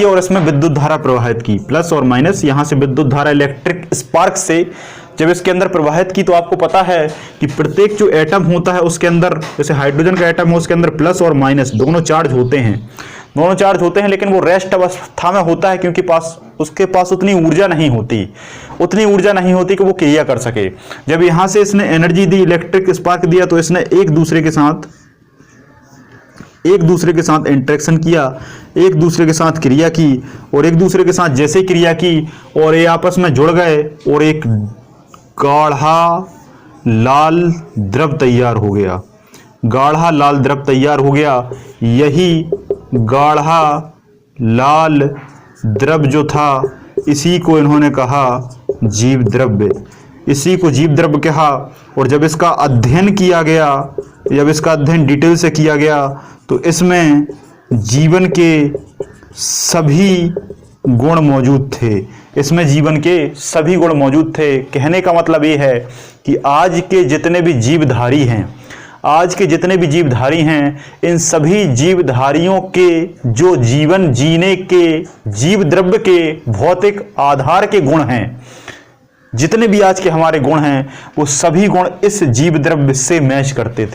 और इसमें विद्युत धारा प्रवाहित की, प्लस और माइनस। यहाँ से विद्युत धारा इलेक्ट्रिक स्पार्क से जब इसके अंदर प्रवाहित की, तो आपको पता है कि प्रत्येक जो एटम होता है उसके अंदर, जैसे हाइड्रोजन का एटम है उसके अंदर प्लस और माइनस दोनों चार्ज होते हैं, लेकिन वो रेस्ट अवस्था में होता है, क्योंकि उसके पास उतनी ऊर्जा नहीं होती कि वो क्रिया कर सके। जब यहां से इसने एनर्जी दी, इलेक्ट्रिक स्पार्क दिया, तो इसने एक दूसरे के साथ इंटरेक्शन किया, एक दूसरे के साथ क्रिया की, और एक दूसरे के साथ जैसे क्रिया की और ये आपस में जुड़ गए और एक गाढ़ा लाल द्रव तैयार हो गया। यही गाढ़ा लाल द्रव जो था, इसी को इन्होंने कहा जीव द्रव्य, इसी को जीव द्रव्य कहा। और जब इसका अध्ययन डिटेल से किया गया, तो इसमें जीवन के सभी गुण मौजूद थे। कहने का मतलब ये है कि आज के जितने भी जीवधारी हैं, इन सभी जीवधारियों के जो जीवन जीने के जीव द्रव्य के भौतिक आधार के गुण हैं, जितने भी आज के हमारे गुण हैं, वो सभी गुण इस जीव द्रव्य से मैच करते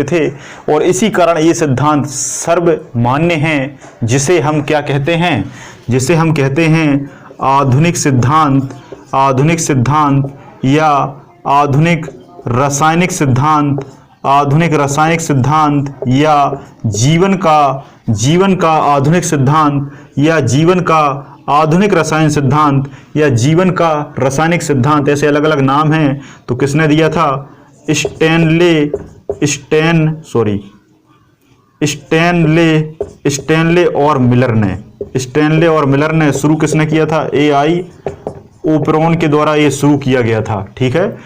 थे। और इसी कारण ये सिद्धांत सर्वमान्य हैं, जिसे हम क्या कहते हैं? आधुनिक सिद्धांत या आधुनिक रासायनिक सिद्धांत या जीवन का आधुनिक सिद्धांत या जीवन का आधुनिक रसायन सिद्धांत या जीवन का रासायनिक सिद्धांत, ऐसे अलग अलग नाम हैं। तो किसने दिया था? स्टैनले और मिलर ने शुरू किसने किया था? एआई ओपेरॉन के द्वारा ये शुरू किया गया था। ठीक है,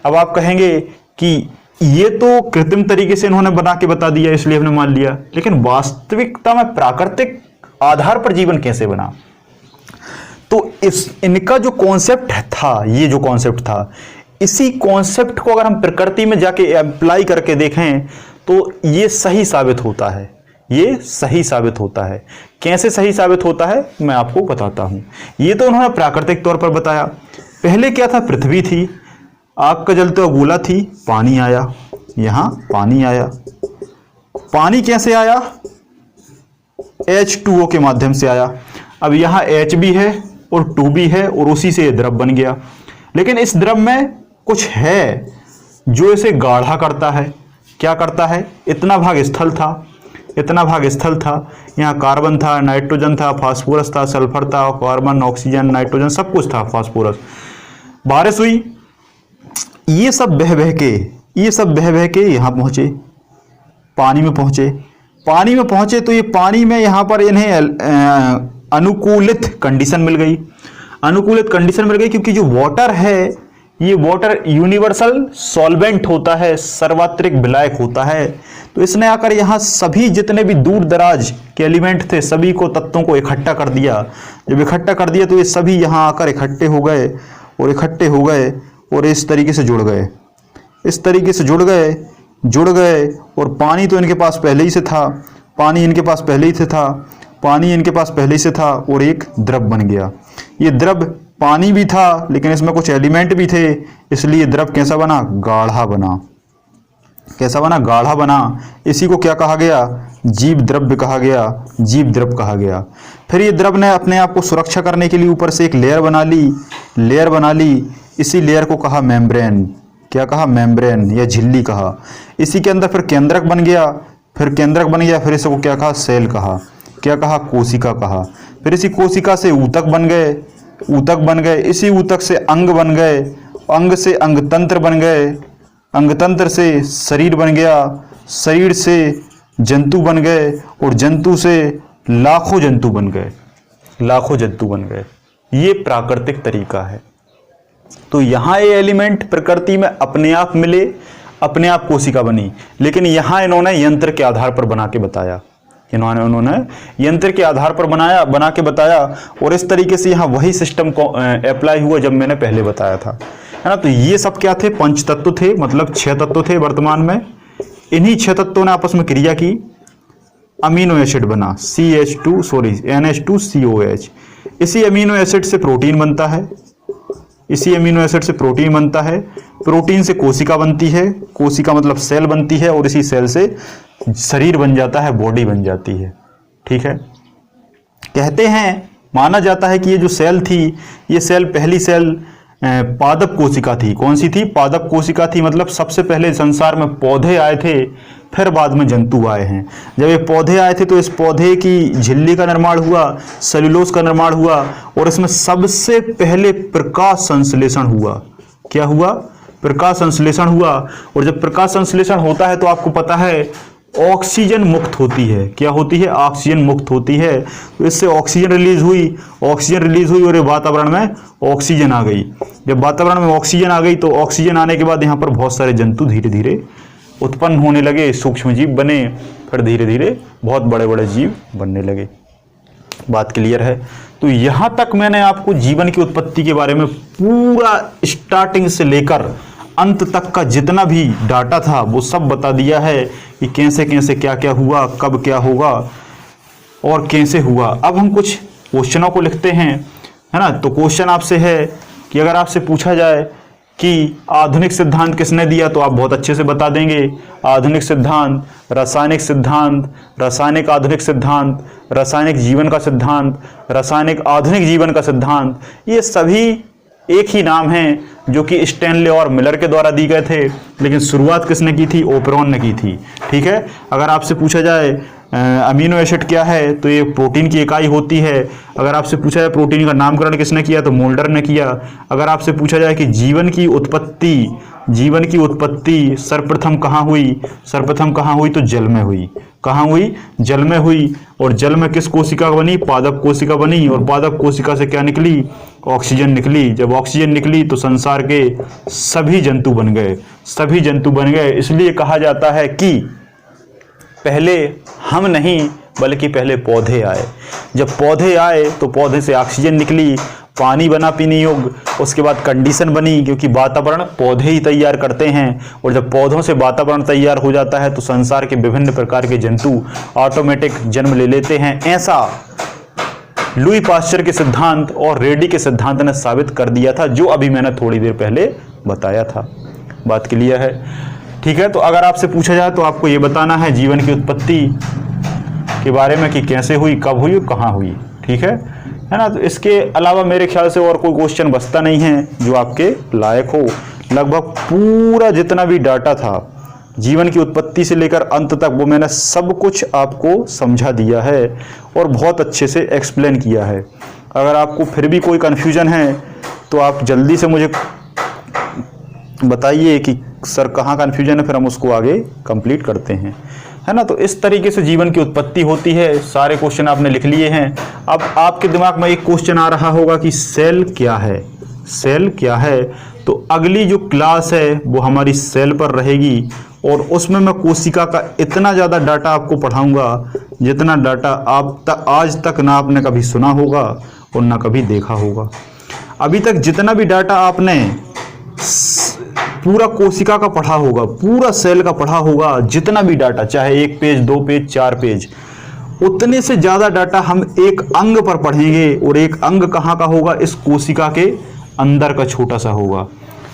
अब आप कहेंगे कि ये तो कृत्रिम तरीके से इन्होंने बना के बता दिया, इसलिए हमने मान लिया, लेकिन वास्तविकता में प्राकृतिक आधार पर जीवन कैसे बना? तो इनका जो कॉन्सेप्ट था, इसी कॉन्सेप्ट को अगर हम प्रकृति में जाके अप्लाई करके देखें तो ये सही साबित होता है। कैसे सही साबित होता है मैं आपको बताता हूं। ये तो उन्होंने प्राकृतिक तौर पर बताया। पहले क्या था? पृथ्वी थी, आग का जलता हुआ गोला थी, पानी आया, यहां पानी आया। पानी कैसे आया? H2O के माध्यम से आया। अब यहां H भी है और 2 भी है और उसी से ये द्रव बन गया। लेकिन इस द्रव में कुछ है जो इसे गाढ़ा करता है। क्या करता है? इतना भाग स्थल था, इतना भाग स्थल था, यहाँ कार्बन था, नाइट्रोजन था, फास्फोरस था, सल्फर था, कार्बन, ऑक्सीजन, नाइट्रोजन, सब कुछ था, फास्फोरस। बारिश हुई, ये सब बह बह के यहाँ पहुँचे, पानी में पहुँचे। पानी में पहुँचे तो ये पानी में यहाँ पर इन्हें अनुकूलित कंडीशन मिल गई। अनुकूलित कंडीशन मिल गई क्योंकि जो वाटर है, ये वाटर यूनिवर्सल सॉल्वेंट होता है, सर्वत्रिक विलायक होता है। तो इसने आकर यहाँ सभी जितने भी दूर दराज के एलिमेंट थे, सभी को, तत्वों को इकट्ठा कर दिया। जब इकट्ठा कर दिया तो ये सभी यहाँ आकर इकट्ठे हो गए और इस तरीके से जुड़ गए, इस तरीके से जुड़ गए। और पानी तो इनके पास पहले ही से था, पानी इनके पास पहले ही से था और एक द्रव बन गया। ये द्रव पानी भी था लेकिन इसमें कुछ एलिमेंट भी थे, इसलिए द्रव कैसा बना? गाढ़ा बना। कैसा बना? गाढ़ा बना। इसी को क्या कहा गया? जीव द्रव्य कहा गया, जीव द्रव कहा गया। फिर ये द्रव ने अपने आप को सुरक्षा करने के लिए ऊपर से एक लेयर बना ली। इसी लेयर को कहा मेम्ब्रेन। क्या कहा? मेम्ब्रेन या झिल्ली कहा। इसी के अंदर फिर केंद्रक बन गया, फिर इसको क्या कहा? सेल कहा। क्या कहा? कोशिका कहा। फिर इसी कोशिका से ऊतक बन गए, इसी ऊतक से अंग बन गए, अंग से अंगतंत्र बन गए, अंगतंत्र से शरीर बन गया, शरीर से जंतु बन गए और जंतु से लाखों जंतु बन गए। ये प्राकृतिक तरीका है। तो यहाँ ये एलिमेंट प्रकृति में अपने आप मिले, अपने आप कोशिका बनी, लेकिन यहाँ इन्होंने यंत्र के आधार पर बना के बताया। उन्होंने यंत्र के आधार पर बना के बताया और इस तरीके से यहाँ वही सिस्टम को अप्लाई हुआ जब मैंने पहले बताया था, है ना। तो ये सब क्या थे? पंच तत्व थे, मतलब 6 तत्व थे वर्तमान में। इन्हीं 6 तत्वों ने आपस में क्रिया की, अमीनो एसिड बना, NH2COH। इसी अमीनो एसिड से प्रोटीन बनता है, प्रोटीन से कोशिका बनती है, कोशिका मतलब सेल बनती है और इसी सेल से शरीर बन जाता है, बॉडी बन जाती है। ठीक है। कहते हैं, माना जाता है कि ये जो सेल थी, ये सेल पहली सेल पादप कोशिका थी। कौन सी थी? पादप कोशिका थी। मतलब सबसे पहले संसार में पौधे आए थे, फिर बाद में जंतु आए हैं। जब ये पौधे आए थे तो इस पौधे की झिल्ली का निर्माण हुआ, सेलुलोज का निर्माण हुआ और इसमें सबसे पहले प्रकाश संश्लेषण हुआ। क्या हुआ? प्रकाश संश्लेषण हुआ। और जब प्रकाश संश्लेषण होता है तो आपको पता है ऑक्सीजन मुक्त होती है। क्या होती है? ऑक्सीजन मुक्त होती है। तो इससे ऑक्सीजन रिलीज हुई और ये वातावरण में ऑक्सीजन आ गई। जब वातावरण में ऑक्सीजन आ गई तो ऑक्सीजन आने के बाद यहाँ पर बहुत सारे जंतु धीरे धीरे उत्पन्न होने लगे, सूक्ष्म जीव बने, फिर धीरे धीरे बहुत बड़े बड़े जीव बनने लगे। बात क्लियर है? तो यहाँ तक मैंने आपको जीवन की उत्पत्ति के बारे में पूरा स्टार्टिंग से लेकर अंत तक का जितना भी डाटा था वो सब बता दिया है कि कैसे कैसे क्या क्या हुआ, कब क्या होगा और कैसे हुआ। अब हम कुछ क्वेश्चनों को लिखते हैं, है ना। तो क्वेश्चन आपसे है कि अगर आपसे पूछा जाए कि आधुनिक सिद्धांत किसने दिया, तो आप बहुत अच्छे से बता देंगे। आधुनिक सिद्धांत, रासायनिक सिद्धांत, रासायनिक आधुनिक सिद्धांत, रासायनिक जीवन का सिद्धांत, रासायनिक आधुनिक जीवन का सिद्धांत, ये सभी एक ही नाम है जो कि स्टैनले और मिलर के द्वारा दी गए थे, लेकिन शुरुआत किसने की थी? ओपेरॉन ने की थी। ठीक है। अगर आपसे पूछा जाए अमीनो एसिड क्या है, तो ये प्रोटीन की इकाई होती है। अगर आपसे पूछा जाए प्रोटीन का नामकरण किसने किया, तो मोल्डर ने किया। अगर आपसे पूछा जाए कि जीवन की उत्पत्ति सर्वप्रथम कहाँ हुई, तो जल में हुई। कहाँ हुई? जल में हुई। और जल में किस कोशिका बनी? पादप कोशिका बनी। और पादप कोशिका से क्या निकली? ऑक्सीजन निकली। जब ऑक्सीजन निकली तो संसार के सभी जंतु बन गए। इसलिए कहा जाता है कि पहले हम नहीं बल्कि पहले पौधे आए। जब पौधे आए तो पौधे से ऑक्सीजन निकली, पानी बना पीने योग्य, उसके बाद कंडीशन बनी, क्योंकि वातावरण पौधे ही तैयार करते हैं। और जब पौधों से वातावरण तैयार हो जाता है तो संसार के विभिन्न प्रकार के जंतु ऑटोमेटिक जन्म ले लेते हैं। ऐसा लुई पाश्चर के सिद्धांत और रेडी के सिद्धांत ने साबित कर दिया था, जो अभी मैंने थोड़ी देर पहले बताया था। बात क्लियर है? ठीक है। तो अगर आपसे पूछा जाए तो आपको ये बताना है जीवन की उत्पत्ति के बारे में कि कैसे हुई, कब हुई और कहाँ हुई। ठीक है ना। तो इसके अलावा मेरे ख्याल से और कोई क्वेश्चन बचता नहीं है जो आपके लायक हो। लगभग पूरा जितना भी डाटा था जीवन की उत्पत्ति से लेकर अंत तक वो मैंने सब कुछ आपको समझा दिया है और बहुत अच्छे से एक्सप्लेन किया है। अगर आपको फिर भी कोई कन्फ्यूजन है तो आप जल्दी से मुझे बताइए कि सर कहाँ कन्फ्यूजन है, फिर हम उसको आगे कंप्लीट करते हैं, है ना। तो इस तरीके से जीवन की उत्पत्ति होती है। सारे क्वेश्चन आपने लिख लिए हैं। अब आपके दिमाग में एक क्वेश्चन आ रहा होगा कि सेल क्या है, सेल क्या है। तो अगली जो क्लास है वो हमारी सेल पर रहेगी और उसमें मैं कोशिका का इतना ज़्यादा डाटा आपको पढ़ाऊंगा जितना डाटा आप आज तक ना आपने कभी सुना होगा और ना कभी देखा होगा। अभी तक जितना भी डाटा आपने पूरा कोशिका का पढ़ा होगा, पूरा सेल का पढ़ा होगा, जितना भी डाटा, चाहे 1 पेज 2 पेज 4 पेज, उतने से ज़्यादा डाटा हम एक अंग पर पढ़ेंगे। और एक अंग कहाँ का होगा? इस कोशिका के अंदर का छोटा सा होगा।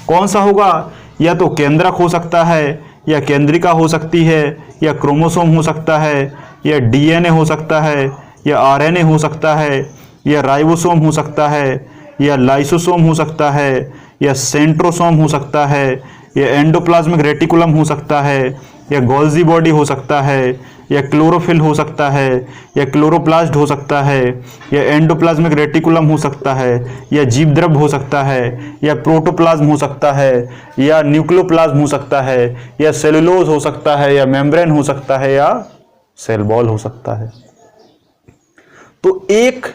कौन सा होगा? या तो केंद्रक हो सकता है, या केंद्रिका हो सकती है, या क्रोमोसोम हो सकता है, या डीएनए हो सकता है, या आरएनए हो सकता है, या राइबोसोम हो सकता है, या लाइसोसोम हो सकता है, या सेंट्रोसोम हो सकता है, या एंडोप्लाज्मिक रेटिकुलम हो सकता है, या गोल्जी बॉडी हो सकता है, या क्लोरोफिल हो सकता है, या क्लोरोप्लास्ट हो सकता है, या एंडोप्लाज्मिक रेटिकुलम हो सकता है, या जीवद्रव्य हो सकता है, या प्रोटोप्लाज्म हो सकता है, या न्यूक्लियोप्लाज्म हो सकता है, या सेलुलोज हो सकता है, या मेम्ब्रेन हो सकता है, या सेल वॉल हो सकता है। तो एक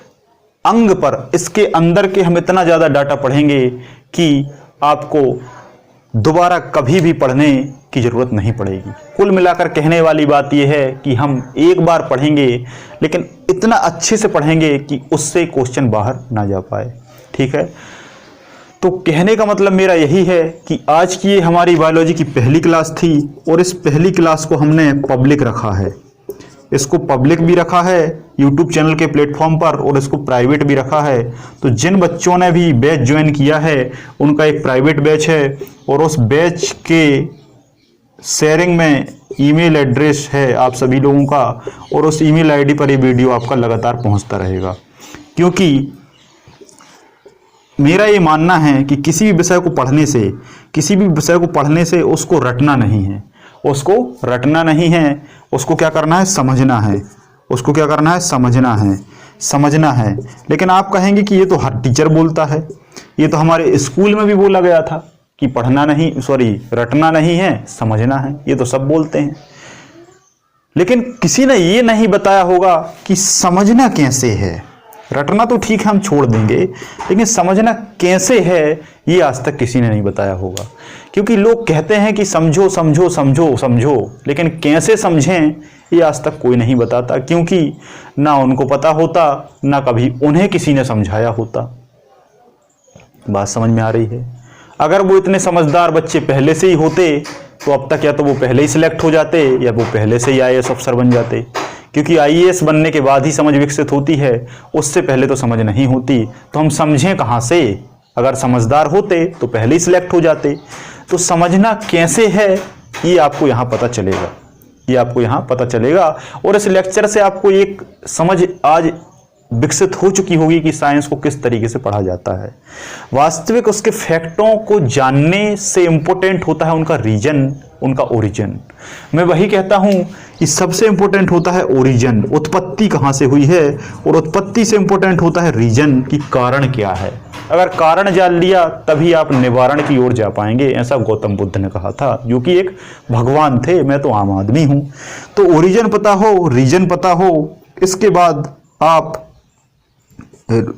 अंग पर इसके अंदर के हम इतना ज़्यादा डाटा पढ़ेंगे कि आपको दोबारा कभी भी पढ़ने की ज़रूरत नहीं पड़ेगी। कुल मिलाकर कहने वाली बात यह है कि हम एक बार पढ़ेंगे लेकिन इतना अच्छे से पढ़ेंगे कि उससे क्वेश्चन बाहर ना जा पाए। ठीक है, तो कहने का मतलब मेरा यही है कि आज की ये हमारी बायोलॉजी की पहली क्लास थी और इस पहली क्लास को हमने पब्लिक रखा है। इसको पब्लिक भी रखा है यूट्यूब चैनल के प्लेटफॉर्म पर और इसको प्राइवेट भी रखा है। तो जिन बच्चों ने भी बैच ज्वाइन किया है उनका एक प्राइवेट बैच है और उस बैच के शेयरिंग में ईमेल एड्रेस है आप सभी लोगों का और उस ईमेल आईडी पर ये वीडियो आपका लगातार पहुंचता रहेगा। क्योंकि मेरा ये मानना है कि किसी भी विषय को पढ़ने से उसको रटना नहीं है, उसको क्या करना है? समझना है। लेकिन आप कहेंगे कि ये तो हर टीचर बोलता है, ये तो हमारे स्कूल में भी बोला गया था कि रटना नहीं है, समझना है, ये तो सब बोलते हैं। लेकिन किसी ने ये नहीं बताया होगा कि समझना कैसे है। रटना तो ठीक है, हम छोड़ देंगे, लेकिन समझना कैसे है ये आज तक किसी ने नहीं बताया होगा। क्योंकि लोग कहते हैं कि समझो समझो समझो समझो, लेकिन कैसे समझें ये आज तक कोई नहीं बताता, क्योंकि ना उनको पता होता ना कभी उन्हें किसी ने समझाया होता। बात समझ में आ रही है? अगर वो इतने समझदार बच्चे पहले से ही होते तो अब तक या तो वो पहले ही सिलेक्ट हो जाते या वो पहले से ही IAS अफसर बन जाते। क्योंकि IAS बनने के बाद ही समझ विकसित होती है, उससे पहले तो समझ नहीं होती। तो हम समझें कहाँ से? अगर समझदार होते तो पहले ही सिलेक्ट हो जाते। तो समझना कैसे है ये आपको यहाँ पता चलेगा और इस लेक्चर से आपको एक समझ आज विकसित हो चुकी होगी कि साइंस को किस तरीके से पढ़ा जाता है। वास्तविक उसके फैक्टों को जानने से इम्पोर्टेंट होता है उनका रीजन, उनका ओरिजिन। मैं वही कहता हूं कि सबसे इम्पोर्टेंट होता है ओरिजिन, उत्पत्ति कहाँ से हुई है, और उत्पत्ति से इम्पोर्टेंट होता है रीजन कि कारण क्या है। अगर कारण जान लिया तभी आप निवारण की ओर जा पाएंगे, ऐसा गौतम बुद्ध ने कहा था, जो कि एक भगवान थे, मैं तो आम आदमी हूं। तो ओरिजिन पता हो, रीजन पता हो, इसके बाद आप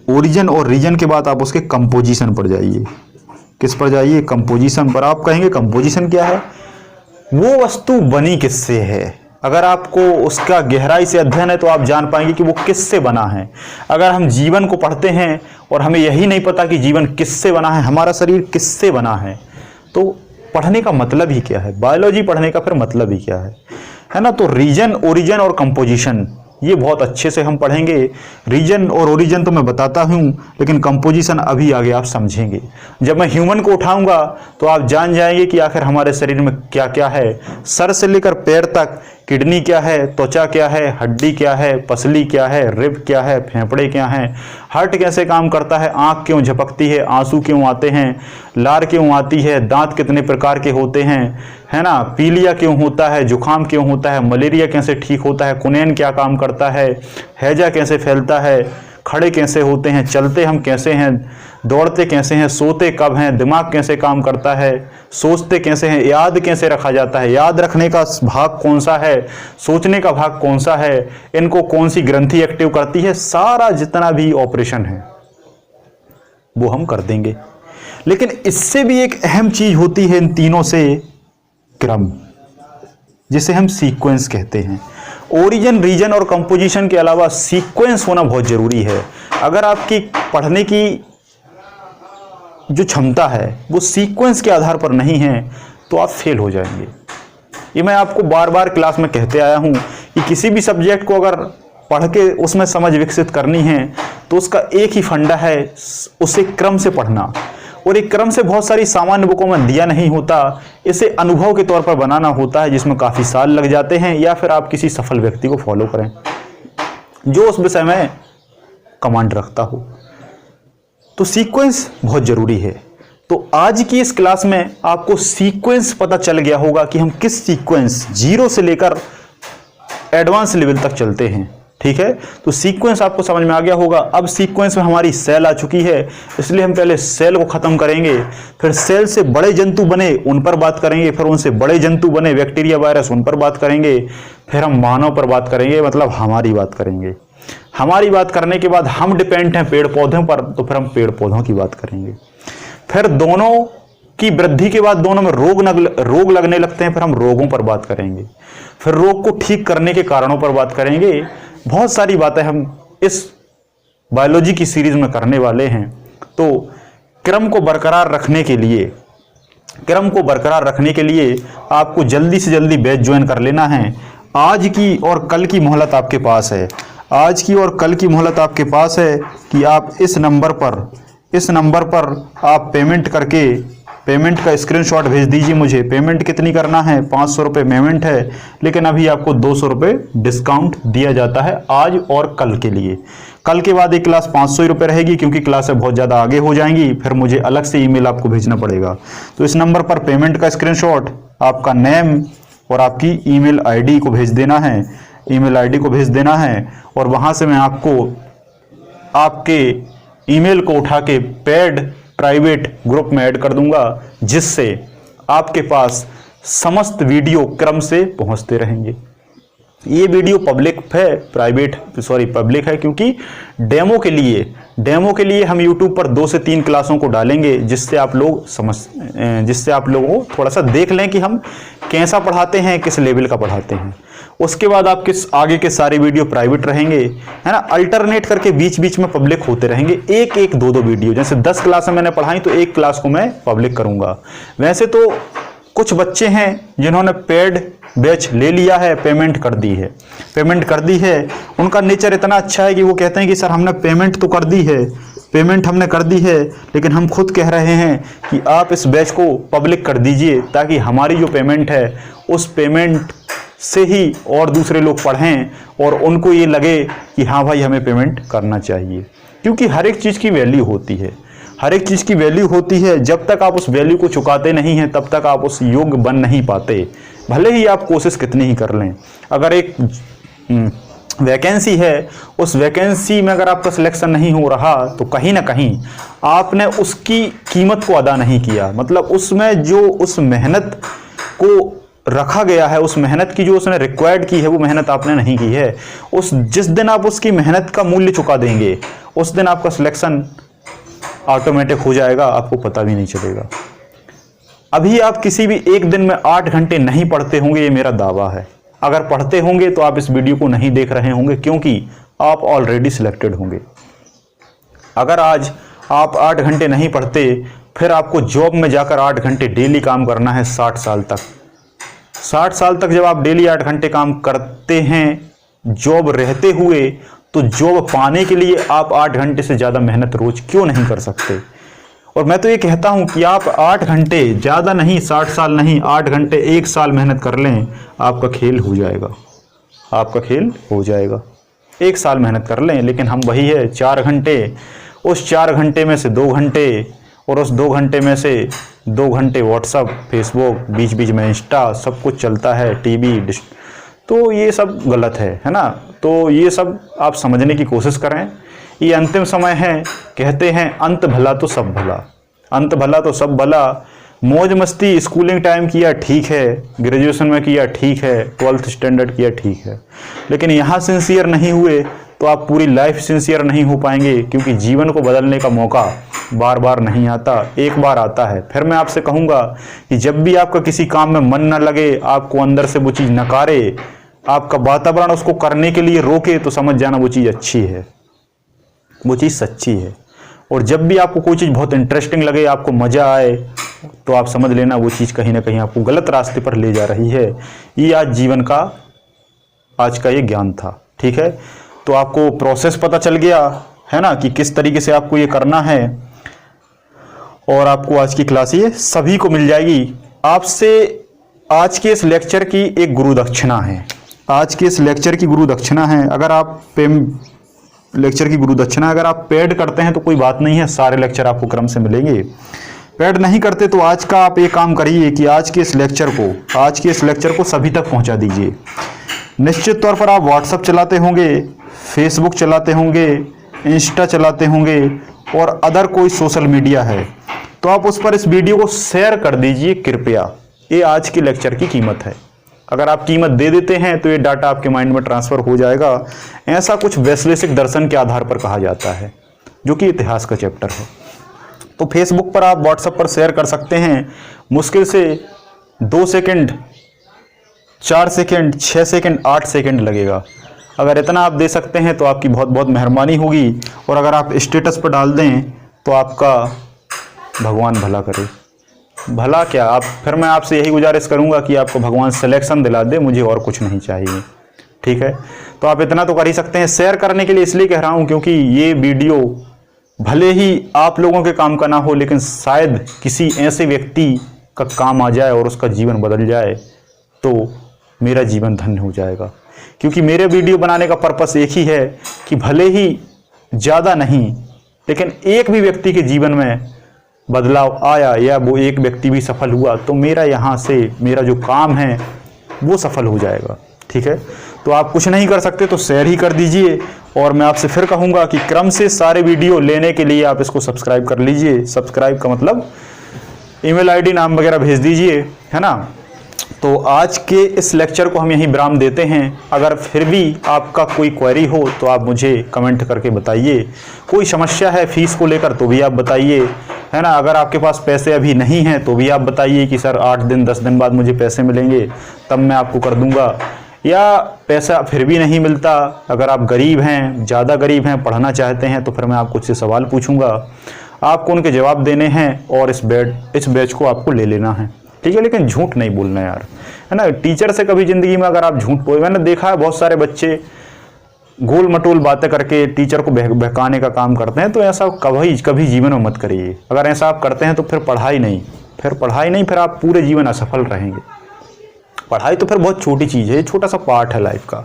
ओरिजिन और रीजन के बाद आप उसके कंपोजिशन पर जाइए। किस पर जाइए? कंपोजिशन पर। आप कहेंगे कंपोजिशन क्या है? वो वस्तु बनी किससे है। अगर आपको उसका गहराई से अध्ययन है तो आप जान पाएंगे कि वो किससे बना है। अगर हम जीवन को पढ़ते हैं और हमें यही नहीं पता कि जीवन किससे बना है, हमारा शरीर किससे बना है, तो पढ़ने का मतलब ही क्या है? बायोलॉजी पढ़ने का फिर मतलब ही क्या है ना। तो रीजन, ओरिजिन और कंपोजिशन ये बहुत अच्छे से हम पढ़ेंगे। रीजन और ओरिजिन तो मैं बताता हूँ, लेकिन कंपोजिशन अभी आगे आप समझेंगे। जब मैं ह्यूमन को उठाऊंगा तो आप जान जाएंगे कि आखिर हमारे शरीर में क्या क्या है, सर से लेकर पैर तक किडनी क्या है, त्वचा क्या है, हड्डी क्या है, पसली क्या है, रिब क्या है, फेफड़े क्या हैं, हार्ट कैसे काम करता है, आंख क्यों झपकती है, आंसू क्यों आते हैं, लार क्यों आती है, दांत कितने प्रकार के होते हैं, है ना, पीलिया क्यों होता है, जुकाम क्यों होता है, मलेरिया कैसे ठीक होता है, कुनैन क्या काम करता है, हैजा कैसे फैलता है, खड़े कैसे होते हैं, चलते हम कैसे हैं, दौड़ते कैसे हैं, सोते कब हैं, दिमाग कैसे काम करता है, सोचते कैसे हैं, याद कैसे रखा जाता है, याद रखने का भाग कौन सा है, सोचने का भाग कौन सा है, इनको कौन सी ग्रंथि एक्टिव करती है, सारा जितना भी ऑपरेशन है वो हम कर देंगे। लेकिन इससे भी एक अहम चीज होती है इन तीनों से, क्रम, जिसे हम सीक्वेंस कहते हैं। ओरिजिन, रीजन और कंपोजिशन के अलावा सीक्वेंस होना बहुत जरूरी है। अगर आपकी पढ़ने की जो क्षमता है वो सीक्वेंस के आधार पर नहीं है तो आप फेल हो जाएंगे। ये मैं आपको बार बार क्लास में कहते आया हूं कि किसी भी सब्जेक्ट को अगर पढ़ के उसमें समझ विकसित करनी है तो उसका एक ही फंडा है, उसे क्रम से पढ़ना। और एक क्रम से बहुत सारी सामान्य बुकों में दिया नहीं होता, इसे अनुभव के तौर पर बनाना होता है, जिसमें काफ़ी साल लग जाते हैं, या फिर आप किसी सफल व्यक्ति को फॉलो करें जो उस विषय में कमांड रखता हो। तो सीक्वेंस बहुत ज़रूरी है। तो आज की इस क्लास में आपको सीक्वेंस पता चल गया होगा कि हम किस सीक्वेंस, 0 से लेकर एडवांस लेवल तक चलते हैं। ठीक है, तो सीक्वेंस आपको समझ में आ गया होगा। अब सीक्वेंस में हमारी सेल आ चुकी है, इसलिए हम पहले सेल को खत्म करेंगे, फिर सेल से बड़े जंतु बने उन पर बात करेंगे, फिर उनसे बड़े जंतु बने बैक्टीरिया, वायरस, उन पर बात करेंगे, फिर हम मानव पर बात करेंगे, मतलब हमारी बात करेंगे। हमारी बात करने के बाद हम डिपेंड हैं पेड़ पौधों पर, तो फिर हम पेड़ पौधों की बात करेंगे। फिर दोनों की वृद्धि के बाद दोनों में रोग लगने लगते हैं, फिर हम रोगों पर बात करेंगे। फिर रोग को ठीक करने के कारणों पर बात करेंगे। बहुत सारी बातें हम इस बायोलॉजी की सीरीज में करने वाले हैं। तो क्रम को बरकरार रखने के लिए आपको जल्दी से जल्दी बैच ज्वाइन कर लेना है। आज की और कल की मोहलत आपके पास है। आज की और कल की मोहलत आपके पास है कि आप इस नंबर पर आप पेमेंट करके, पेमेंट का स्क्रीनशॉट भेज दीजिए मुझे। पेमेंट कितनी करना है, 500 रुपये पेमेंट है, लेकिन अभी आपको 200 रुपये डिस्काउंट दिया जाता है आज और कल के लिए। कल के बाद एक क्लास 500 रुपये रहेगी, क्योंकि क्लासें बहुत ज़्यादा आगे हो जाएंगी, फिर मुझे अलग से ईमेल आपको भेजना पड़ेगा। तो इस नंबर पर पेमेंट का स्क्रीनशॉट, आपका नेम और आपकी ईमेल आईडी को भेज देना है, और वहाँ से मैं आपको आपके ईमेल को उठा के पेड प्राइवेट ग्रुप में ऐड कर दूंगा, जिससे आपके पास समस्त वीडियो क्रम से पहुंचते रहेंगे। ये वीडियो पब्लिक है, क्योंकि डेमो के लिए हम YouTube पर 2 से 3 क्लासों को डालेंगे, जिससे आप लोगों को थोड़ा सा देख लें कि हम कैसा पढ़ाते हैं, किस लेवल का पढ़ाते हैं। उसके बाद आप आगे के सारे वीडियो प्राइवेट रहेंगे, है ना। अल्टरनेट करके बीच बीच में पब्लिक होते रहेंगे, एक 2 वीडियो। जैसे 10 क्लासें मैंने पढ़ाई तो एक क्लास को मैं पब्लिक करूंगा। वैसे तो कुछ बच्चे हैं जिन्होंने पेड बैच ले लिया है, पेमेंट कर दी है। उनका नेचर इतना अच्छा है कि वो कहते हैं कि सर हमने पेमेंट तो कर दी है, लेकिन हम खुद कह रहे हैं कि आप इस बैच को पब्लिक कर दीजिए, ताकि हमारी जो पेमेंट है उस पेमेंट से ही और दूसरे लोग पढ़ें और उनको ये लगे कि हाँ भाई हमें पेमेंट करना चाहिए। क्योंकि हर एक चीज़ की वैल्यू होती है, जब तक आप उस वैल्यू को चुकाते नहीं हैं तब तक आप उस योग्य बन नहीं पाते, भले ही आप कोशिश कितनी ही कर लें। अगर एक वैकेंसी है, उस वैकेंसी में अगर आपका सिलेक्शन नहीं हो रहा तो कहीं ना कहीं आपने उसकी कीमत को अदा नहीं किया। मतलब उसमें जो उस मेहनत को रखा गया है, उस मेहनत की जो उसने रिक्वायर्ड की है, वो मेहनत आपने नहीं की है। जिस दिन आप उसकी मेहनत का मूल्य चुका देंगे, उस दिन आपका सिलेक्शन ऑटोमेटिक हो जाएगा, आपको पता भी नहीं चलेगा। अभी आप किसी भी एक दिन में 8 घंटे नहीं पढ़ते होंगे, ये मेरा दावा है। अगर पढ़ते होंगे तो आप इस वीडियो को नहीं देख रहे होंगे, क्योंकि आप ऑलरेडी सिलेक्टेड होंगे। अगर आज आप 8 घंटे नहीं पढ़ते, फिर आपको जॉब में जाकर 8 घंटे डेली काम करना है 60 साल तक। 60 साल तक जब आप डेली 8 घंटे काम करते हैं जॉब रहते हुए, तो जॉब पाने के लिए आप 8 घंटे से ज़्यादा मेहनत रोज क्यों नहीं कर सकते। और मैं तो ये कहता हूँ कि आप 8 घंटे, ज़्यादा नहीं, 60 साल नहीं, 8 घंटे 1 साल मेहनत कर लें, आपका खेल हो जाएगा, आपका खेल हो जाएगा। 1 साल मेहनत कर लें, लेकिन हम वही है 4 घंटे, उस 4 घंटे में से 2 घंटे, और उस 2 घंटे में से 2 घंटे व्हाट्सअप, फेसबुक, बीच बीच में इंस्टा, सब कुछ चलता है, टीवी, तो ये सब गलत है ना। तो ये सब आप समझने की कोशिश करें। ये अंतिम समय है, कहते हैं अंत भला तो सब भला, अंत भला तो सब भला। मौज मस्ती स्कूलिंग टाइम किया ठीक है, ग्रेजुएशन में किया ठीक है, 12th स्टैंडर्ड किया ठीक है, लेकिन यहाँ सिंसियर नहीं हुए तो आप पूरी लाइफ सिंसियर नहीं हो पाएंगे, क्योंकि जीवन को बदलने का मौका बार बार नहीं आता, एक बार आता है। फिर मैं आपसे कहूँगा कि जब भी आपका किसी काम में मन न लगे, आपको अंदर से वो चीज़ नकारे, आपका वातावरण उसको करने के लिए रोके, तो समझ जाना वो चीज़ अच्छी है, वो चीज़ सच्ची है। और जब भी आपको कोई चीज़ बहुत इंटरेस्टिंग लगे, आपको मज़ा आए, तो आप समझ लेना वो चीज़ कहीं ना कहीं आपको गलत रास्ते पर ले जा रही है। ये आज जीवन का, आज का ये ज्ञान था, ठीक है। तो आपको प्रोसेस पता चल गया है ना कि किस तरीके से आपको ये करना है, और आपको आज की क्लास ये सभी को मिल जाएगी। आपसे आज के इस लेक्चर की एक गुरु दक्षिणा है, आज के इस लेक्चर की गुरु दक्षिणा है। अगर आप लेक्चर की गुरु दक्षिणा अगर आप पेड करते हैं तो कोई बात नहीं है, सारे लेक्चर आपको क्रम से मिलेंगे। पेड नहीं करते तो आज का आप एक काम करिए कि आज के इस लेक्चर को सभी तक पहुंचा दीजिए। निश्चित तौर पर आप व्हाट्सएप चलाते होंगे, फेसबुक चलाते होंगे, इंस्टा चलाते होंगे, और अदर कोई सोशल मीडिया है, तो आप उस पर इस वीडियो को शेयर कर दीजिए कृपया। ये आज के लेक्चर की कीमत है। अगर आप कीमत दे देते हैं तो ये डाटा आपके माइंड में ट्रांसफ़र हो जाएगा। ऐसा कुछ वैश्लेषिक दर्शन के आधार पर कहा जाता है, जो कि इतिहास का चैप्टर है। तो फेसबुक पर आप व्हाट्सएप पर शेयर कर सकते हैं, मुश्किल से 2 सेकंड, 4 सेकंड, 6 सेकंड, 8 सेकंड लगेगा। अगर इतना आप दे सकते हैं तो आपकी बहुत बहुत मेहरबानी होगी। और अगर आप स्टेटस पर डाल दें तो आपका भगवान भला करे। भला क्या, आप फिर मैं आपसे यही गुजारिश करूंगा कि आपको भगवान सिलेक्शन दिला दे, मुझे और कुछ नहीं चाहिए, ठीक है। तो आप इतना तो कर ही सकते हैं। शेयर करने के लिए इसलिए कह रहा हूं क्योंकि ये वीडियो भले ही आप लोगों के काम का ना हो, लेकिन शायद किसी ऐसे व्यक्ति का काम आ जाए और उसका जीवन बदल जाए, तो मेरा जीवन धन्य हो जाएगा। क्योंकि मेरे वीडियो बनाने का पर्पस एक ही है कि भले ही ज़्यादा नहीं, लेकिन एक भी व्यक्ति के जीवन में बदलाव आया या वो एक व्यक्ति भी सफल हुआ, तो मेरा यहाँ से मेरा जो काम है वो सफल हो जाएगा, ठीक है। तो आप कुछ नहीं कर सकते तो शेयर ही कर दीजिए। और मैं आपसे फिर कहूँगा कि क्रम से सारे वीडियो लेने के लिए आप इसको सब्सक्राइब कर लीजिए। सब्सक्राइब का मतलब ईमेल आईडी, नाम वगैरह भेज दीजिए, है ना। तो आज के इस लेक्चर को हम यहीं विराम देते हैं। अगर फिर भी आपका कोई क्वेरी हो तो आप मुझे कमेंट करके बताइए। कोई समस्या है फीस को लेकर तो भी आप बताइए, है ना। अगर आपके पास पैसे अभी नहीं हैं तो भी आप बताइए कि सर 8 दिन 10 दिन बाद मुझे पैसे मिलेंगे, तब मैं आपको कर दूंगा। या पैसा फिर भी नहीं मिलता, अगर आप गरीब हैं, ज़्यादा गरीब हैं, पढ़ना चाहते हैं, तो फिर मैं आपको उससे सवाल पूछूंगा, आपको उनके जवाब देने हैं और इस बैच को आपको ले लेना है, ठीक है। लेकिन झूठ नहीं बोलना यार, है ना। टीचर से कभी ज़िंदगी में अगर आप झूठ बोल, मैंने देखा है बहुत सारे बच्चे गोल मटोल बातें करके टीचर को बहकाने का काम करते हैं, तो ऐसा कभी जीवन में मत करिए। अगर ऐसा आप करते हैं तो फिर पढ़ाई नहीं, फिर आप पूरे जीवन असफल रहेंगे। पढ़ाई तो फिर बहुत छोटी चीज़ है, ये छोटा सा पार्ट है लाइफ का।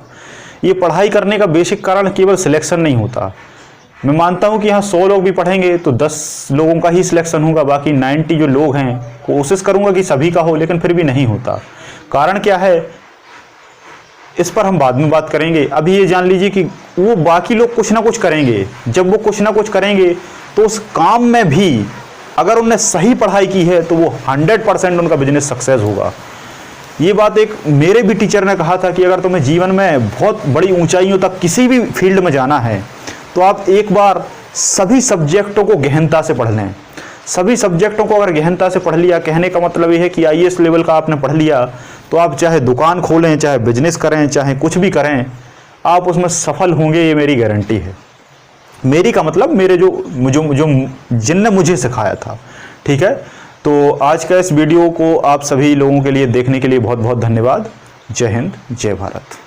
ये पढ़ाई करने का बेसिक कारण केवल सिलेक्शन नहीं होता। मैं मानता हूँ कि यहाँ 100 लोग भी पढ़ेंगे तो 10 लोगों का ही सिलेक्शन होगा, बाकी 90 जो लोग हैं, कोशिश करूँगा कि सभी का हो, लेकिन फिर भी नहीं होता। कारण क्या है, इस पर हम बाद में बात करेंगे। अभी ये जान लीजिए कि वो बाकी लोग कुछ ना कुछ करेंगे। जब वो कुछ ना कुछ करेंगे तो उस काम में भी अगर उन्होंने सही पढ़ाई की है तो वो 100% उनका बिजनेस सक्सेस होगा। ये बात एक मेरे भी टीचर ने कहा था कि अगर तुम्हें जीवन में बहुत बड़ी ऊंचाइयों तक किसी भी फील्ड में जाना है तो आप एक बार सभी सब्जेक्टों को गहनता से पढ़ लें। सभी सब्जेक्टों को अगर गहनता से पढ़ लिया, कहने का मतलब ये है कि IAS लेवल का आपने पढ़ लिया तो आप चाहे दुकान खोलें, चाहे बिजनेस करें, चाहे कुछ भी करें, आप उसमें सफल होंगे, ये मेरी गारंटी है। मेरी का मतलब मेरे जो जिनने मुझे सिखाया था, ठीक है। तो आज का इस वीडियो को आप सभी लोगों के लिए देखने के लिए बहुत बहुत धन्यवाद। जय हिंद, जय भारत।